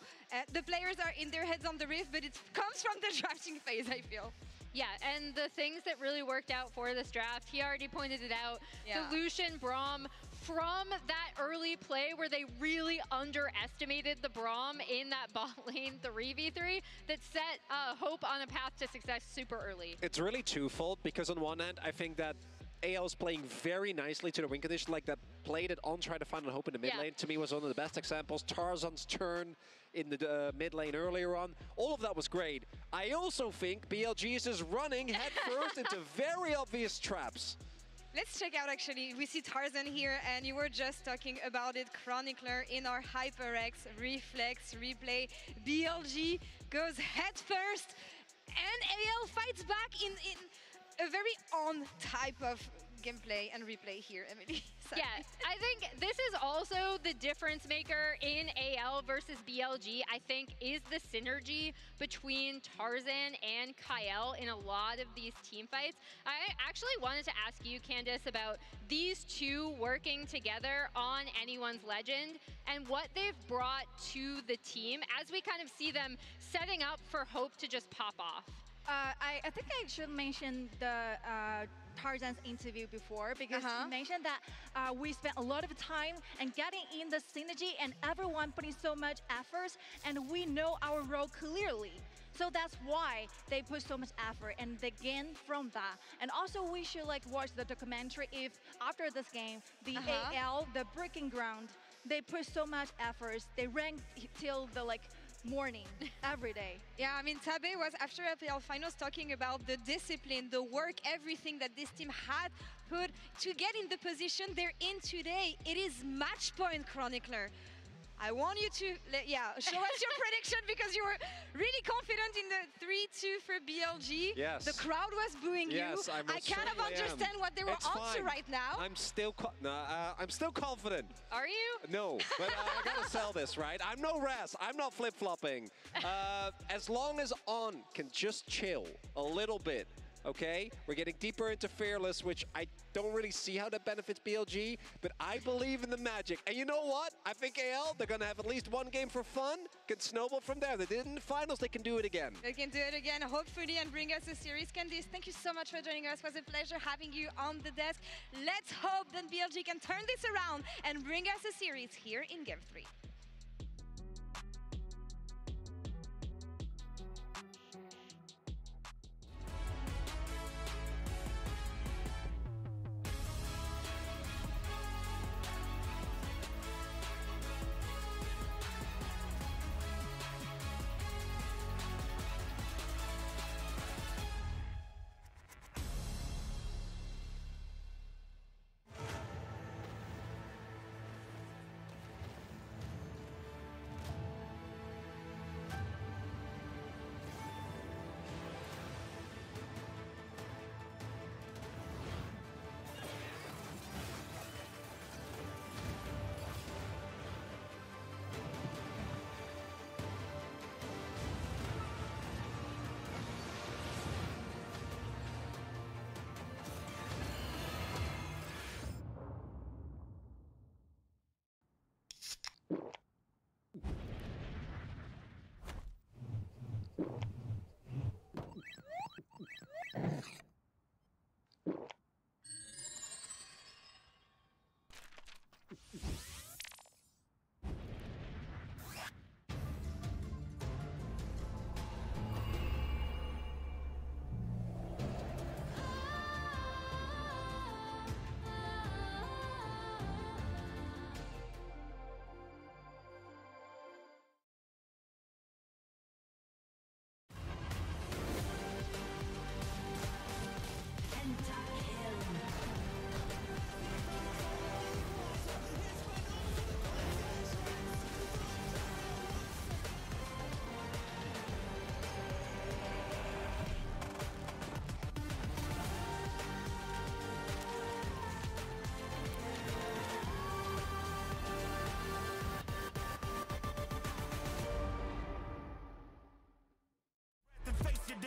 The players are in their heads on the rift, but it comes from the drafting phase, I feel. Yeah, and the things that really worked out for this draft, he already pointed it out. The Lucian Braum, from that early play where they really underestimated the Braum in that bot lane 3v3, that set Hope on a path to success super early. It's really twofold, because on one end, I think that AL's playing very nicely to the win condition, like that play that On tried to find a Hope in the mid lane, to me was one of the best examples. Tarzan's turn in the mid lane earlier on, all of that was great. I also think BLG is just running headfirst into very obvious traps. Let's check out, actually, we see Tarzan here, and you were just talking about it, Chronicler in our HyperX Reflex replay. BLG goes head first, and AL fights back in a very on type of gameplay and replay here, Emily. Yeah, I think this is also the difference maker in AL versus BLG, I think, is the synergy between Tarzan and Kyle in a lot of these team fights. I actually wanted to ask you, Candice, about these two working together on Anyone's Legend and what they've brought to the team as we kind of see them setting up for Hope to just pop off. I think I should mention the Tarzan's interview before, because he mentioned that we spent a lot of time and getting in the synergy and everyone putting so much effort, and we know our role clearly. So that's why they put so much effort and they gain from that. And also we should watch the documentary if after this game, the AL, the Breaking Ground, they put so much effort. They ranked till the morning, every day. Yeah, I mean, Tabe was after LPL finals talking about the discipline, the work, everything that this team had put to get in the position they're in today. It is match point, Chronicler. I want you to, show us your prediction, because you were really confident in the 3-2 for BLG. Yes. The crowd was booing you. I kind of understand what they were up to right now. I'm still confident. Are you? No, but I gotta sell this, right? I'm no rest. I'm not flip-flopping. As long as On can just chill a little bit, okay? We're getting deeper into Fearless, which I don't really see how that benefits BLG, but I believe in the magic. And you know what? I think AL, they're going to have at least one game for fun, can snowball from there. They did it in the finals, they can do it again. They can do it again, hopefully, and bring us a series. Candice, thank you so much for joining us. It was a pleasure having you on the desk. Let's hope that BLG can turn this around and bring us a series here in Game 3.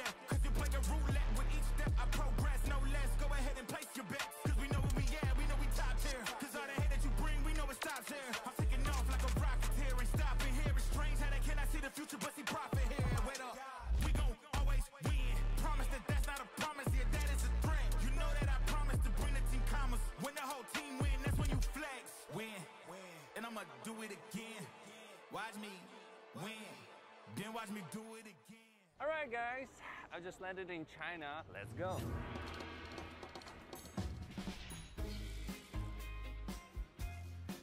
death. Cause you play a roulette with each step I progress, no less. Go ahead and place your bets. Cause we know where we at, we know we top tier. Cause all the hate that you bring, we know it stops here. I'm taking off like a rocket here and stopping here. It's strange how they cannot see the future but see profit here. Wait up, we gon' always win. Promise that that's not a promise, yeah, that is a threat. You know that I promise to bring the team commas. When the whole team win, that's when you flex. Win, and I'ma do it again. Watch me win, then watch me do it again. All right, guys, I just landed in China. Let's go.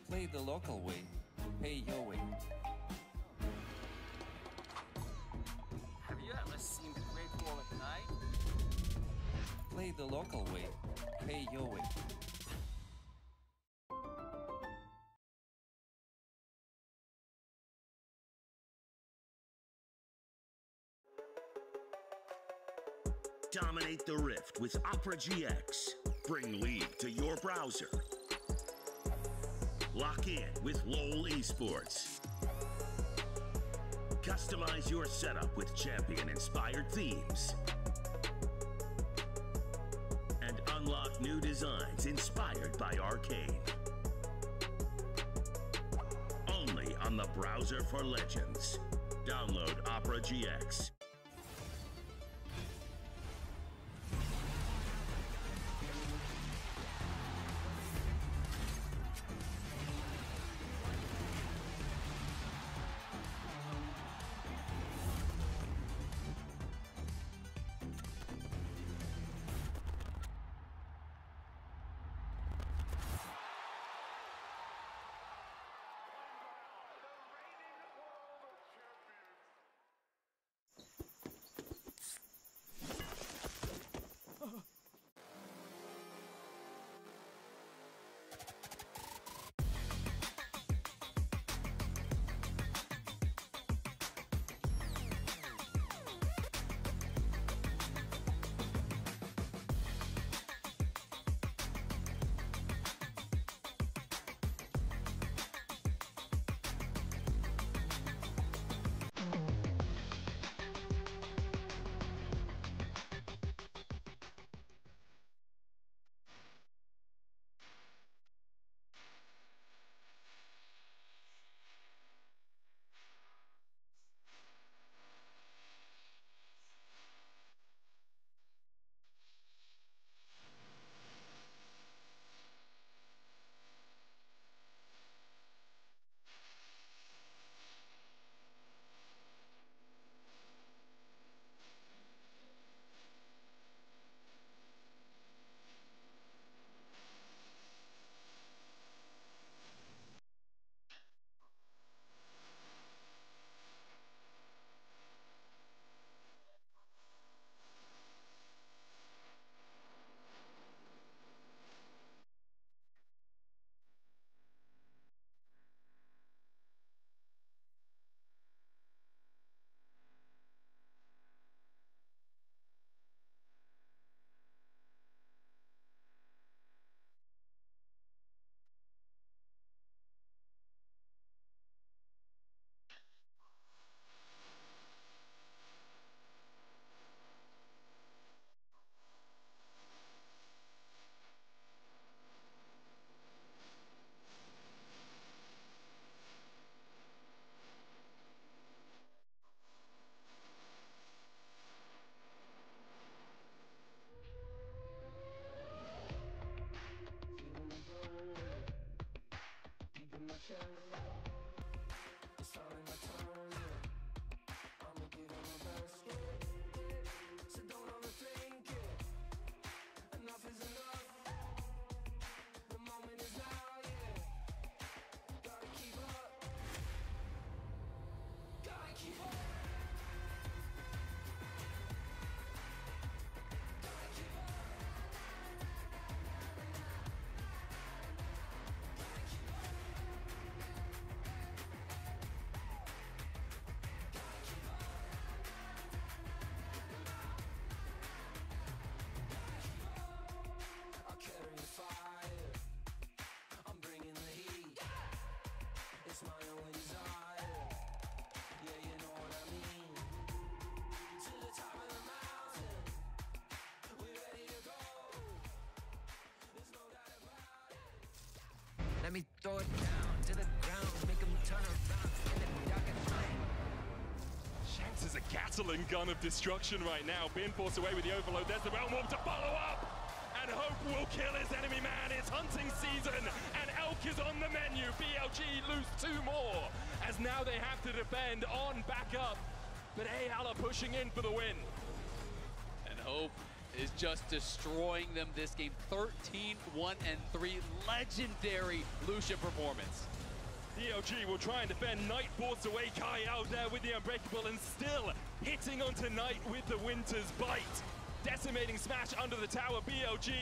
Play the local way, pay your way. Have you ever seen the Great Wall at night? Play the local way, pay your way. Dominate the Rift with Opera GX. Bring League to your browser. Lock in with LOL Esports. Customize your setup with champion-inspired themes. And unlock new designs inspired by Arcane. Only on the browser for legends. Download Opera GX. Let me throw it down to the ground, make them turn around in the dark at night. Shanks is a Gatling gun of destruction right now. Being forced away with the overload. There's the realm warp to follow up. And Hope will kill his enemy man. It's hunting season, and Elk is on the menu. BLG lose 2 more, as now they have to defend on backup. But AL are pushing in for the win. And Hope is just destroying them this game. 13-1-3, legendary Lucian performance. BLG will try and defend. Knight forced away. Kai out there with the Unbreakable, and still hitting onto Knight with the Winter's Bite. Decimating smash under the tower. BLG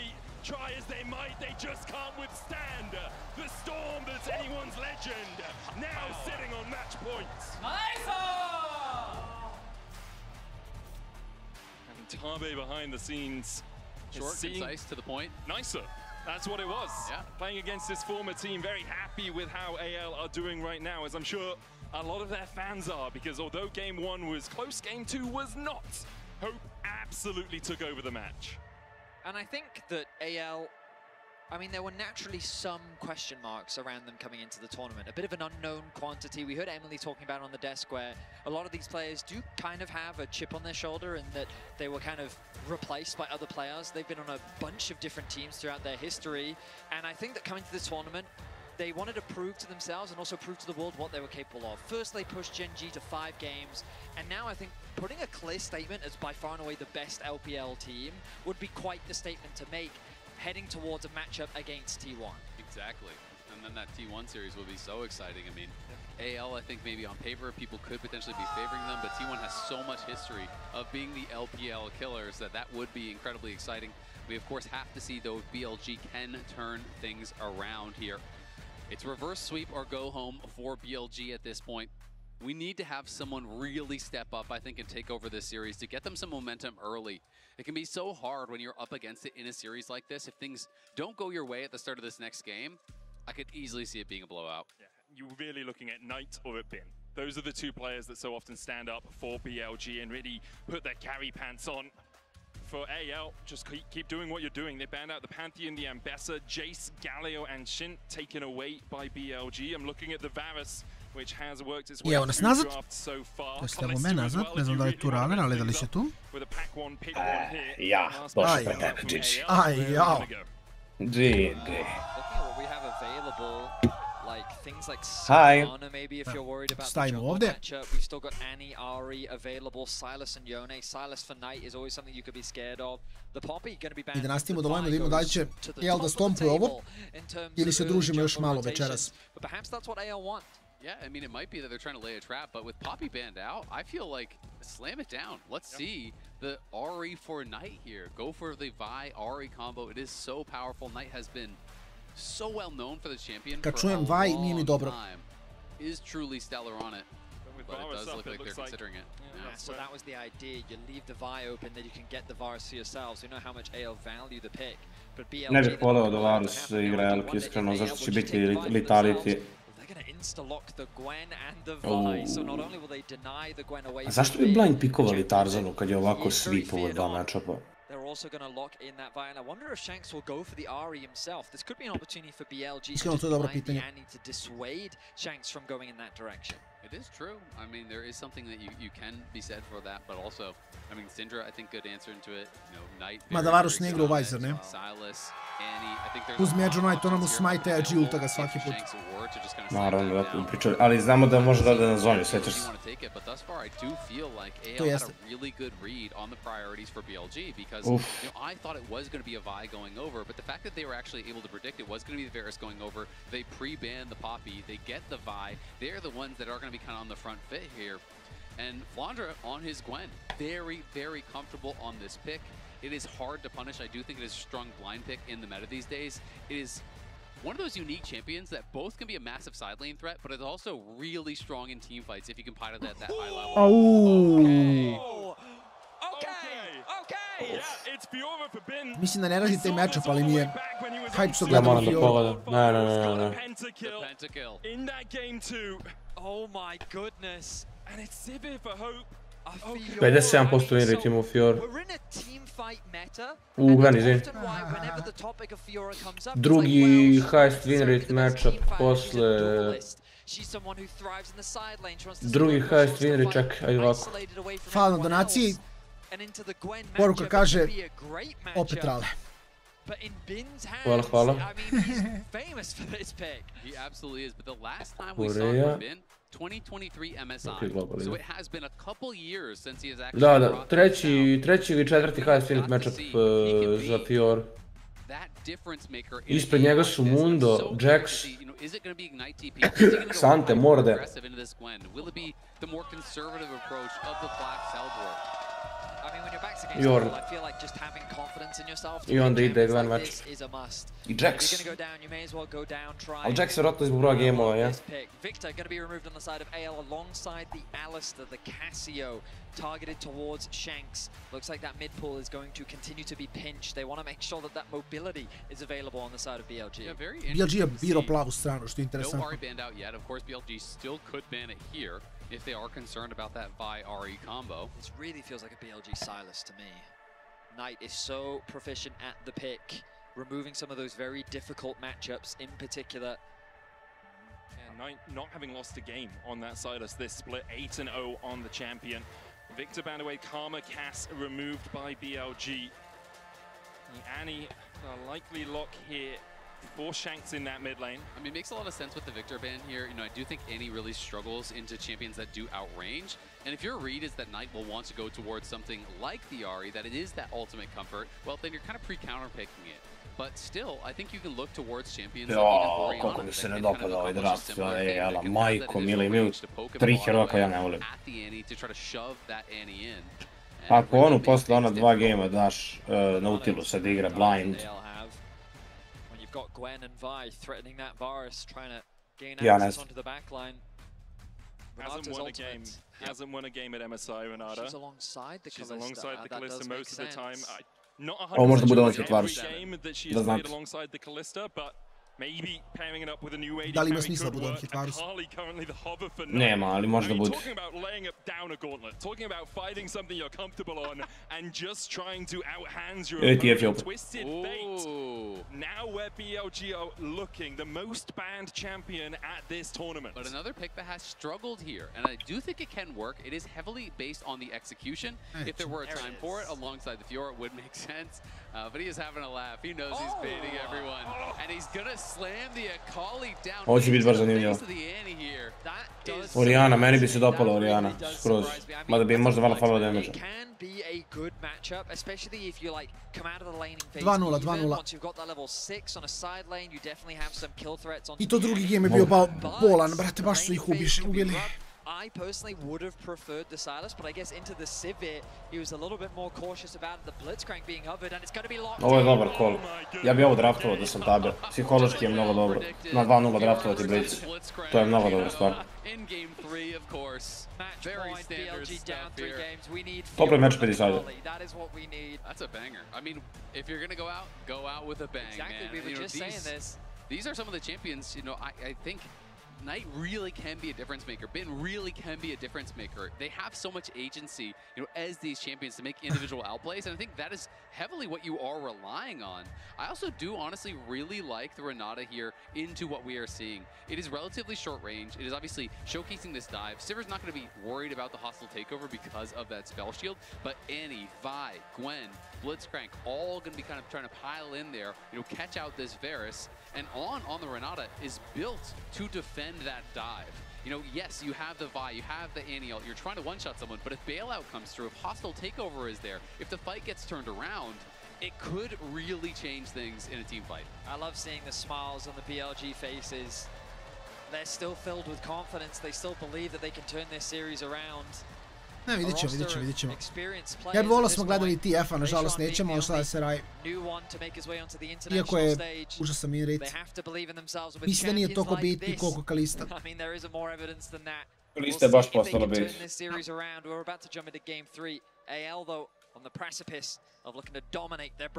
try as they might, they just can't withstand the storm that's anyone's legend. Now sitting on match points. Nice! And Tabe behind the scenes. Short, concise, to the point. Nicer. That's what it was. Yeah. Playing against his former team, very happy with how AL are doing right now, as I'm sure a lot of their fans are, because although game 1 was close, game 2 was not. Hope absolutely took over the match. And I think that AL, I mean, there were naturally some question marks around them coming into the tournament. A bit of an unknown quantity. We heard Emily talking about on the desk where a lot of these players do kind of have a chip on their shoulder, and that they were kind of replaced by other players. They've been on a bunch of different teams throughout their history. And I think that coming to this tournament, they wanted to prove to themselves and also prove to the world what they were capable of. First, they pushed Gen G to 5 games, and now I think putting a clear statement as by far and away the best LPL team would be quite the statement to make, heading towards a matchup against T1. Exactly. And then that T1 series will be so exciting. I mean, AL, I think maybe on paper, people could potentially be favoring them, but T1 has so much history of being the LPL killers that would be incredibly exciting. We, of course, have to see, though, if BLG can turn things around here. It's reverse sweep or go home for BLG at this point. We need to have someone really step up, I think, and take over this series to get them some momentum early. It can be so hard when you're up against it in a series like this. If things don't go your way at the start of this next game, I could easily see it being a blowout. Yeah, you're really looking at Knight or at Bin. Those are the 2 players that so often stand up for BLG and really put their carry pants on. For AL, just keep doing what you're doing. They banned out the Pantheon, the Ambessa, Jace, Galio, and Shin taken away by BLG. I'm looking at the Varus, which has worked its way through the draft so far. Stiamo me nazad, ne znam da li tu Raven, ali da li si tu? Ja, došao pre tebe, Gigi. Aj, jao. Gigi. Like things like Hi. Stalno, maybe if you're worried about the Stavimo ovdje. matchup. We've still got Annie, Ari available, Silas and Yone. Silas for Knight is always something you could be scared of. The Poppy going to be banned. I da nastavimo da lajmo da vidimo da li će jel da stompuje ovo ili se družimo još malo večeras. But perhaps that's what AL want. Yeah, I mean, it might be that they're trying to lay a trap, but with Poppy banned out, I feel like slam it down. Let's see the Ari for Knight here. Go for the Vi Ari combo. It is so powerful. Knight has been so well known for the champion Kad for čujem a Vi, nije mi long dobro. time. Is truly stellar on it, but it does look like they're considering it. Yeah, so that was the idea. You leave the Vi open, then you can get the Varus for yourselves. You know how much AL value the pick. But BLG, Ne bih voleo da Varus igra Elk, iskreno, zašto će biti Litarity. A zašto bi blind pikovali Tarzanu kad je ovako sweep ovo 2 matchupa? They're also going to lock in that Vi, and I wonder if Shanks will go for the Ari himself. This could be an opportunity for BLG to find the Annie to dissuade Shanks from going in that direction. It is true. I mean, there is something that you can be said for that, but also, I mean, Syndra, I think, good answer into it. You know, Knight. Ma da Varus ne igra u Visor, ne? Silas, Annie, I think there's Uzmi Edge Knight, ona mu smajte Edge ulta ga svaki put. Naravno, da pričali, ali znamo da može da ode na zoni, sjećaš se. To jeste. Really good read on the priorities for BLG because you know, I thought it was going to be a Vi going over, but the fact that they were actually able to predict it was going to be the Varus going over. They pre-ban the Poppy, they get the Vi. They're the ones that are going to be kind of on the front fit here. And Flandra on his Gwen, very, very comfortable on this pick. It is hard to punish. I do think it is a strong blind pick in the meta these days. It is one of those unique champions that both can be a massive side lane threat, but it's also really strong in team fights if you can pilot that at that high level. Mislim da ne radi taj matchup, ali mi je hype što Ja gledamo moram da pogledam. Ne. Pentakill. In that game 2. Oh my goodness. And it's severe for Hope. 57% win rate ima u Fjord. We're in a team fight meta Gven, izvini. Drugi highest win rate matchup posle... Drugi highest win rate, čak, ajde ovako. Hvala na donaciji. Poruka kaže, opet rale. Hvala, hvala. Koreja. 2023 MSI. Okay, so it has been a couple years since he has actually Da, treći ili četvrti highest win rate matchup za Fior. Ispred njega su Mundo, Jax, Sante, Morde. Jorn. I onda ide Gven match. I Jax. Ali Jax vjerojatno zbog broja gameova, ja? Victor going to be removed on the side of AL alongside the Alistair, the Casio, targeted towards Shanks. Looks like that mid pool is going to continue to be pinched. They want to make sure that that mobility is available on the side of BLG. BLG je birao plavu stranu, što je interesantno. No Ari banned out yet. Of course, BLG still could ban it here if they are concerned about that Vi-Ari combo. This really feels like a BLG Silas to me. Knight is so proficient at the pick, removing some of those very difficult matchups in particular. Knight not having lost a game on that Silas this split, 8-0 on the champion. Victor banned away, Karma, Cass removed by BLG. Annie, a likely lock here for Shanks in that mid lane. I mean, it makes a lot of sense with the Victor ban here. You know, I do think Annie really struggles into champions that do outrange. And if your read is that Knight will want to go towards something like the Ari, that it is that ultimate comfort, well, then you're kind of pre-counter-picking it. But still, I think you can look towards champions like even kako mi se ne dopada ovaj draft, jela, majko, mili, mi 3 heroja koja ja ne volim. Ako onu posle ona 2 gejma daš Nautilusa da igra blind, ja ne znam. Hasn't won a game at MSI, Renata. She's alongside the Kalista most of the time. Not 100% every game that she has played alongside the Kalista, but maybe pairing it up with a new AD carry could work. And Harley currently the hover for Knight. Nema, ali možda bude. Talking about laying up down a gauntlet, talking about fighting something you're comfortable on, and just trying to outhands your opponent. Twisted Fate. Now where BLG are looking, the most banned champion at this tournament. But another pick that has struggled here, and I do think it can work. It is heavily based on the execution. If there were a time for it, alongside the Fiora, it would make sense. But he is having a laugh. He knows he's baiting everyone, and he's gonna slam the Akali down. Ovo će biti baš zanimljivo. Oriana, meni bi se dopala Oriana, skroz. Mada bi možda malo falilo damage. 2-0, 2-0. I to drugi game je bio bolan, brate, baš su ih ubili. I personally would have preferred the Silas, but I guess into the Sivir, he was a little bit more cautious about the Blitzcrank being hovered, and it's going to be locked. Ovo je dobar call. Ja bi ovo draftovao da sam tabe. Psihološki je mnogo dobro. Na 2-0 draftovati Blitz. To je mnogo dobra stvar. Topli match 50 sajda. That's a banger. I mean, if you're going to go out with a bang, exactly, man. We were just saying this. These are some of the champions, you know, I think Knight really can be a difference maker. Ben really can be a difference maker. They have so much agency, you know, as these champions to make individual outplays, and I think that is heavily what you are relying on. I also do honestly really like the Renata here into what we are seeing. It is relatively short range. It is obviously showcasing this dive. Sivir's not going to be worried about the hostile takeover because of that spell shield, but Annie, Vi, Gwen, Blitzcrank, all going to be kind of trying to pile in there, you know, catch out this Varus. And on the Renata is built to defend that dive. You know, yes, you have the Vi, you have the Annie ult, you're trying to one-shot someone, but if bailout comes through, if hostile takeover is there, if the fight gets turned around, it could really change things in a team fight. I love seeing the smiles on the BLG faces. They're still filled with confidence. They still believe that they can turn this series around. Ne, vidit ćemo. Ja bih volio smo gledali TF-a, nažalost nećemo, ali šta da se radi. Iako je užasan win rate. Mislim da nije toliko bitni koliko Kalista. Kalista je baš postala bit.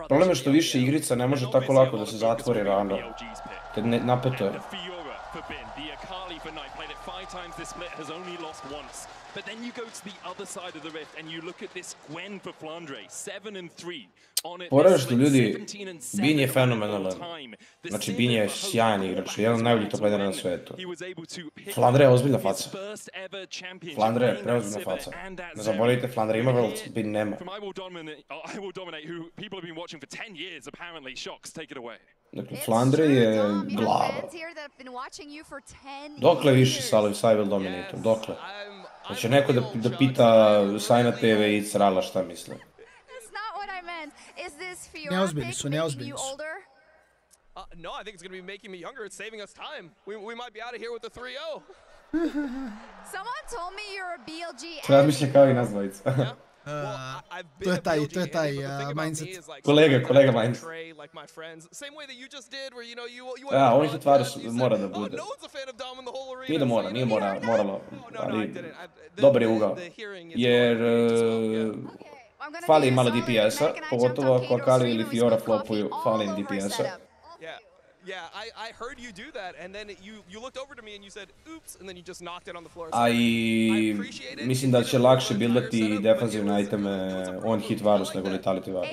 Problem je što više igrica ne može tako lako da se zatvori rando. Kad napeto je. for Bin. The Akali for Knight played it 5 times this split, has only lost once. But then you go to the other side of the rift and you look at this Gwen for Flandre, 7-3. Poraš ljudi, Bin je fenomenalan. Znači, Bin je sjajan igrač, jedan od najboljih top lanera na svetu. Flandre je ozbiljna faca. Flandre je preozbiljna faca. Ne zaboravite, Flandre ima velc, Bin nema. Dakle, Flandre je glava. Dokle više Sai will Dominator, dokle? Znači, neko da pita Sajna TV i Crala šta misle. Neozbiljni su, neozbiljni su. No, I think it's going to be making me younger. It's saving us time. We might be out of here with the 3-0. Someone told me you're a BLG. Treba mišlje kao i nas dvojica. To je taj mindset. Kolega mindset. On hit Varus mora da bude. Nije da mora, nije moralo, ali dobar je ugao. Jer fali malo DPS-a, pogotovo ako Akali ili Fiora flopuju, fali im DPS-a. A i mislim da će lakše buildati defanzivne iteme on hit Varus nego Letality Varus.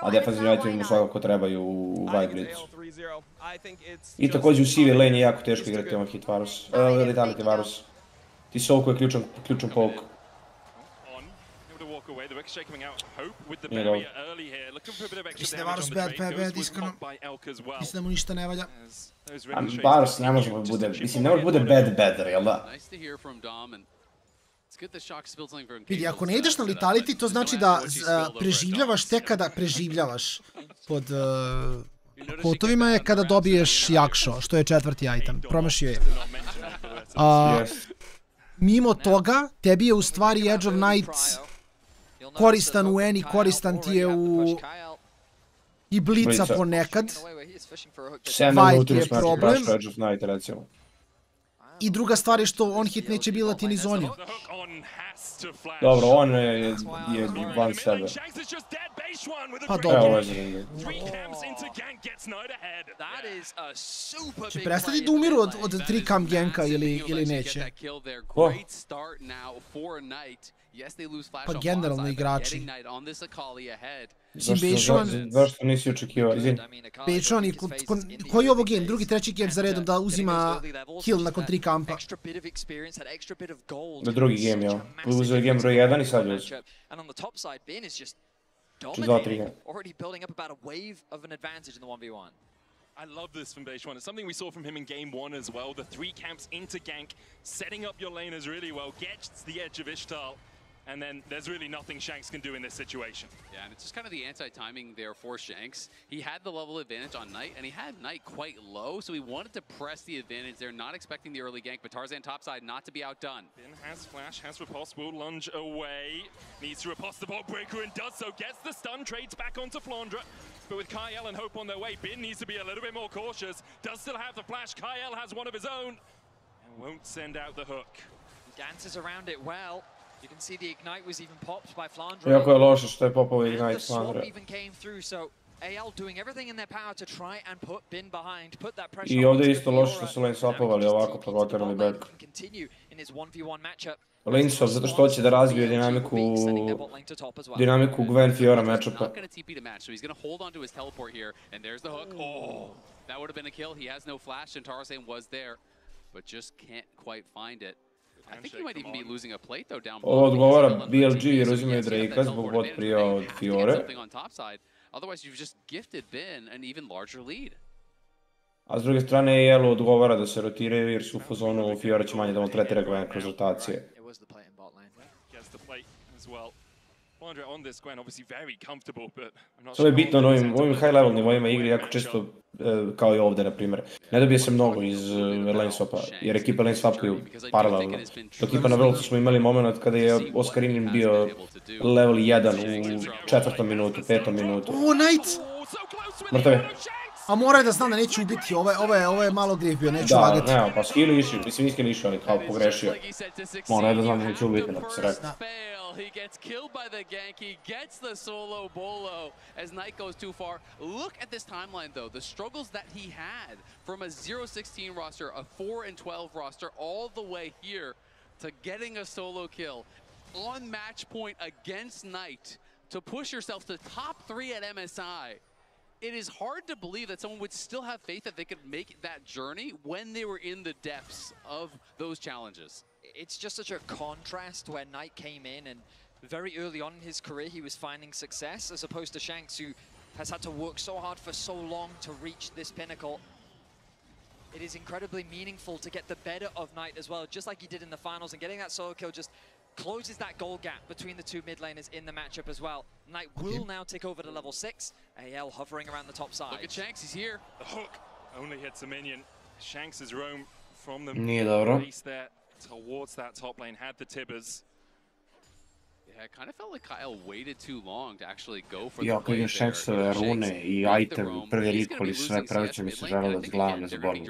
A defanzivne iteme mu svakako trebaju u White Blitzu. I također u CV lane je jako teško igrati on hit Varus, Letality Varus. Ti Soulku je ključan poke. Nije dobro. Mislim da je Varus bad, iskreno. Mislim da mu ništa ne valja. Varus ne može bude, mislim ne može bude bad, jel da? Vidi, ako ne ideš na Letality, to znači da preživljavaš tek kada preživljavaš. Pod kotovima je kada dobiješ Jakšo, što je 4. item. Promašio je. Mimo toga, tebi je u stvari Edge of Night koristan u Eni, koristan ti je u i Blica ponekad. Fight je problem. I druga stvar je što on hit neće bilati ni zonju. Dobro, on je van sebe. Pa dobro. Će prestati da umiru od 3 cam ganka ili neće? Ko? Pa generalno igrači. Zašto nisi očekivao? Bečon, koji je ovo game? Drugi, treći game za redom da uzima kill nakon 3 kampa. Drugi game, jel? Uzeo je game broj 1 i sad je uzeo. Ču 2-3 game. I love this from Base One. It's something we saw from him in game 1 as well. The 3 camps into gank, setting up your laners really well, gets the edge of Ishtal, and then there's really nothing Shanks can do in this situation. Yeah, and it's just kind of the anti-timing there for Shanks. He had the level advantage on Knight, and he had Knight quite low, so he wanted to press the advantage there, not expecting the early gank, but Tarzan topside not to be outdone. Bin has flash, has riposte, will lunge away. Needs to riposte the bot breaker and does so. Gets the stun, trades back onto Flandre. But with Kyle and Hope on their way, Bin needs to be a little bit more cautious. Does still have the flash. Kyle has one of his own and won't send out the hook. He dances around it well. You can see the ignite was even popped by Flandre. Jako je loše što je popao ignite Flandre. I ovdje je isto loše što su lane swapovali ovako pa goterali back. Lane swap zato što hoće da razvije dinamiku Gwen Fiora matchupa. That would have been a kill. He has no flash and Tarzan was there, but just can't quite find it. I think he might even be losing a plate though down below. Ovo odgovara BLG jer uzimaju Drakea zbog bot prija od Fiore. Otherwise you've just gifted Bin an even larger lead. A s druge strane Yellow odgovara da se rotiraju jer su u fazonu Fiora će manje da maltretira Gwen kroz rotacije. Ovo je bitno na ovim high level nivoima igri jako često, kao i ovdje na primjer. Ne dobije se mnogo iz lane swapa, jer ekipe lane swapuju paralelno. Dok ekipa na Worldsu smo imali moment kada je Oscarinin bio level 1 u 4. minutu, 5. minutu. O, Knight! Mrtav je. A moraju da znam da neću ubiti, ovo je malo grif bio, neću lagati. Da, ne, pa skill išao, mislim nije skill išao, ali kao pogrešio. Moraju da znam da neću ubiti, da se rekao. AL, he gets killed by the gank. He gets the solo bolo as Knight goes too far. Look at this timeline, though. The struggles that he had from a 0-16 roster, a 4-12 roster, all the way here to getting a solo kill on match point against Knight to push yourself to top 3 at MSI. It is hard to believe that someone would still have faith that they could make that journey when they were in the depths of those challenges. It's just such a contrast where Knight came in and very early on in his career he was finding success, as opposed to Shanks, who has had to work so hard for so long to reach this pinnacle. It is incredibly meaningful to get the better of Knight as well, just like he did in the finals, and getting that solo kill just closes that goal gap between the two mid laners in the matchup as well. Knight will now take over to level 6. AL hovering around the top side. Look at Shanks, he's here. The hook only hits a minion. Shanks has roamed from the base there towards that top lane, had the tibbers. Yeah, it kind of felt like Kyle waited too long to actually go for the Ja, kad vidim Shanksove rune I item, prvi likoli sve preveće mi se žele da glavne za borbu.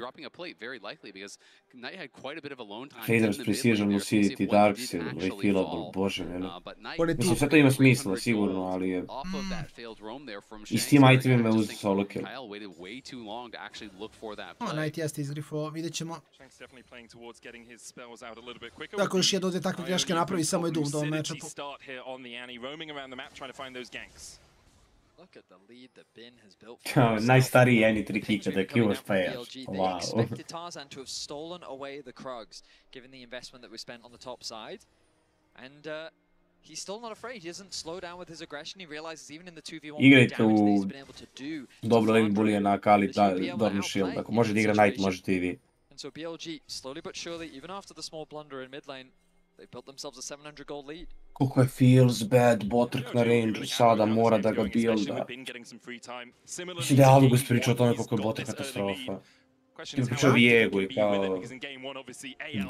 Faders, Precision, Lucidity, Darkseid, Refillable, bože mene. Mislim, sve to ima smisla, sigurno, ali je... I s tim itemima je uzeti solo kill. Knight jeste izgrifo, vidjet ćemo. Tako još jedno od takve greške napravi, samo je Doom do meča. Here on the Annie, roaming around the map, trying to find those ganks. Look at the lead that Bin has built. Najstariji Annie trikika da Q fair. Wow. They expected Tarzan to have stolen away the Krugs, given the investment that was spent on the top side. And he's still not afraid. He doesn't slow down with his aggression. He realizes even in the 2v1 damage that he's been able to do. Dobro lane bulije na Kali Dorn Shield. Ako može da igra Knight, možete I vi. And so BLG, slowly but surely, even after the small blunder in mid lane, they built themselves a 700 gold lead. Koliko je feels bad, Botrk na range, sada mora da ga builda. Mislim da je Alugos pričao o tome koliko je Botrk katastrofa. Ti pričao o Viegu I kao...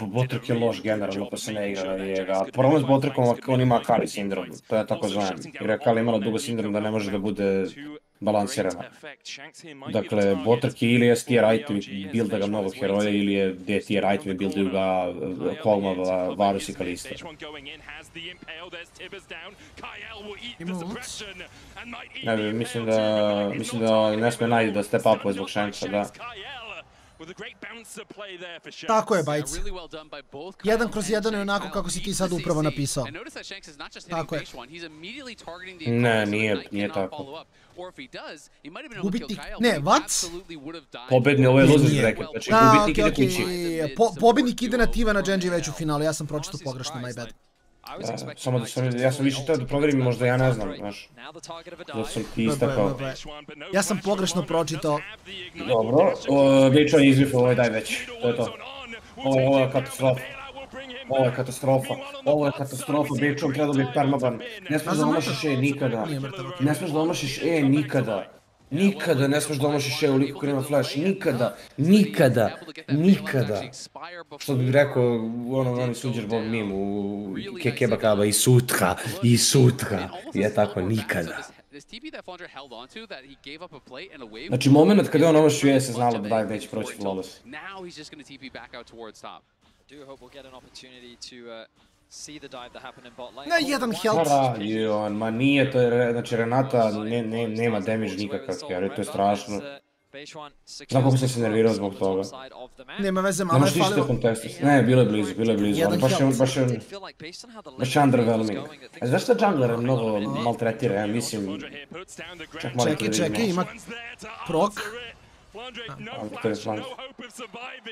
Botrk je loš generalno pa se ne igra na Viega. Problem s Botrkom je on ima Kali sindrom, to ja tako znam. Jer je Kali imala dugo sindrom da ne može da bude balansirana. Dakle, Botrk je ili S tier item I builda ga mnogo heroja ili je D tier item I buildaju ga Kogma, Varus I Kalista. Ne bi, mislim da ne smije najti da step upuje zbog Shanksa, da. Tako je, Bajc. 1/1 je onako kako si ti sad upravo napisao. Tako je. Ne, nije tako. Gubitnik, ne, what? Pobedni, ovo je loser bracket, znači gubitnik ide kući. Pobednik ide na Tiva na Genji već u finalu, ja sam pročitao pogrešno, my bad. Samo da sam, ja sam više teo da provjerim, možda ja ne znam, znaš. Da sam ti istakao. Ja sam pogrešno pročitao. Dobro, Bičo je izgrifao ovaj daj već, to je to. Ovo je katastrofa. Ovo je katastrofa. Ovo je katastrofa, Bičom treba dobiti permaban. Ne smiješ da omašiš nikada. Ne smiješ da omašiš nikada. Nikada ne smiješ da omašiš uliko koji nema flash. Nikada. Nikada. Nikada. Što bih rekao u onom Suđer Bob meme u Kekeba Kaba I sutra. I sutra. Je tako, nikada. Znači moment kada je on omašio je se znalo da daj neće proći flawless. Na jedan health. Rajon, ma nije to, znači Renata nema damage nikakav, jer to je strašno. Znam kako sam se nervirao zbog toga. Nema veze, malo je falilo. Ne, bilo je blizu, ali baš je underwhelming. A znaš šta jungler mnogo maltretira, ja mislim... Čekaj, ima prok.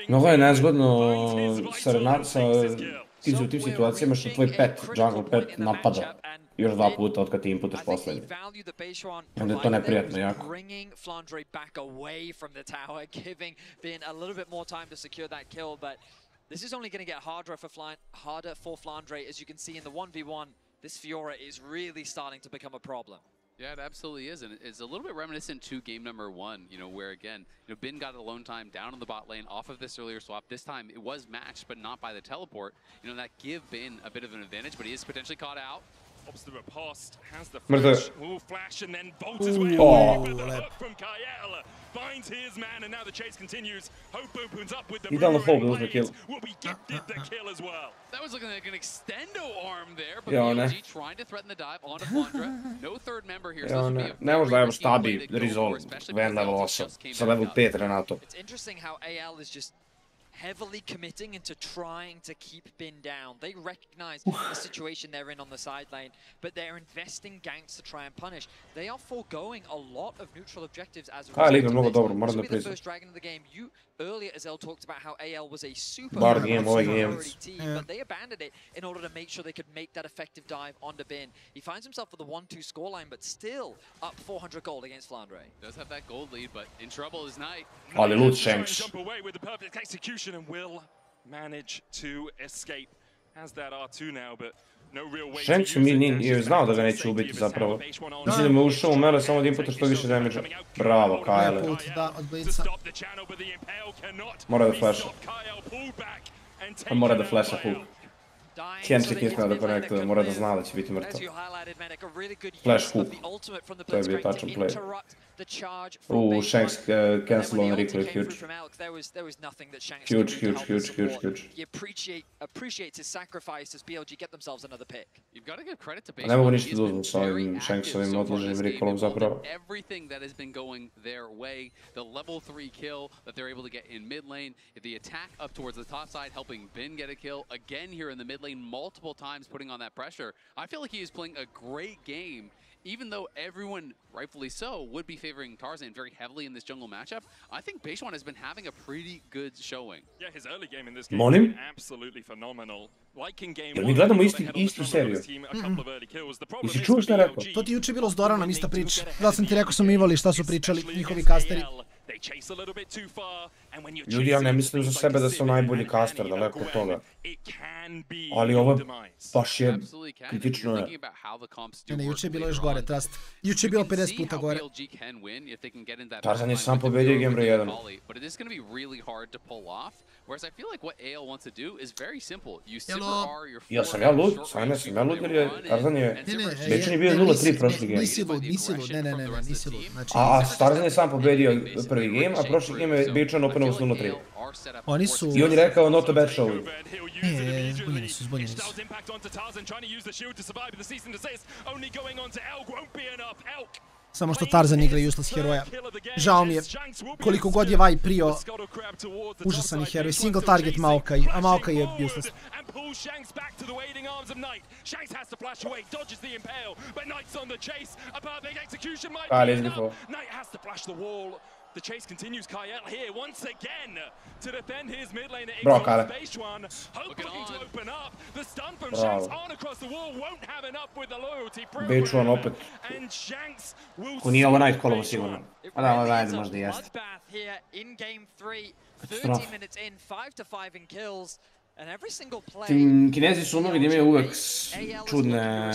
Mnogo je nezgodno sa u tim situacijama što tvoj pet, jungle pet, napada još 2 puta od kad ti inputaš poslednji. Onda je to neprijatno jako. This is only going to get harder for Flandre, as you can see in the 1v1. This Fiora is really starting to become a problem. Yeah, it absolutely is, and it's a little bit reminiscent to game number 1, you know, where again, you know, Bin got alone time down in the bot lane off of this earlier swap. This time it was matched, but not by the teleport. You know, that give Bin a bit of an advantage, but he is potentially caught out. Mrtav. Idealno Hope da uzme kill. That was looking like an extendo arm there, but Ja, ne. BLG trying to threaten the dive onto Flandra. No third member here, so Ja, this would ne. be a Ne možda evo very stabi risky play to go Rizol, for, especially Van because level Asus 8, just came sa back level out. 5 Renato. It's interesting how AL is just heavily committing into trying to keep Bin down. They recognize the situation they're in on the side lane, but they're investing ganks to try and punish. They are foregoing a lot of neutral objectives as a Liga result mnogo of this. dobro, moram This da will be the priznam. first dragon of the game. You earlier, Azel, talked about how AL was a super Bar game, ovaj game. priority team, but they abandoned it in order to make sure they could make that effective dive onto Bin. He finds himself with a 1-2 scoreline, but still up 400 gold against Flandre. Does have that gold lead, but in trouble is Knight. Ali loot Shanks. Jump away with the perfect execution and will manage to escape. Has that R2 now, but no real way to Shanks use mi it. nije znao da ga neće ubiti zapravo. Mislim da me ušao u mene samo da imputa što više damage-a. Bravo, Kyle. Put da od blica. Mora da flasha. Mora da flasha hook. Kenček nije smeo da konektuje, mora da zna da će biti mrtav. Flash hook. To je bio tačan play. Shanks cancel on recall, huge. Huge. He appreciates his sacrifice as BLG get themselves another pick. You've got to give credit to Ne mogu ništa da uzmem sa ovim Shanksovim odloženim recallom zapravo. Everything that has been going their way, the level 3 kill that they're able to get in mid lane, the attack up towards the top side, helping Bin get a kill again here in the mid lane multiple times, putting on that pressure. I feel like he is playing a great game. Even though everyone, rightfully so, would be favoring Tarzan very heavily in this jungle matchup, I think Beishwan has been having a pretty good showing. Yeah, his early game in this game Molim? was absolutely phenomenal. Like in game Jel mi 1, gledamo they held istu the seriju? team a couple of early kills. The problem Jesi is čuo for šta je rekao? BLG, To ti juče bilo s Doranom ista priča. Da sam ti rekao sam imali šta su pričali njihovi kasteri. they chase a little bit too far, and when you're Ljudi, ja ne chasing mislim za like sebe a da su civet najbolji and kaster, panning daleko od about toga. Gwen, it can be Ali ovo demise. baš je Absolutely can. kritično You're je. thinking about how the comps do Ne, work juče je bilo još later gore, on. trust. Juče je bilo 50 puta gore. BLG can win if they can get in that Tarzan je backline sam with the pobedio Thor, game with the broj 1. volley, but it is going to be really hard to pull off. Whereas I feel like what AL wants to do is very simple. You super R your Jel sam ja lud? Sajme sam ja lud jer je Tarzan je... Bečan je bio 0-3 prošli game. Nisi lud, ne, nisi lud. Znači, A Tarzan je sam pobedio prvi game, a prošli game je Bečan openovao s 0-3. oni su... I on je rekao not a bad show. Ne, zbunjeni su. Samo što Tarzan igra useless heroja. Žao mi je koliko god je Vaj prio užasan je heroj. Single target Maokai, a Maokai je useless. Ali izglifo. The chase continues. Kyle here once again to defend his mid lane. Bro, Kyle. Hoping to open up. The stun from Shanks on across the wall won't have enough with the loyalty. Bečan opet. And Shanks will Ko nije ovo Nightcallovo sigurno. A da, ajde, možda i jeste. Here in game 3, Katastrofa. 30 minutes in, 5 to 5 in kills. And every single play, Kinezi su umeli da imaju uvek čudne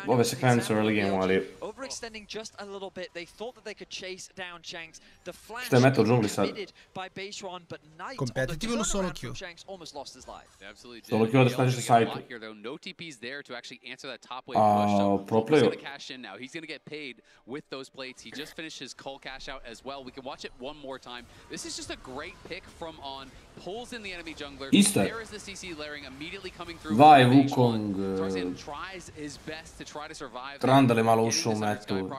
ove sekvence u early game, ali... overextending just a little bit. They thought that they could chase down Shanks. The flash Što je meta u džungli sad? by Beishwan, but Knight Competitive ili solo queue? Shanks almost lost his life. Absolutely did. Solo queue da snažiš na sajtu. Here though, no TP's there to actually answer that top wave push. So pro player. he's going to cash in now. He's going to get paid with those plates. He just finished his cull cash out as well. We can watch it one more time. This is just a great pick from On. Pulls in the enemy jungler. Isto. There is the CC layering immediately coming through. Vaj, Wukong, Tarzan tries his best to try to survive. Trundle je malo ušao u metu.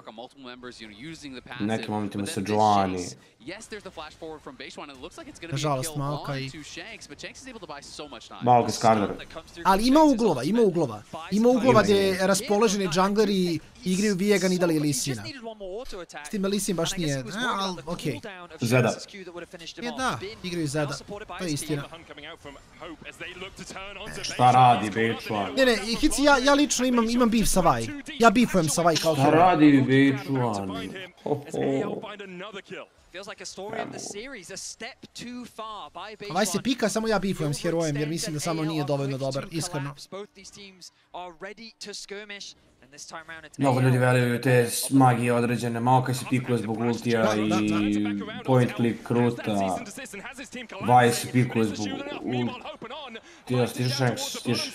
Nekim momentima se Joani. Yes, there's the flash forward from Beishwan. It looks like it's going to be a Nažalost, kill Maokai. on to Shanks, but Shanks is able to buy so much time. Maokai Skarner. Ali ima uglova. Ima uglova gdje položeni džangleri igraju Vijegan i da li je Lisina. S tim Lisin baš nije, ali okej. Zeda. Da, igraju Zeda. To je istina. Šta radi Beishwan? Ne, Hici, ja lično imam beef sa Vaj. Ja beefujem sa Vaj kao Šta hero. radi Beishwan? Feels like a story of the series, a step too far by Beishwan. Vaj se pika, samo ja beefujem s herojem jer mislim da samo nije dovoljno dobar, iskreno. Both these teams are ready to skirmish. Mnogo ljudi veruju te magije određene, malo kaj se pikuje zbog ultija i point click ruta, Vaj se pikuje zbog ultija, stiže Shanks, stiže,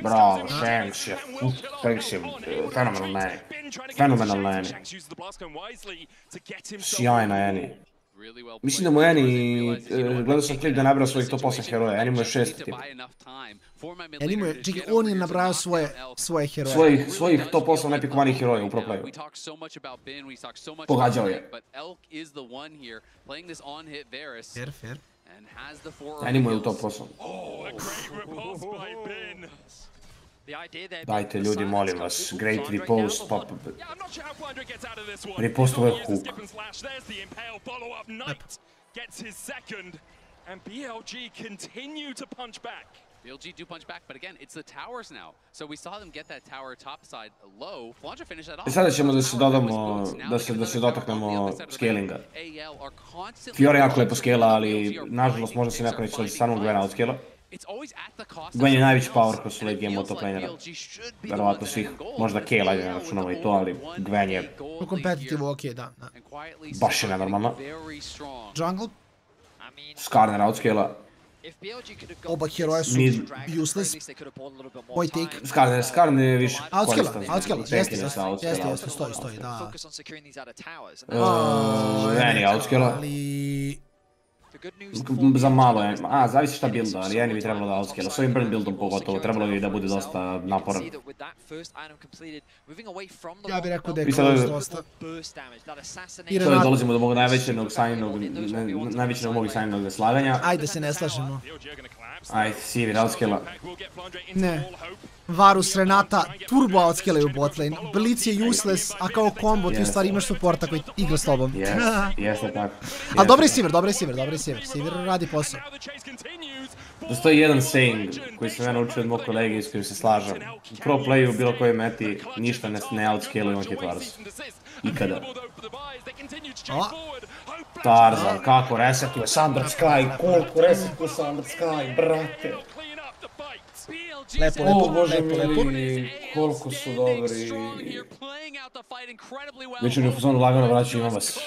bravo, Shanks je fenomenalna Eni, sjajna Eni. Mislim da mu Eni, gledao sam klip da je nabrao svojih top 8 heroja, Eni mu je 6. tip. Eni mu je, čekaj, on je nabrao svoje heroje. Svojih top 8 najpikovanih heroja u pro playu. Pogađao je. Fair. Eni mu je u top 8. Dajte ljudi, molim vas, great repost, pa... Repost ovaj hook. BLG do punch back, but again, it's the towers now. So we saw them get that tower top side low. Flandra finished that off. I sada ćemo da se dodamo, da se dotaknemo scalinga. Fiora jako lepo scala, ali nažalost možda se neko neće stvarno Gwena outscala. Gwen je najveći power kroz late game od top lanera. Verovatno svih, možda Kale, ajde ne računamo i to, ali Gwen je... U kompetitivu, okej, da. Baš je nenormalna. Jungle? Skarner outscala. Oba heroja su useless. Oj take. Skarner je više koristan. Outscala, jeste, stoji, da. Eni outscala. Za malo je, zavisi šta builda, ali Eni bi trebalo da outscala. S ovim burn buildom pogotovo, trebalo bi da bude dosta naporan. Ja bih rekao da je close dosta. Sada dolazimo do mog najvećeg mog sajnog neslaganja. Ajde se ne slažemo. Ajde, Sivir outscala. Ne. Varus, Renata, turbo outscalaju botlane. Blitz je useless, a kao combo ti u stvari imaš supporta koji igra s tobom. Jeste tako. Ali dobro je Sivir. Sivir radi posao. Postoji jedan saying koji sam ja naučio od mog kolege s kojim se slažem. U pro playu, bilo kojoj meti, ništa ne outscalaju on hit Varus. Ikada. Tarzan, kako resetuje Thunder Sky, koliko resetuje Thunder Sky, brate. Lepo. Koliko su dobri. Već u fazonu lagano vraćaju, imam vas.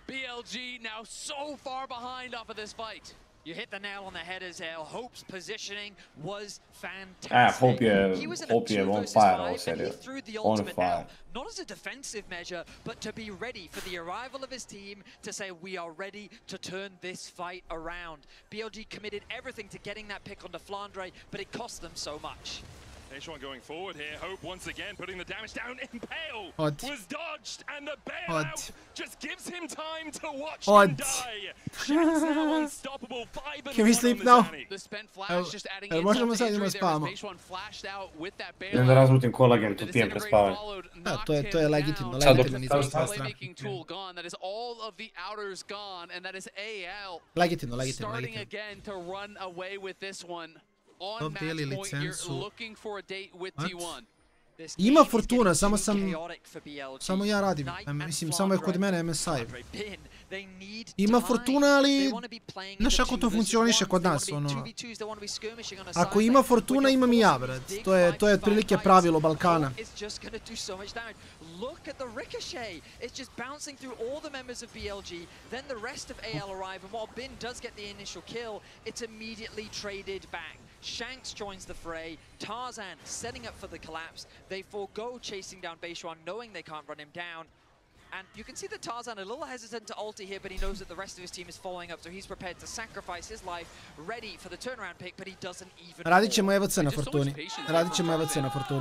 BLG now so far behind off of this fight. You hit the nail on the head as hell. Hope's positioning was fantastic. Hope je on fire ovo seriju. On fire. Not as a defensive measure, but to be ready for the arrival of his team to say we are ready to turn this fight around. BLG committed everything to getting that pick onto Flandre, but it cost them so much. H1 going forward here. Hope once again putting the damage down. Impale was dodged, and the bailout just gives him time to watch him die. Shanks now unstoppable. 5 Can we sleep now? The spent flash just adding možemo sad imamo spavamo. H1 flashed out with that bailout. Idem da razmutim kolagen, tu pijem prespavanje. To je legitimno. Playmaking tool gone. That is all of the outers gone, and that is AL starting again to run away with this one. On match point, you're looking for a date with T1. Ima Fortuna, samo ja radim. Mislim, samo je kod mene MSI. Ima Fortuna, ali znaš kako to funkcioniše kod nas, ono. Ako ima Fortuna, imam i ja, brat. To je otprilike pravilo Balkana. Look at the ricochet. It's just bouncing through all the members of BLG. Then the rest of AL arrive, and while Bin does get the initial kill, it's immediately traded back. Shanks joins the fray. Tarzan setting up for the collapse. They forego chasing down Beishuan, knowing they can't run him down. And you can see that Tarzan a little hesitant to ulti here, but he knows that the rest of his team is following up, so he's prepared to sacrifice his life, ready for the turnaround pick, but he doesn't even... Radit ćemo EVC na Fortuni.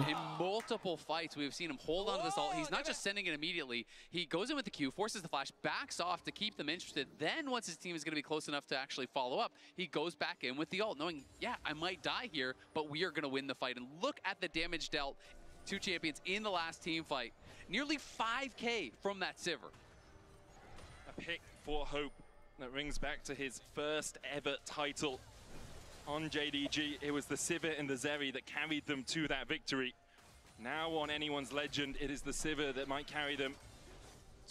In multiple fights, we've seen him hold on to this ult. He's not just sending it immediately. He goes in with the Q, forces the flash, backs off to keep them interested. Then once his team is going to be close enough to actually follow up, he goes back in with the ult, knowing, yeah, I might die here, but we are going to win the fight. And look at the damage dealt. 2 champions in the last team fight. Nearly 5k from that Sivir. A pick for Hope that rings back to his first ever title on JDG. It was the Sivir and the Zeri that carried them to that victory. Now on anyone's legend, it is the Sivir that might carry them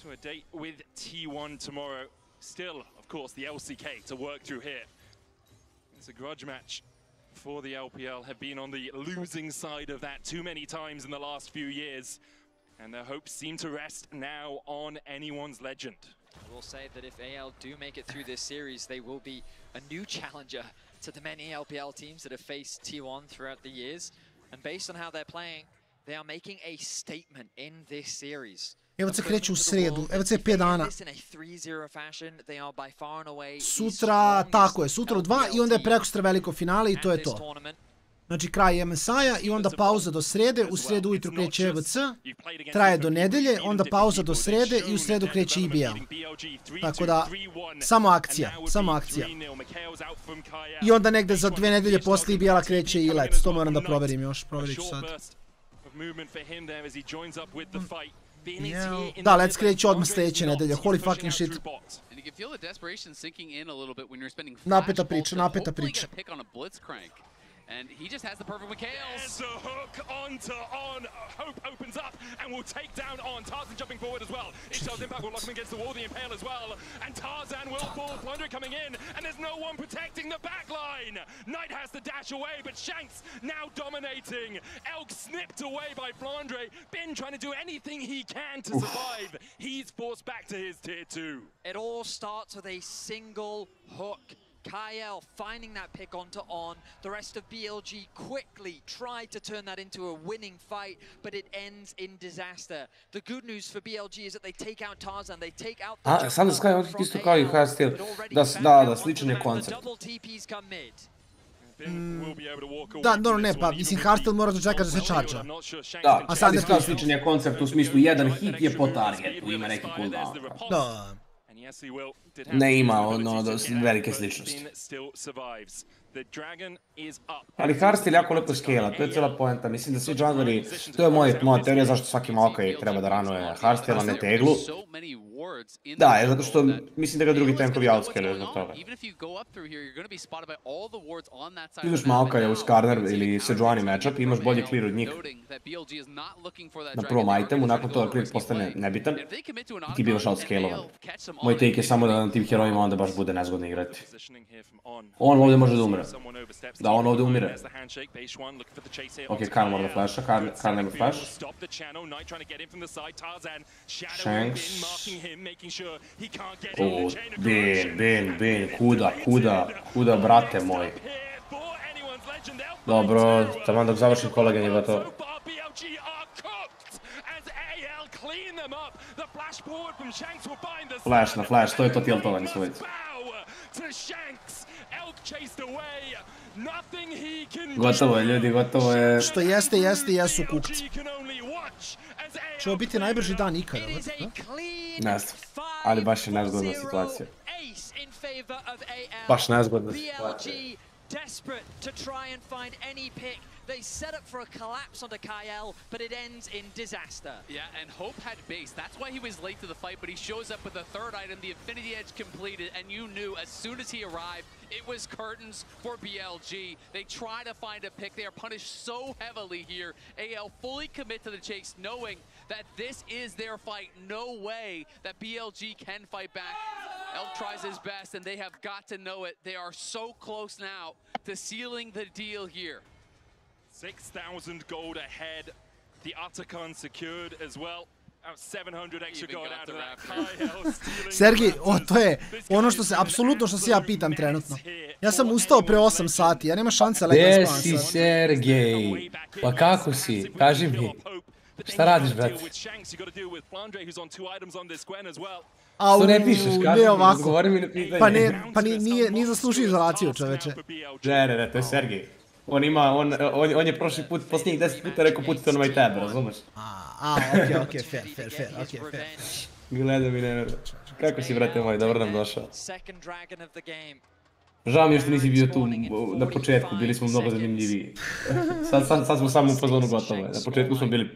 to a date with T1 tomorrow. Still, of course, the LCK to work through here. It's a grudge match for the LPL have been on the losing side of that too many times in the last few years. And their hopes seem to rest now on anyone's legend. I will say that if AL do make it through this series, they will be a new challenger to the many LPL teams that have faced T1 throughout the years. And based on how they're playing, they are making a statement in this series. Evo se kreću u sredu, evo se 5 dana. Sutra, tako je, sutra u 2 i onda je prekosutra veliko finale i to je to. Znači kraj MSI-a i onda pauza do srede, u sredu ujutru kreće EVC, traje do nedelje, onda pauza do srede i u sredu kreće IBL. Tako da, samo akcija, samo akcija. I onda negde za 2 nedelje posle IBL-a kreće i Let's, to moram da proverim još, proverit ću sad. Da, Let's kreće odmah sljedeće nedelje, holy fucking shit. Napeta priča, napeta priča. And he just has the perfect Mikhails. There's a hook onto on. Hope opens up and will take down on. Tarzan jumping forward as well. It does impact, will lock him against the wall, the Impale as well. And Tarzan will fall. Plunder coming in, and there's no one protecting the back line. Knight has to dash away, but Shanks now dominating. Elk snipped away by Flandre. Bin trying to do anything he can to survive. He's forced back to his tier 2. It all starts with a single hook. Kyle finding that pick onto On. The rest of BLG quickly tried to turn that into a winning fight, but it ends in disaster. The good news for BLG is that they take out Tarzan, they take out the sad da Sky isto kao i Hastil, da sličan je koncept. Da, no, ne, pa mislim Hastil mora da čeka da se charge. Da, a sad je sličan je koncept u smislu jedan hit je po targetu, ima neki cooldown. Da. Ne ima ono velike sličnosti. Ali Harstil jako lepo skela, to je cijela poenta. Mislim da svi džungleri, to je moja teorija zašto svaki Maokai treba da ranuje Harstila, ne teglu. Da, zato što mislim da ga drugi tankovi outscale zbog toga. Ideš Maokaja uz Karner ili Sejuani matchup i imaš bolji clear od njih na prvom itemu, nakon toga clear postane nebitan i ti bivaš outscalovan. Moj take je samo da na tim herojima onda baš bude nezgodno igrati. On ovdje može da umre. Da, on ovdje umire. Ok, Khan mora da flasha, Khan nema flash. Shanks. O, Ben, kuda, brate moj. Dobro, taman dok završim kolegan je gotovo. Flash na flash, to je to tiltovanje svojice. Gotovo je, ljudi, gotovo je. Što jesu kukci. Će ovo biti najbrži dan ikada, ne znam, ali baš je nezgodna situacija. Baš nezgodna situacija. They set up for a collapse onto Kyle, but it ends in disaster. Yeah, and Hope had base. That's why he was late to the fight, but he shows up with the third item, the Infinity Edge completed, and you knew as soon as he arrived, it was curtains for BLG. They try to find a pick. They are punished so heavily here. AL fully commit to the chase, knowing that this is their fight. No way that BLG can fight back. Elk tries his best, and they have got to know it. They are so close now to sealing the deal here. 6,000 gold ahead. The Atakan secured as well. 700 extra gold out of that. Sergij, to je ono što se, apsolutno što se ja pitam trenutno. Ja sam ustao pre 8 sati, ja nema šanse legam spavam sad. Gdje si, Sergej? Pa kako si? Kaži mi. Šta radiš, brate? Au, ne pišeš, ne ovako. Odgovori mi na pitanje. Pa nije zaslužio izolaciju, čoveče. Ne, to je Sergej. On je prošli put, posljednjih 10 puta rekao putite on ovaj tab, razumeš? Okej, fair. Gledam i ne verujem. Kako si, brate moj, dobro nam došao. Žao mi je što nisi bio tu na početku, bili smo mnogo zanimljiviji. Sad smo samo u fazonu gotovo, na početku smo bili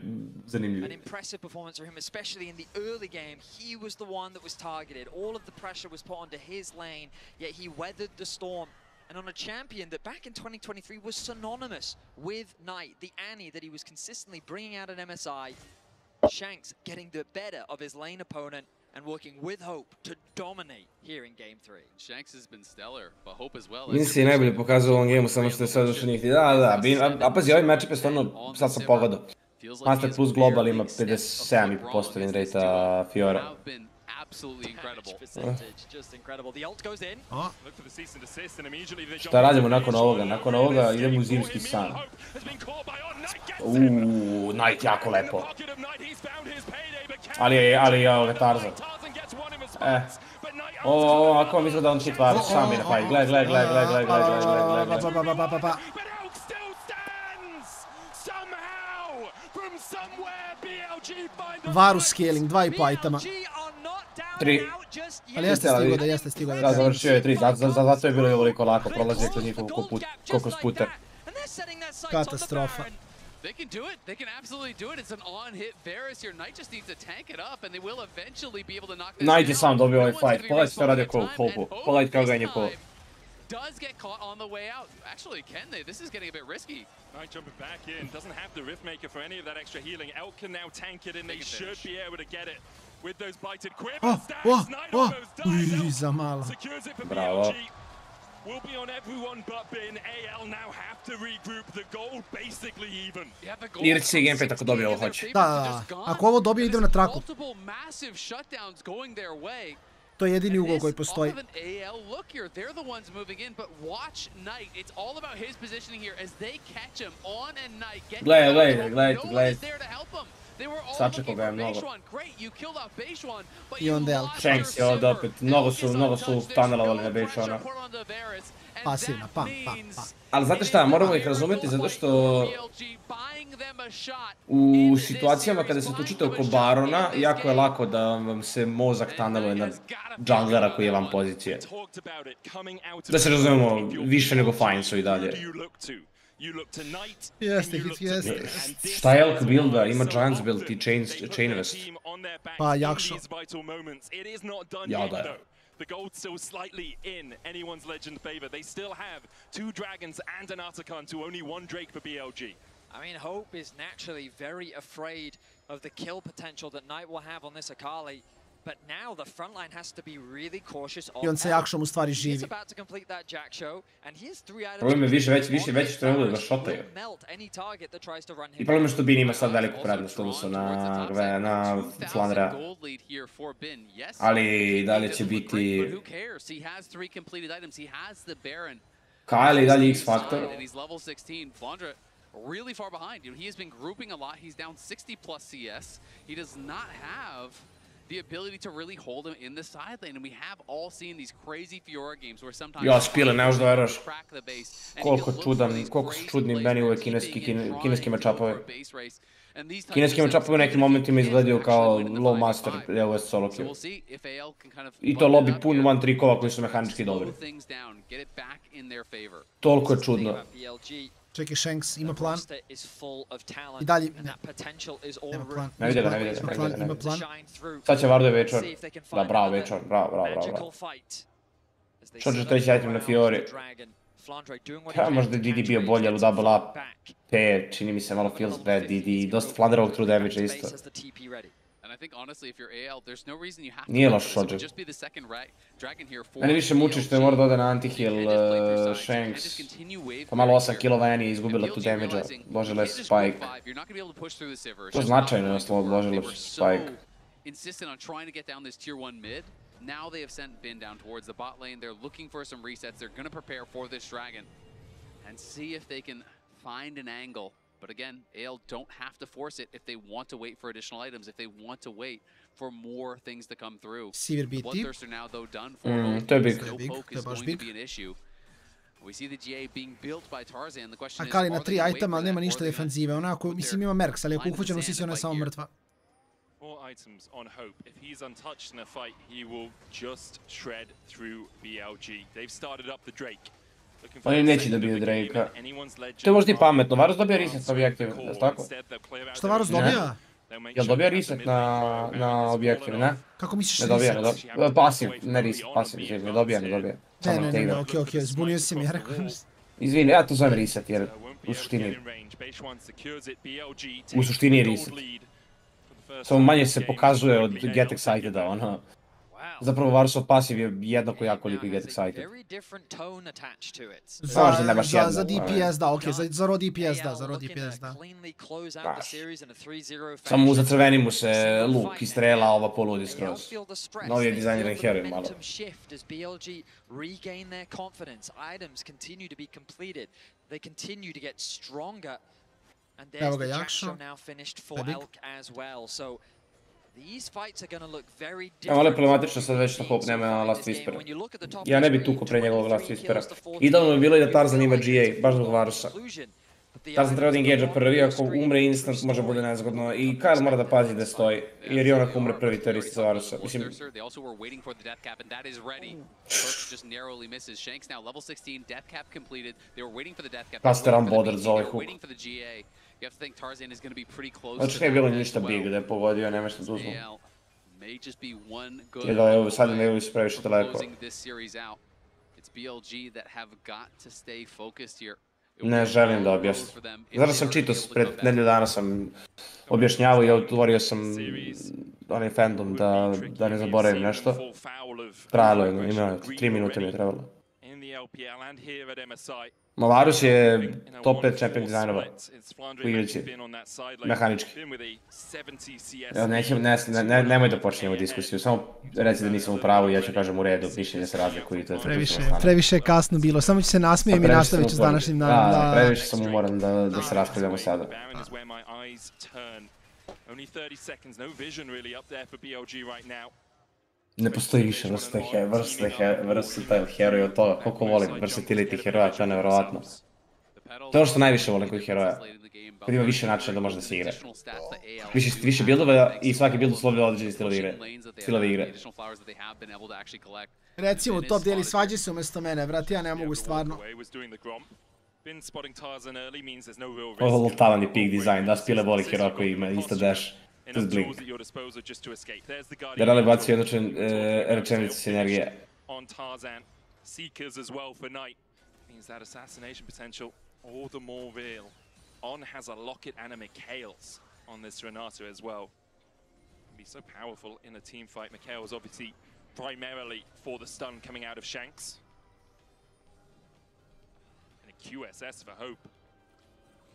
zanimljivi. An impressive performance for him, especially in the early game. He was the one that was targeted. All of the pressure was put onto his lane, yet he weathered the storm. And on a champion that back in 2023 was synonymous with Knight, the Annie that he was consistently bringing out at MSI. Shanks getting the better of his lane opponent and working with Hope to dominate here in game 3. Shanks has been stellar, but Hope as well. Vinci je najbolje pokazao u ovom gameu, samo što je sad došao njih. A pazi, ovaj matchup je stvarno, sad sam pogledao. Master plus Global ima 57,5% win rate-a Fiora. Šta radimo nakon ovoga? Nakon ovoga idemo u zimski san. Knight jako lepo. Ali je Tarzan. Ovako mislim da on će tvar sami na fight. Gle. Varus scaling, 2,5 itema. 3. Ali jeste stigao da. Da, završio je 3, zato je bilo i ovoliko lako, prolazio kroz njihovu koliko sputer. Katastrofa. They can do it. They can absolutely do it. It's an on-hit Varus here. Knight just needs to tank it up, and they will eventually be able to knock this down. Knight je sam dobio ovaj fight. Pogledajte što radi oko Hope-u. Pogledajte kako ga je njihovo. Does get caught on the way out. Actually, can they? This is getting a bit risky. Knight jumping back in. Doesn't have the Riftmaker for any of that extra healing. Elk can now tank it, and they should be able to get it with those blighted quiver stacks. Knight almost dies out. Secures it for BLG. Will be on everyone but bin. AL now have to regroup. The goal basically even. Nije reći se gameplay tako dobio ovo hoće. Da. Ako ovo dobije idem na traku. To je jedini ugol koji postoji. Gledajte. Sačekao ga je mnogo. I onda Elk. Shanks je ovdje opet. Mnogo su tunelovali na Bejšona. Pasivna, pam. Ali znate šta, moramo ih razumjeti zato što u situacijama kada se tučite oko Barona, jako je lako da vam se mozak tuneluje na junglera koji je vam pozicije. Da se razumemo, više nego fine su i dalje. Jeste. Šta je Elk builda? Ima Giants build i Chainvest. Pa jakšo. Ja da je. The gold's still slightly in anyone's legend favor. They still have 2 dragons and an Artican to only 1 Drake for BLG. I mean, Hope is naturally very afraid of the kill potential that Knight will have on this Akali. But now the front line has to be really cautious of. I on se jakšom u stvari živi. He's about to complete that Jack show and he has 3 items. Problem je više što ne budu da šotaju. I problem je što Bin ima sad veliku prednost odnosno na Flandera. Ali dalje će biti Kyle i dalje X Factor. Really far behind. He has been grouping a lot. He's down 60 plus CS. He does not have the ability to really hold him in the side lane, and we have all seen these crazy Fiora games where sometimes ja Spile ne možeš da veraš koliko su čudni meni uvek kineski matchupovi. Kineski matchupovi u nekim momentima izgledaju kao low master West solo kill. I to lobby pun one trikova koji su mehanički dobri. Toliko je čudno. Čekaj, Shanks ima plan. I dalje, nema plan. Ne vidi ga. Ima plan. Sad će Varduje Večor. Da, bravo Večor, bravo. Što će treći item na Fiori? Možda je DD bio bolje, ali u double up. Čini mi se malo feels bad, DD. Dosta Flanderovog true damage isto. Nije loš shotđer. Mene više muči što je mora da ode na anti-heal Shanks. Pa malo 8 kilova Annie je izgubila tu damage-a. Bože les Spike. To značajno je oslovo Bože les Spike. Now they have sent Bin down towards the bot lane. They're looking for some resets. They're going to prepare for this dragon and see if they can find an angle. But again, AL don't have to force it if they want to wait for additional items, if they want to wait for more things to come through. Bloodthirster now though done for to je big. No poke is going to be an issue. We see the GA being built by Tarzan. The question is, Akali na 3 itema, nema ništa defanzive. Onako, mislim ima Merks, ali ako uhvaćeno sisi, ona je samo mrtva. 4 items on Hope. If he's untouched in a fight, he will just shred through BLG. They've started up the Drake. Oni neće dobiju Drake-a. To je možda i pametno. Varus dobija reset na objektive, je li tako? Što Varus dobija? Jel dobija reset na objektive, ne? Kako misliš reset? Ne dobija. Pasiv, ne reset, pasiv. Ne dobija. Ne, okej, zbunio si mi, ja rekao. Izvini, ja to zovem reset jer u suštini je reset. Samo manje se pokazuje od Get Exciteda, ono. Zapravo Varusov pasiv je jednako jako koliko i Get Excited. Za DPS da, okej, za raw DPS da, za raw DPS da. Samo mu zacrveni mu se luk i strela, ova poludi skroz. Novi je dizajniran heroj malo. Evo ga Jakšo. Malo je problematično sad već što Hope nema Last Whispera. Ja ne bi tuko pre njegovog Last Whispera. Idealno bi bilo i da Tarzan ima GA, baš zbog Varusa. Tarzan treba da engage prvi, ako umre instant može bude nezgodno. I Kyle mora da pazi da stoji, jer i on ako umre prvi, to je isti za Varusa. Mislim... Kaster unbothered za ovaj hook. Znači nije bilo ništa big da je pogodio, nema što da uzmu. Jer da je sad ne bi se previše daleko. Ne želim da objasnim. Zato sam čitao, pred nedelju dana sam objašnjavao i otvorio sam onaj fandom da ne zaboravim nešto. Trajalo je, 3 minute mi je trebalo. Varus je top 5 champion dizajnova u igrici, mehanički. Nemoj da počinjemo diskusiju, samo reci da nisam u pravu i ja ću kažem u redu, mišljenje se razlikuju i to je previše je kasno bilo, samo ću se nasmijem i nastavit ću s današnjim danom. Da, previše sam umoran da se raspravljamo sada. Ne postoji više versatile heroj od toga, koliko volim versatility heroja, to je nevjerovatno. To je ono što najviše volim kod heroja, kad ima više načina da može da se igra. Više buildova i svaki build uslovlja određeni stilove igre. Recimo, top dijeli svađi se umjesto mene, vrat, ja ne mogu stvarno. Ovo je lutavan i peak design, da spile voli heroja koji ima insta dash. To je blink. Da rali bacio jednu rečenicu sinergije. All the more real. On has a Locket and a Mikhails on this Renata as well. Can be so powerful in a team fight. Mikhails obviously primarily for the stun coming out of Shanks. And a QSS for Hope.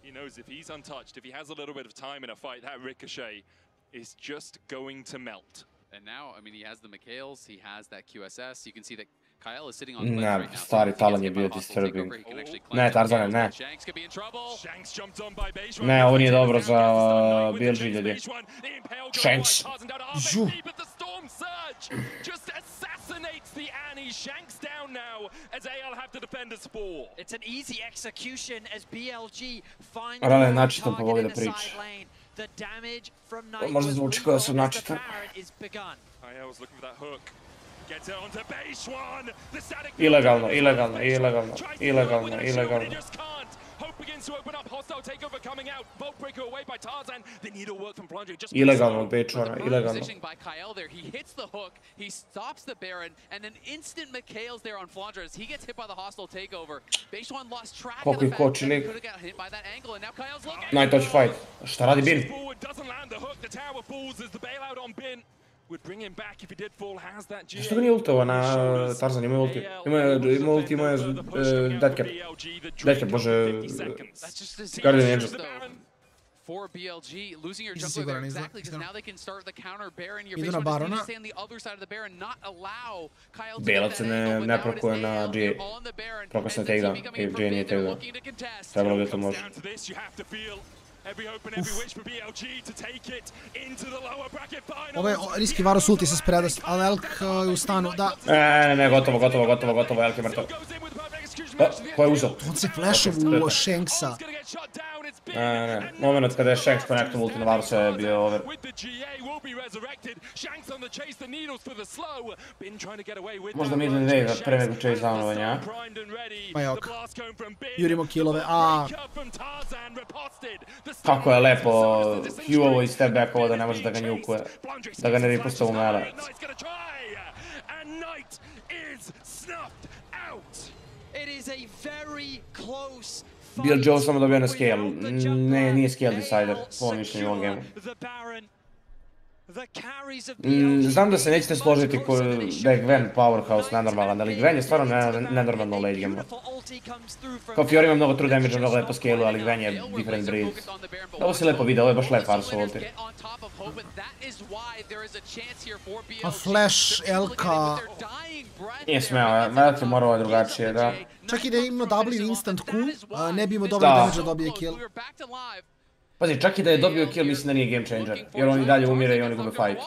He knows if he's untouched, if he has a little bit of time in a fight, that ricochet is just going to melt. And now, I mean, he has the Mikhails, he has that QSS. You can see that Kyle is sitting on the right now. Stari Talon je bio disturbing. Ne, Tarzane, ne. Ne, ovo nije dobro za BLG ljudi. Shanks. Žu. Rale načitom povoli da priče. Možda zvuči kao da sam načitan. Ilegalno. Ilegalno od Bečvana, ilegalno. Koliko ih kočili. Najtoč fight. Šta radi Bin? Zašto ga nije ultova na Tarzan, ima ulti. Ima ulti, ima Deadcap. Deadcap, bože... Guardian Angel. For BLG, losing your jump there exactly because now they can start the counter Baron. Your Idu na Barona. stay on the other side of the Baron, not allow Kyle to Belac se ne prokuje na GA. Prokuje se na takedown, i GA nije takedown. Trebalo bi to može. Ovo je riski Varus ulti sa spreda, ali Elk je u stanu, da. Ne, gotovo, Elk je mrtav. Ko je uzao? On se flashovu Shanksa. Ne, moment kada je Shanks connectom ulti na Varusa je bio over. Možda mi idem wave pre nego chase downovanja. Pa jok. Jurimo killove, aaa. Kako je lepo Hugh-ovo i step back-ovo da ne može da ga njukuje. Da ga ne ripusta u mele. BLG ovo samo dobio na scale. Ne, nije scale decider. Po mišljenju ovog gameu. Znam da se nećete složiti da je Gwen powerhouse nenormalan, ali Gwen je stvarno nenormalno late game. Kao Fiora ima mnogo true damage, mnogo lepo scale-u, ali Gwen je different breed. Ovo si lepo vidio, ovo je baš lep Arsu ulti. A Flash, Elka... Nije smeo, Velk je morao drugačije, da. Čak i da je imao W instant Q, ne bi imao dovoljno damage da dobije kill. Pazi, čak i da je dobio kill, mislim da nije game changer, jer on i dalje umire i oni gube fight.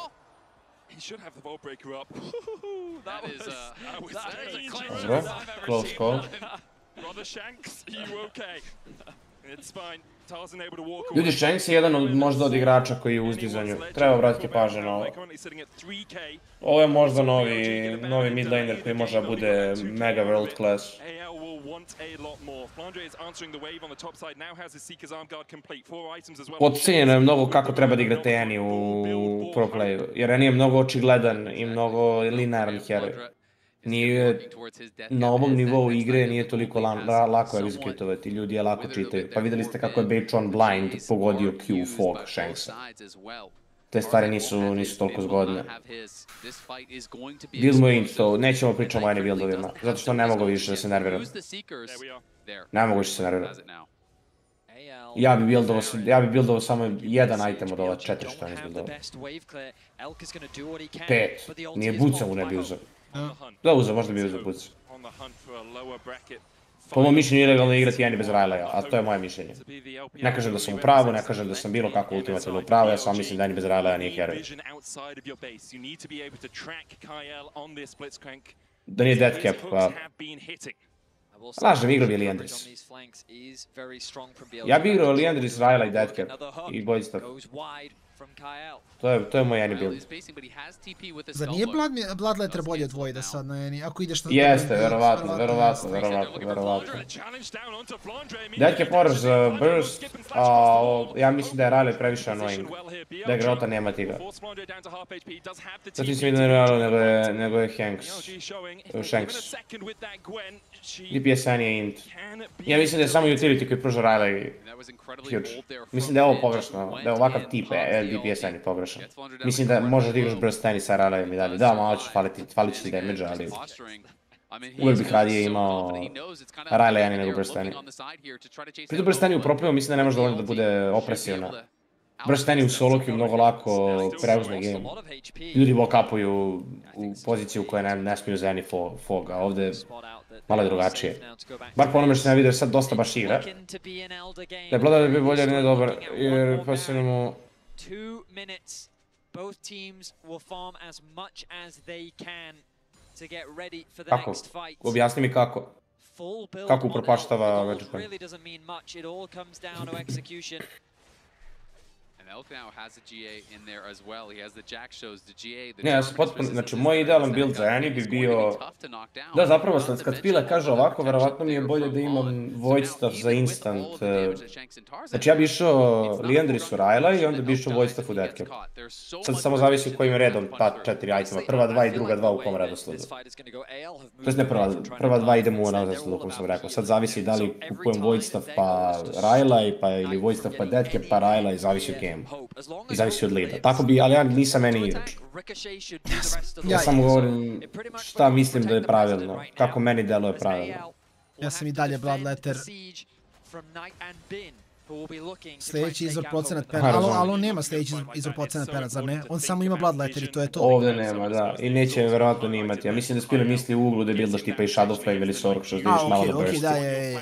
Dobro, close call. Ljudi, Shanks je jedan od možda od igrača koji je u uzdizanju. Treba obratiti pažnju na ovo. Ovo je možda novi mid laner koji može da bude mega world class. Podcijenjeno je mnogo kako treba da igrate Annie u pro playu, jer Annie je mnogo očigledan i mnogo linearan heroj. Nije, na ovom nivou igre nije toliko lako executovati, ljudi je lako čitaju. Pa videli ste kako je Bachon blind pogodio Q Fog Shanksa. Te stvari nisu toliko zgodne. Build mu into, nećemo pričati o Annie buildovima, zato što ne mogu više da se nerviram. Ne mogu više da se nerviram. Ja bi buildovao samo jedan item od ova 4 što je izbuildovao. 5, nije buca mu ne bi uzao. Da uzao, možda bi uzao buca. Po mojom mišljenju ilegalno je igrati Annie bez Riley-a, a to je moje mišljenje. Ne kažem da sam u pravu, ne kažem da sam bilo kako ultimativno u pravu, ja samo mislim da Annie bez Riley-a nije heroj. Da nije deathcap, pa... Lažem, igrao bi Liandris. Ja bi igrao Liandris, Riley, deathcap i boystaff. To je moj Annie build. Zar nije Bloodletter bolje od Voida sad na Annie, ako ideš na... Jeste, verovatno. Deathcap moraš za burst, ja mislim da je Riley previše annoying. Da je Grota nema tiga. Sad nisam vidio nego je Shanks. DPS Annie je int. Ja mislim da je samo utility koji pruža Riley huge. Mislim da je ovo pogrešno, da je ovakav tip DPS Annie pogrešan. Mislim da možeš da igraš burst Annie sa Rileyem i dalje. Da, malo ću falit će ti damage, ali... Uvijek bih radije imao Riley Annie nego burst Annie. Pritom burst Annie u proplivu mislim da ne može dovoljno da bude opresivna. Burst Annie u solo queue mnogo lako preuzme game. Ljudi walk-upuju u poziciju u kojoj ne smiju za Annie fog, a ovdje malo je drugačije. Bar po onome što sam ja vidio sad dosta baš igra. Da je Bloodletter bi bolje, ne dobar, jer posljedno mu... Kako? Objasni mi kako. Kako upropaštava Webcam. Ne, znači moj idealan build za Annie bi bio... Da, zapravo kad Pile kaže ovako, verovatno mi je bolje da imam void staff za instant. Znači ja bi išao Liandrisu Riley i onda bi išao void staff u deathcap. Sad samo zavisi u kojim redom ta 4 itema. Prva 2 i druga 2 u kom redosledu. To jest ne prva 2 idemo u redosledu u kom sam rekao. Sad zavisi da li kupujem void staff pa Riley, pa ili void staff pa deathcap pa Riley, zavisi od game. I zavisi od lida. Tako bi, ali ja nisam meni igrač. Ja samo govorim šta mislim da je pravilno, kako meni deluje pravilno. Ja sam i dalje Bloodletter. Sljedeći izvor procenat pena, ali on nema sljedeći izvor procenat pena, zar ne? On samo ima Bloodletter i to je to. Ovdje nema, da. I neće verovatno ni imati. Ja mislim da Spile misli u uglu da buildaš tipa i Shadowflame ili Sork, što vidiš malo da bursti. Da,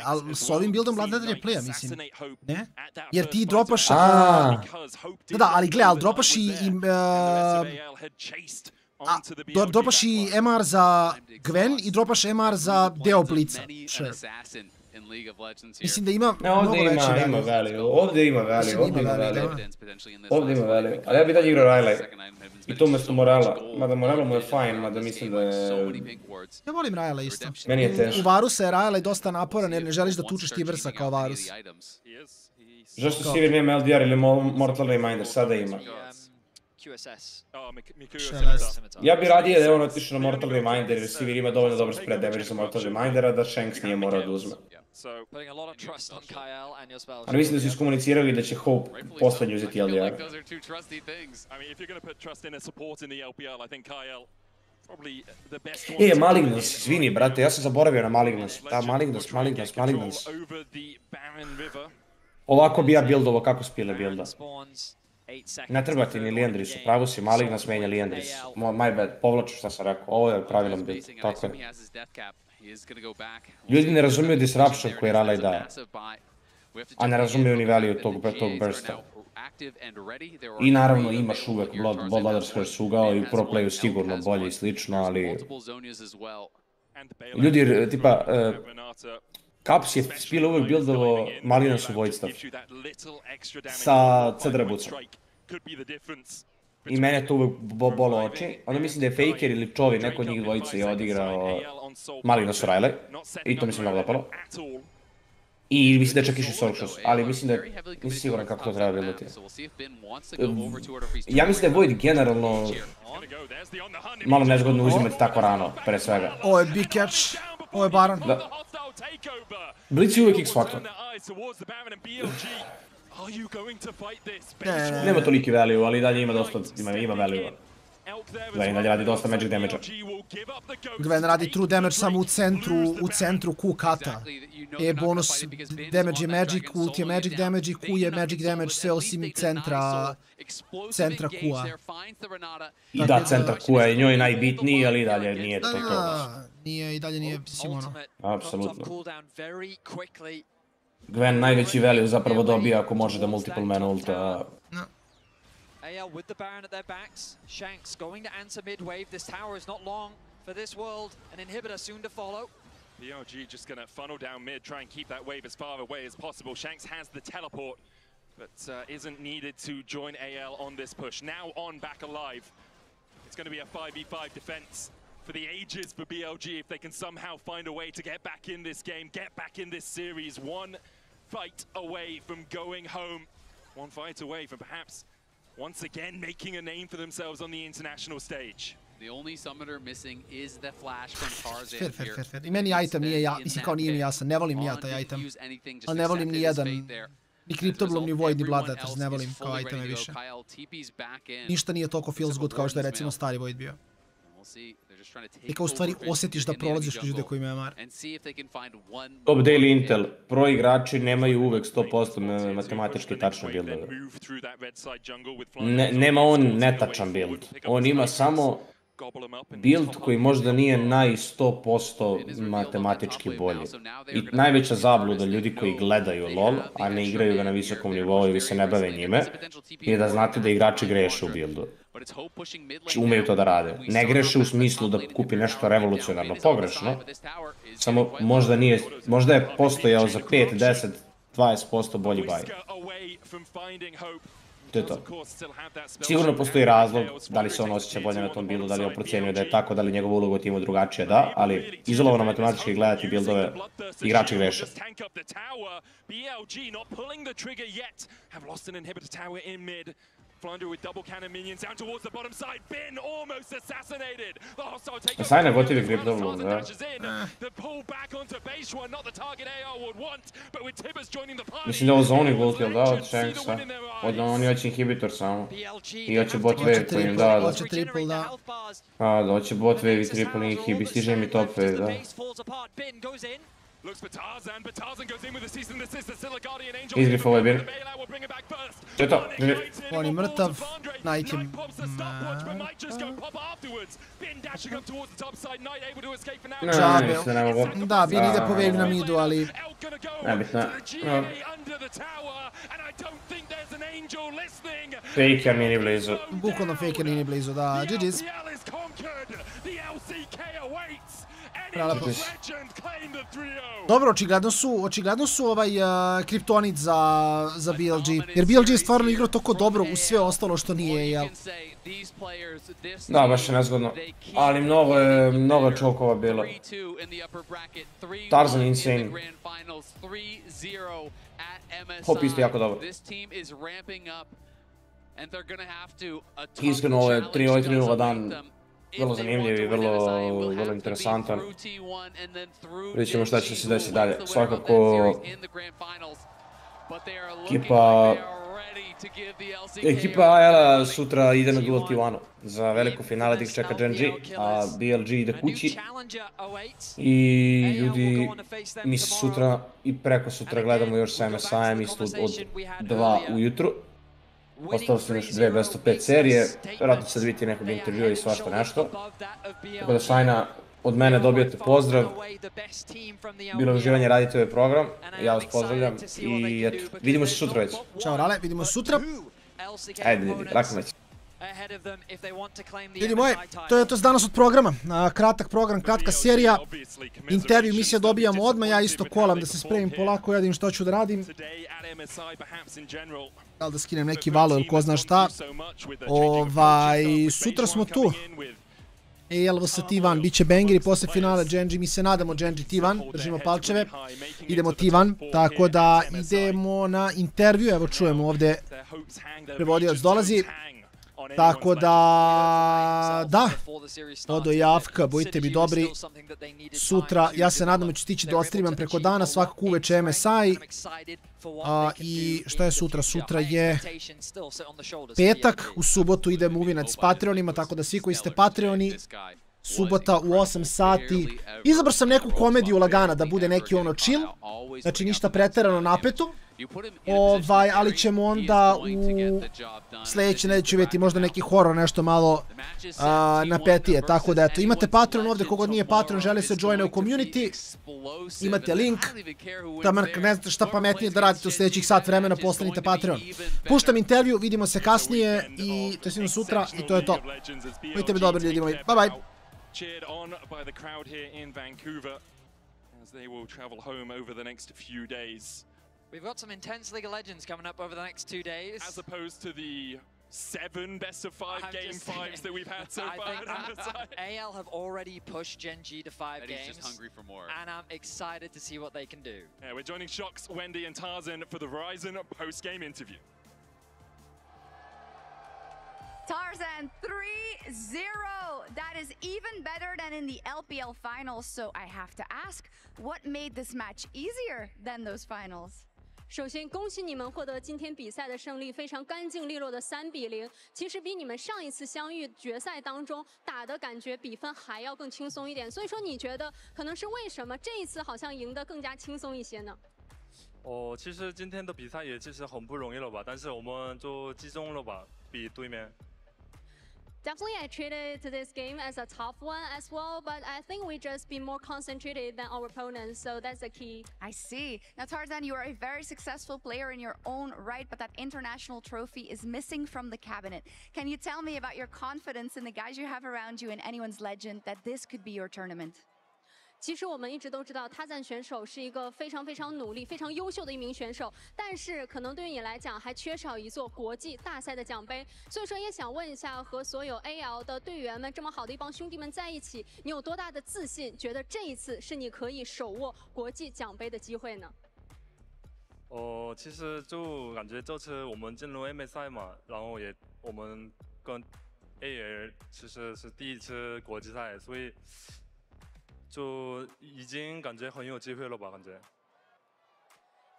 ali s ovim buildom Bloodletter je playa, mislim. Ne? Jer ti dropaš... Da, ali gle, ali dropaš i... dropaš i MR za Gwen i dropaš MR za deo Blitza. Mislim da ima mnogo veće value. Ovdje ima value. Ali ja bi dalje igrao Riley. I to umjesto Morala. Mada Morala mu je fine, mada mislim da je... Ja volim Riley isto. Meni je teško. U Varusa je Riley dosta naporan jer ne želiš da tučeš ti vrsa kao Varus. Zašto Sivir nema LDR ili Mortal Reminder? Sada ima. Ja bi radije da je on otišao na Mortal Reminder jer Sivir ima dovoljno dobar spread damage za Mortal Remindera da Shanks nije morao da uzme. Putting a lot of trust on Kyle and your spell. Ali mislim da su iskomunicirali da će Hope poslednji uzeti LDR. I mean, if you're going to put trust in a support in the LPL, I think Kyle probably the best one. Malignos, izvini, brate, ja sam zaboravio na Malignos. Da, Malignos. Ovako bi ja buildovo kako Spile builda. Ne treba ti ni Liandris, upravo si, Malignos menja Liandris. My bad, povlaču šta sam rekao, ovo je pravilan build, tako je. Ljudi ne razumiju disruption koji Raleigh daje, a ne razumiju ni value tog bursta. I naravno imaš uvek Bloodladder's Curse ugao i pro playu sigurno bolje i slično, ali... Ljudi, tipa, Caps je Spile uvek buildovo Malignos u Void Staff sa CD rebucom. I mene to uvek bolo oči. Onda mislim da je Faker ili Čovi, neko od njih dvojice je odigrao Malignos u Raleigh. I to mi se mnogo dopalo. I mislim da je čak išli Sorkshows, ali mislim da je, nisam siguran kako to treba buildati. Ja mislim da je Void generalno malo nezgodno uzimati tako rano, pre svega. Ovo je big catch, ovo je Baron. Da. Blitz je uvijek X-Factor. Nema toliki value, ali dalje ima dosta, ima value. Gwen dalje radi dosta magic damage-a. Gwen radi true damage samo u centru Q-kata. E bonus damage je magic, ult je magic damage i Q je magic damage sve osim centra Q-a. I da, centar Q je njoj najbitniji, ali i dalje nije to to. Nije, i dalje nije Simono. Apsolutno. Gwen najveći value zapravo dobija ako može da multiple man ulta. AL with the Baron at their backs. Shanks going to answer mid-wave. This tower is not long for this world. An inhibitor soon to follow. BLG just going to funnel down mid, try and keep that wave as far away as possible. Shanks has the teleport, but isn't needed to join AL on this push. Now on back alive. It's going to be a 5v5 defense for the ages for BLG if they can somehow find a way to get back in this game, get back in this series. One fight away from going home. One fight away from perhaps once again making a name for themselves on the international stage. The only summoner missing is the flash from Tarzan here. Fair. I meni item nije ja, mislim kao nije mi jasan, ne volim ja taj item. Ali ne volim ni jedan, ni Cryptoblom, ni Void, ni Bloodletters, ne volim kao iteme više. Ništa nije toliko feels good kao što je recimo stari Void bio. I kao u stvari osjetiš da prolaziš ljude koji imaju MR. Top Daily Intel, pro igrači nemaju uvek 100% matematički tačne buildove. Nema on netačan build, on ima samo build koji možda nije naj 100% matematički bolji. I najveća zabluda ljudi koji gledaju LoL, a ne igraju ga na visokom nivou ili se ne bave njime, je da znate da igrači greše u buildu. Umeju to da rade. Ne greše u smislu da kupi nešto revolucionarno pogrešno, samo možda je postojao za 5, 10, 20% bolji buy. To je to. Sigurno postoji razlog da li se on osjeća bolje na tom buildu, da li je procenio da je tako, da li njegova uloga u timu drugačija, da, ali izolovano matematički gledati buildove, igrači greše. Flounder with double cannon minions down towards the bottom side. Bin almost assassinated. The hostile take Sajna gotivi grip dobro, da. The pull back onto base one, not the target AR would want, but with Tibbers joining the party. Mislim da ovo zoning ult je da od Shanksa. Oni hoće inhibitor samo. I hoće bot wave koji im da. Hoće triple da. A, da hoće bot wave i triple inhib. Stiže mi top wave, da. Izgrif ovaj bin. To je to. On je mrtav. Knight je... Ne, mislim da ne mogu. Da, bin ide po wave na midu, ali... Nebitno. Faker nije ni blizu. Bukvalno Faker nije ni blizu, da. GG's. Dobro, očigledno su kriptonit za BLG, jer BLG je stvarno igrao toliko dobro u sve ostalo što nije, jel? Da, baš je nezgodno, ali mnogo čokova bilo. Tarzan insane. Hop isto jako dobro. Iskreno, ovo je 3-0 dan vrlo zanimljiv i vrlo interesantan. Vidjet ćemo šta će se desiti dalje. Svakako, ekipa AL-a sutra ide na duel T1-u. Za veliko finale ih čeka Gen G, a BLG ide kući. I ljudi, mi se sutra i preko sutra gledamo još sa MSI-em isto od 2 ujutru. Ostalo su još 2 best of 5 serije, vjerojatno će sad biti nekog intervjua i svašta nešto. Tako da Šajna, od mene dobijete pozdrav. Bilo je uživanje raditi ovaj program, ja vas pozdravljam i eto, vidimo se sutra već. Ćao Rale, vidimo se sutra. Ajde, Kraken već. Ljudi moji, to je to danas od programa. Kratak program, kratka serija. Intervju misija dobijamo odmah, ja isto kolam da se spremim polako, ja vidim što ću da radim. Da li da skinem neki valo ili ko zna šta. Sutra smo tu. AL vs T1, bit će bangeri posle finale Genji, mi se nadamo Genji T1, držimo palčeve, idemo T1, tako da idemo na intervju, evo čujemo ovde prevodioc dolazi, tako da, Odo i Afka, budite mi dobri, sutra, ja se nadam da ću stići da ostreamam preko dana, svakako uveče MSI, i šta je sutra? Sutra je petak, u subotu ide Movinac s Patreonima, tako da svi koji ste Patreoni, subota u 8 sati, izabrao sam neku komediju lagana da bude neki ono chill, znači ništa preterano napeto, ali ćemo onda u sljedeće neću vidjeti možda neki horor, nešto malo napetije, tako da eto, imate Patreon ovdje, kogod nije Patreon, želi se joine u community, imate link, tamo ne znate šta pametnije da radite u sljedećih sat vremena, postanite Patreon. Puštam intervju, vidimo se kasnije i to je sutra i to je to. Budite mi dobri ljudi moji, bye bye. Cheered on by the crowd here in Vancouver as they will travel home over the next few days. We've got some intense League of Legends coming up over the next 2 days. As opposed to the 7 best-of-5 game 5s that we've had so far at MSI. AL have already pushed Gen G to 5 games. He's just hungry for more. And I'm excited to see what they can do. Yeah, we're joining Shox, Wendy and Tarzan for the Verizon post-game interview. Tarzan 3-0. That is even better than in the LPL finals. So I have to ask, what made this match easier than those finals? 首先，恭喜你们获得今天比赛的胜利，非常干净利落的3-0。其实比你们上一次相遇决赛当中打的感觉比分还要更轻松一点。所以说，你觉得可能是为什么这一次好像赢得更加轻松一些呢？其实今天的比赛也其实很不容易了吧，但是我们就集中了吧，比对面。 Definitely, I treated this game as a tough one as well, but I think we just be more concentrated than our opponents, so that's the key. I see. Now, Tarzan, you are a very successful player in your own right, but that international trophy is missing from the cabinet. Can you tell me about your confidence in the guys you have around you and anyone's legend that this could be your tournament? 其实我们一直都知道，他赞选手是一个非常努力、非常优秀的一名选手，但是可能对于你来讲还缺少一座国际大赛的奖杯。所以说，也想问一下，和所有 AL 的队员们这么好的一帮兄弟们在一起，你有多大的自信，觉得这一次是你可以手握国际奖杯的机会呢？其实就感觉这次我们进入 MSI 嘛，然后我们跟 AL 其实是第一次国际赛，所以。 就已经感觉很有机会了吧？感觉。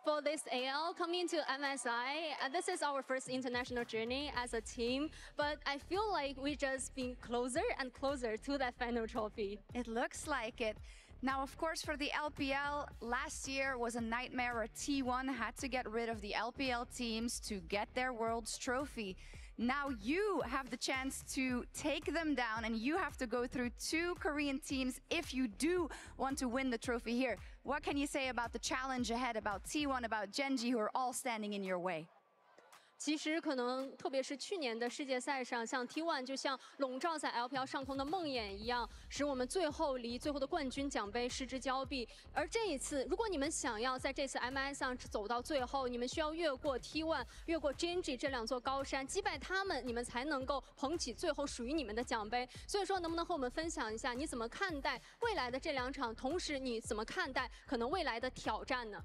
For this AL coming to MSI, this is our first international journey as a team, but I feel like we just been closer and closer to that final trophy. It looks like it. Now, of course, for the LPL, last year was a nightmare where T1 had to get rid of the LPL teams to get their World's Trophy. Now you have the chance to take them down and you have to go through 2 Korean teams if you do want to win the trophy here. What can you say about the challenge ahead, about T1, about Gen G, who are all standing in your way? 其实可能，特别是去年的世界赛上，像 T1 就像笼罩在 LPL 上空的梦魇一样，使我们最后离最后的冠军奖杯失之交臂。而这一次，如果你们想要在这次 MSI 上走到最后，你们需要越过 T1、越过 Gen G 这2座高山，击败他们，你们才能够捧起最后属于你们的奖杯。所以说，能不能和我们分享一下，你怎么看待未来的这2场？同时，你怎么看待可能未来的挑战呢？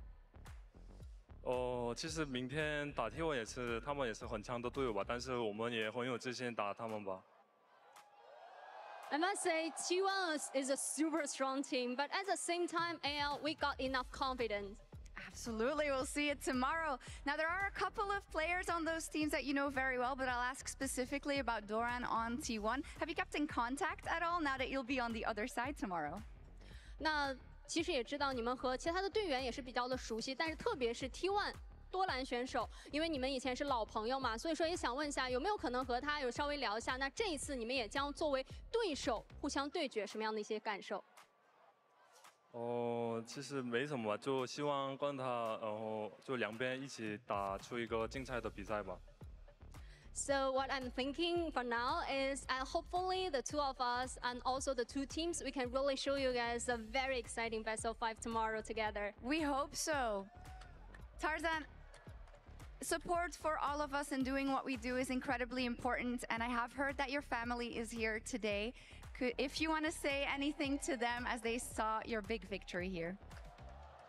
其实明天打 T1 也是，他们也是很强的队友吧，但是我们也很有自信打他们吧。I must say, T1 is a super strong team, but at the same time, AL, we got enough confidence. Absolutely, we'll see it tomorrow. Now, there are a couple of players on those teams that you know very well, but I'll ask specifically about Doran on T1. Have you kept in contact at all now that you'll be on the other side tomorrow? 那其实也知道你们和其他的队员也是比较的熟悉，但是特别是 T1 多兰选手，因为你们以前是老朋友嘛，所以说也想问一下，有没有可能和他有稍微聊一下？那这一次你们也将作为对手互相对决，什么样的一些感受？其实没什么，就希望跟他，然后就两边一起打出一个精彩的比赛吧。So what I'm thinking for now is hopefully the two of us and also the two teams, we can really show you guys a very exciting best of 5 tomorrow together. We hope so. Tarzan, support for all of us in doing what we do is incredibly important, and I have heard that your family is here today. If you want to say anything to them as they saw your big victory here.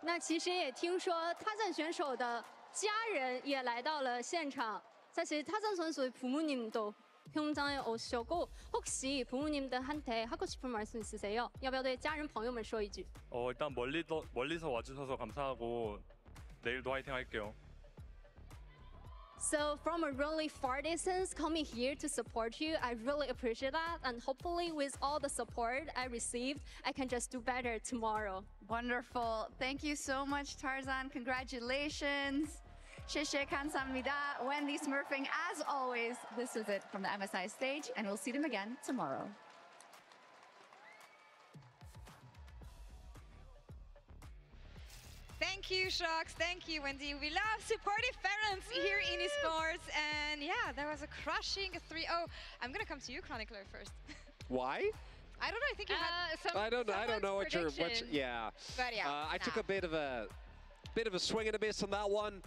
那其实也听说타잔选手的家人也来到了现场. 사실 타잔 선수의 부모님도 현장에 오셨고 혹시 부모님들한테 하고 싶은 말씀 있으세요? 要不要对家人朋友们说一句? 일단 멀리서 와주셔서 감사하고 내일도 화이팅 할게요. So from a really far distance coming here to support you, I really appreciate that, and hopefully with all the support I received, I can just do better tomorrow. Wonderful. Thank you so much, Tarzan. Congratulations. Shishik Hansamnida, Wendy Smurfing, as always, this is it from the MSI stage, and we'll see them again tomorrow. Thank you, Shox. Thank you, Wendy. We love supportive parents here in esports. And yeah, that was a crushing 3-0. I'm going to come to you, Chronicler, first. Why? I don't know. I think you had some. I don't know what you're. Yeah. But yeah. I took a bit of a swing and a miss on that one.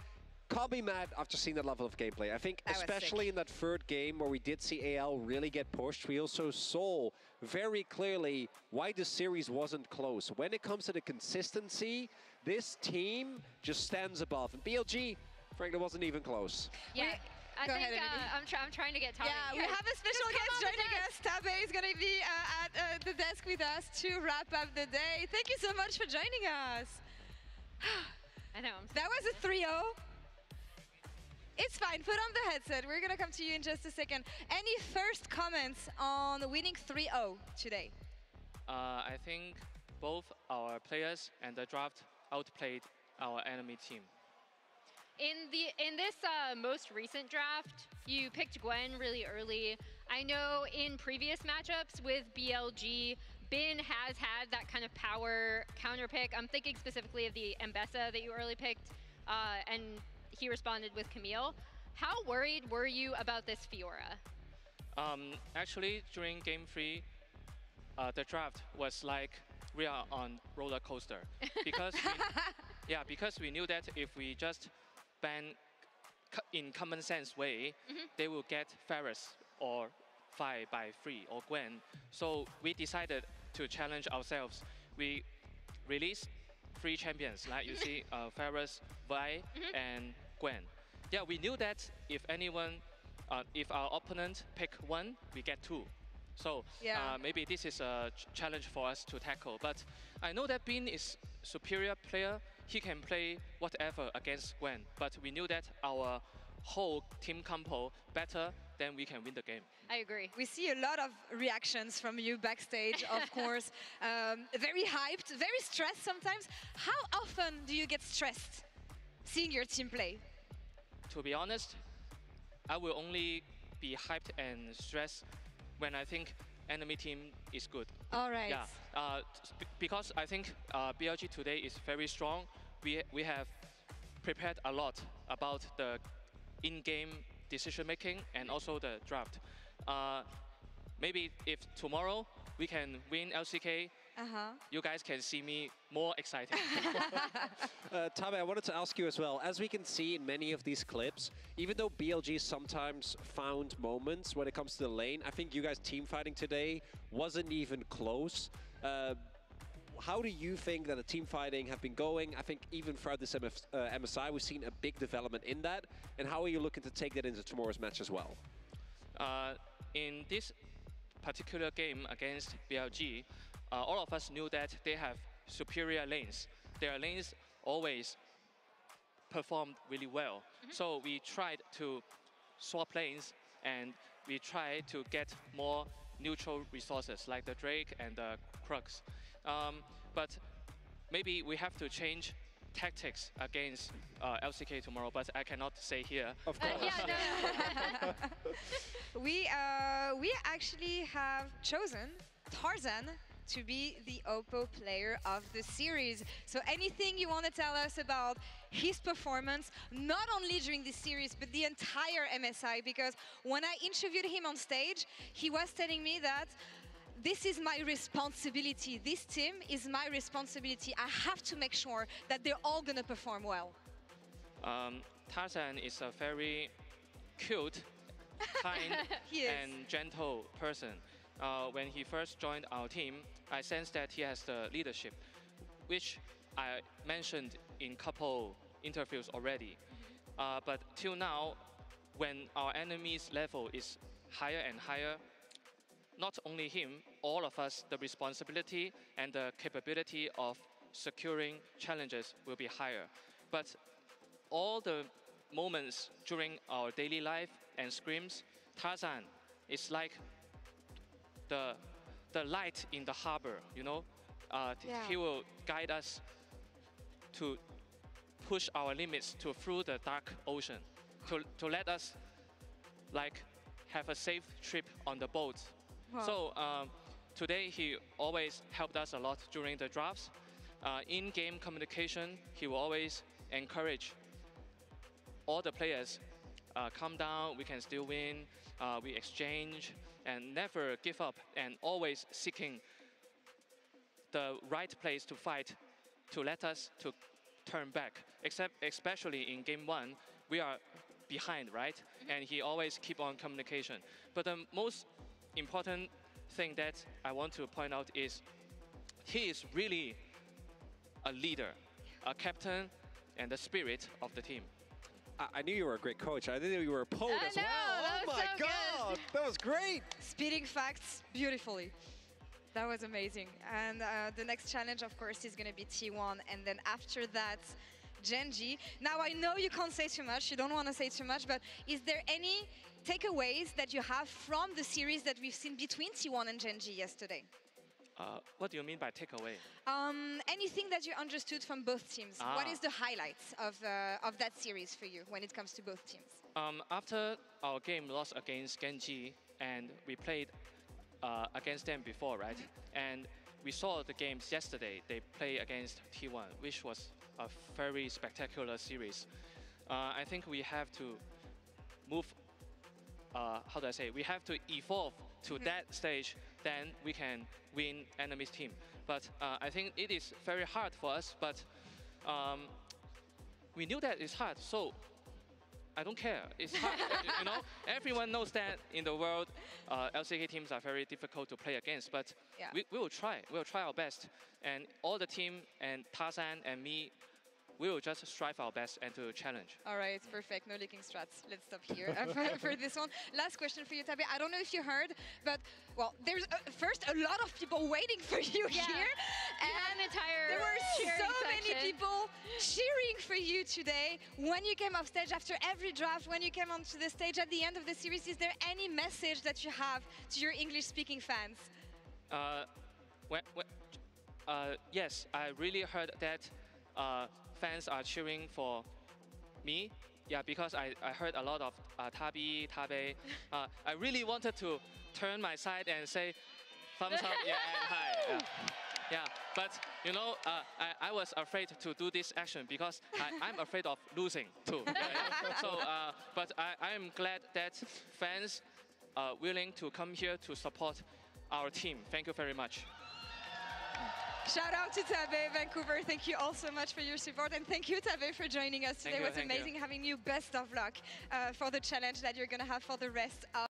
Can't be mad after seeing that level of gameplay. I think especially in that third game where we did see AL really get pushed, we also saw very clearly why the series wasn't close. When it comes to the consistency, this team just stands above. And BLG, frankly, wasn't even close. Yeah. I think I'm trying to get Tabe. Yeah, we have a special guest joining us. Tabe is going to be at the desk with us to wrap up the day. Thank you so much for joining us. I know. That was a 3-0. It's fine, put on the headset. We're gonna come to you in just a second. Any first comments on winning 3-0 today? I think both our players and the draft outplayed our enemy team. In this most recent draft, you picked Gwen really early. I know in previous matchups with BLG, Bin has had that kind of power counter pick. I'm thinking specifically of the Mbessa that you early picked, and he responded with Camille. How worried were you about this Fiora? Actually, during Game 3, the draft was like we are on roller coaster because because we knew that if we just ban in common sense way, they will get Ferris or Vi by 3 or Gwen. So we decided to challenge ourselves. We released 3 champions, like you see, Ferris, Vi, and Gwen. Yeah, we knew that if our opponent pick 1, we get 2. So maybe this is a challenge for us to tackle. But I know that Bin is superior player. He can play whatever against Gwen. But we knew that our whole team compo better, then we can win the game. I agree. We see a lot of reactions from you backstage, of course. Very hyped, very stressed sometimes. How often do you get stressed seeing your team play? To be honest, I will only be hyped and stressed when I think enemy team is good. All right. Yeah, because I think BLG today is very strong. We have prepared a lot about the in-game decision making and also the draft. Maybe if tomorrow we can win LCK, you guys can see me more excited. Tabe, I wanted to ask you as well. As we can see in many of these clips, even though BLG sometimes found moments when it comes to the lane, I think you guys team fighting today wasn't even close. How do you think that the team fighting have been going? I think even throughout this MSI, we've seen a big development in that. And how are you looking to take that into tomorrow's match as well? In this particular game against BLG, all of us knew that they have superior lanes. Their lanes always performed really well. So we tried to swap lanes and we tried to get more neutral resources like the Drake and the Crux. But maybe we have to change tactics against LCK tomorrow, but I cannot say here. Of course. We actually have chosen Tarzan to be the Oppo player of the series. So anything you want to tell us about his performance, not only during this series, but the entire MSI? Because when I interviewed him on stage, he was telling me that this is my responsibility. This team is my responsibility. I have to make sure that they're all going to perform well. Tarzan is a very cute, kind, and gentle person. When he first joined our team, I sensed that he has the leadership, which I mentioned in couple interviews already. But till now, when our enemy's level is higher and higher, not only him, all of us, the responsibility and the capability of securing challenges will be higher. But all the moments during our daily life and scrims, Tarzan is like the light in the harbor, you know? He will guide us to push our limits through the dark ocean, to let us like have a safe trip on the boat. Wow. So today he always helped us a lot during the drafts. In-game communication, he will always encourage all the players, calm down, we can still win, we exchange, and never give up, and always seeking the right place to fight, to let us to turn back. Especially in game 1, we are behind, right? And he always keep on communication. But the most important thing that I want to point out is he is really a leader, a captain, and the spirit of the team. I knew you were a great coach. I didn't know you were a poet as well. Oh my God, that was great. Spitting facts beautifully. That was amazing. And the next challenge, of course, is going to be T1. And then after that, Genji. Now, I know you can't say too much. You don't want to say too much. But is there any takeaways that you have from the series that we've seen between T1 and Genji yesterday? What do you mean by takeaway? Anything that you understood from both teams. What is the highlights of that series for you when it comes to both teams? After our game lost against Genji, and we played against them before, right? And we saw the games yesterday. They play against T1, which was a very spectacular series. I think we have to move, how do I say, we have to evolve to that stage, then we can win enemy's team. But I think it is very hard for us, but we knew that it's hard, so I don't care. It's hard, you know? Everyone knows that in the world, LCK teams are very difficult to play against, but we will try. We'll try our best. And all the team, and Tarzan and me, we will just strive our best and to challenge. All right, perfect. No leaking strats. Let's stop here for this one. Last question for you, Tabe. I don't know if you heard, but, well, there's first a lot of people waiting for you here. And there were so many people cheering for you today. When you came off stage after every draft, when you came onto the stage at the end of the series, is there any message that you have to your English-speaking fans? Yes, I really heard that fans are cheering for me. Yeah, because I heard a lot of Tabe. I really wanted to turn my side and say thumbs up, yeah, and hi. Yeah, but you know, I was afraid to do this action because I'm afraid of losing too. So, but I am glad that fans are willing to come here to support our team. Thank you very much. Shout out to Tabe, Vancouver. Thank you all so much for your support. And thank you, Tabe, for joining us today. It was amazing having you. Best of luck for the challenge that you're going to have for the rest of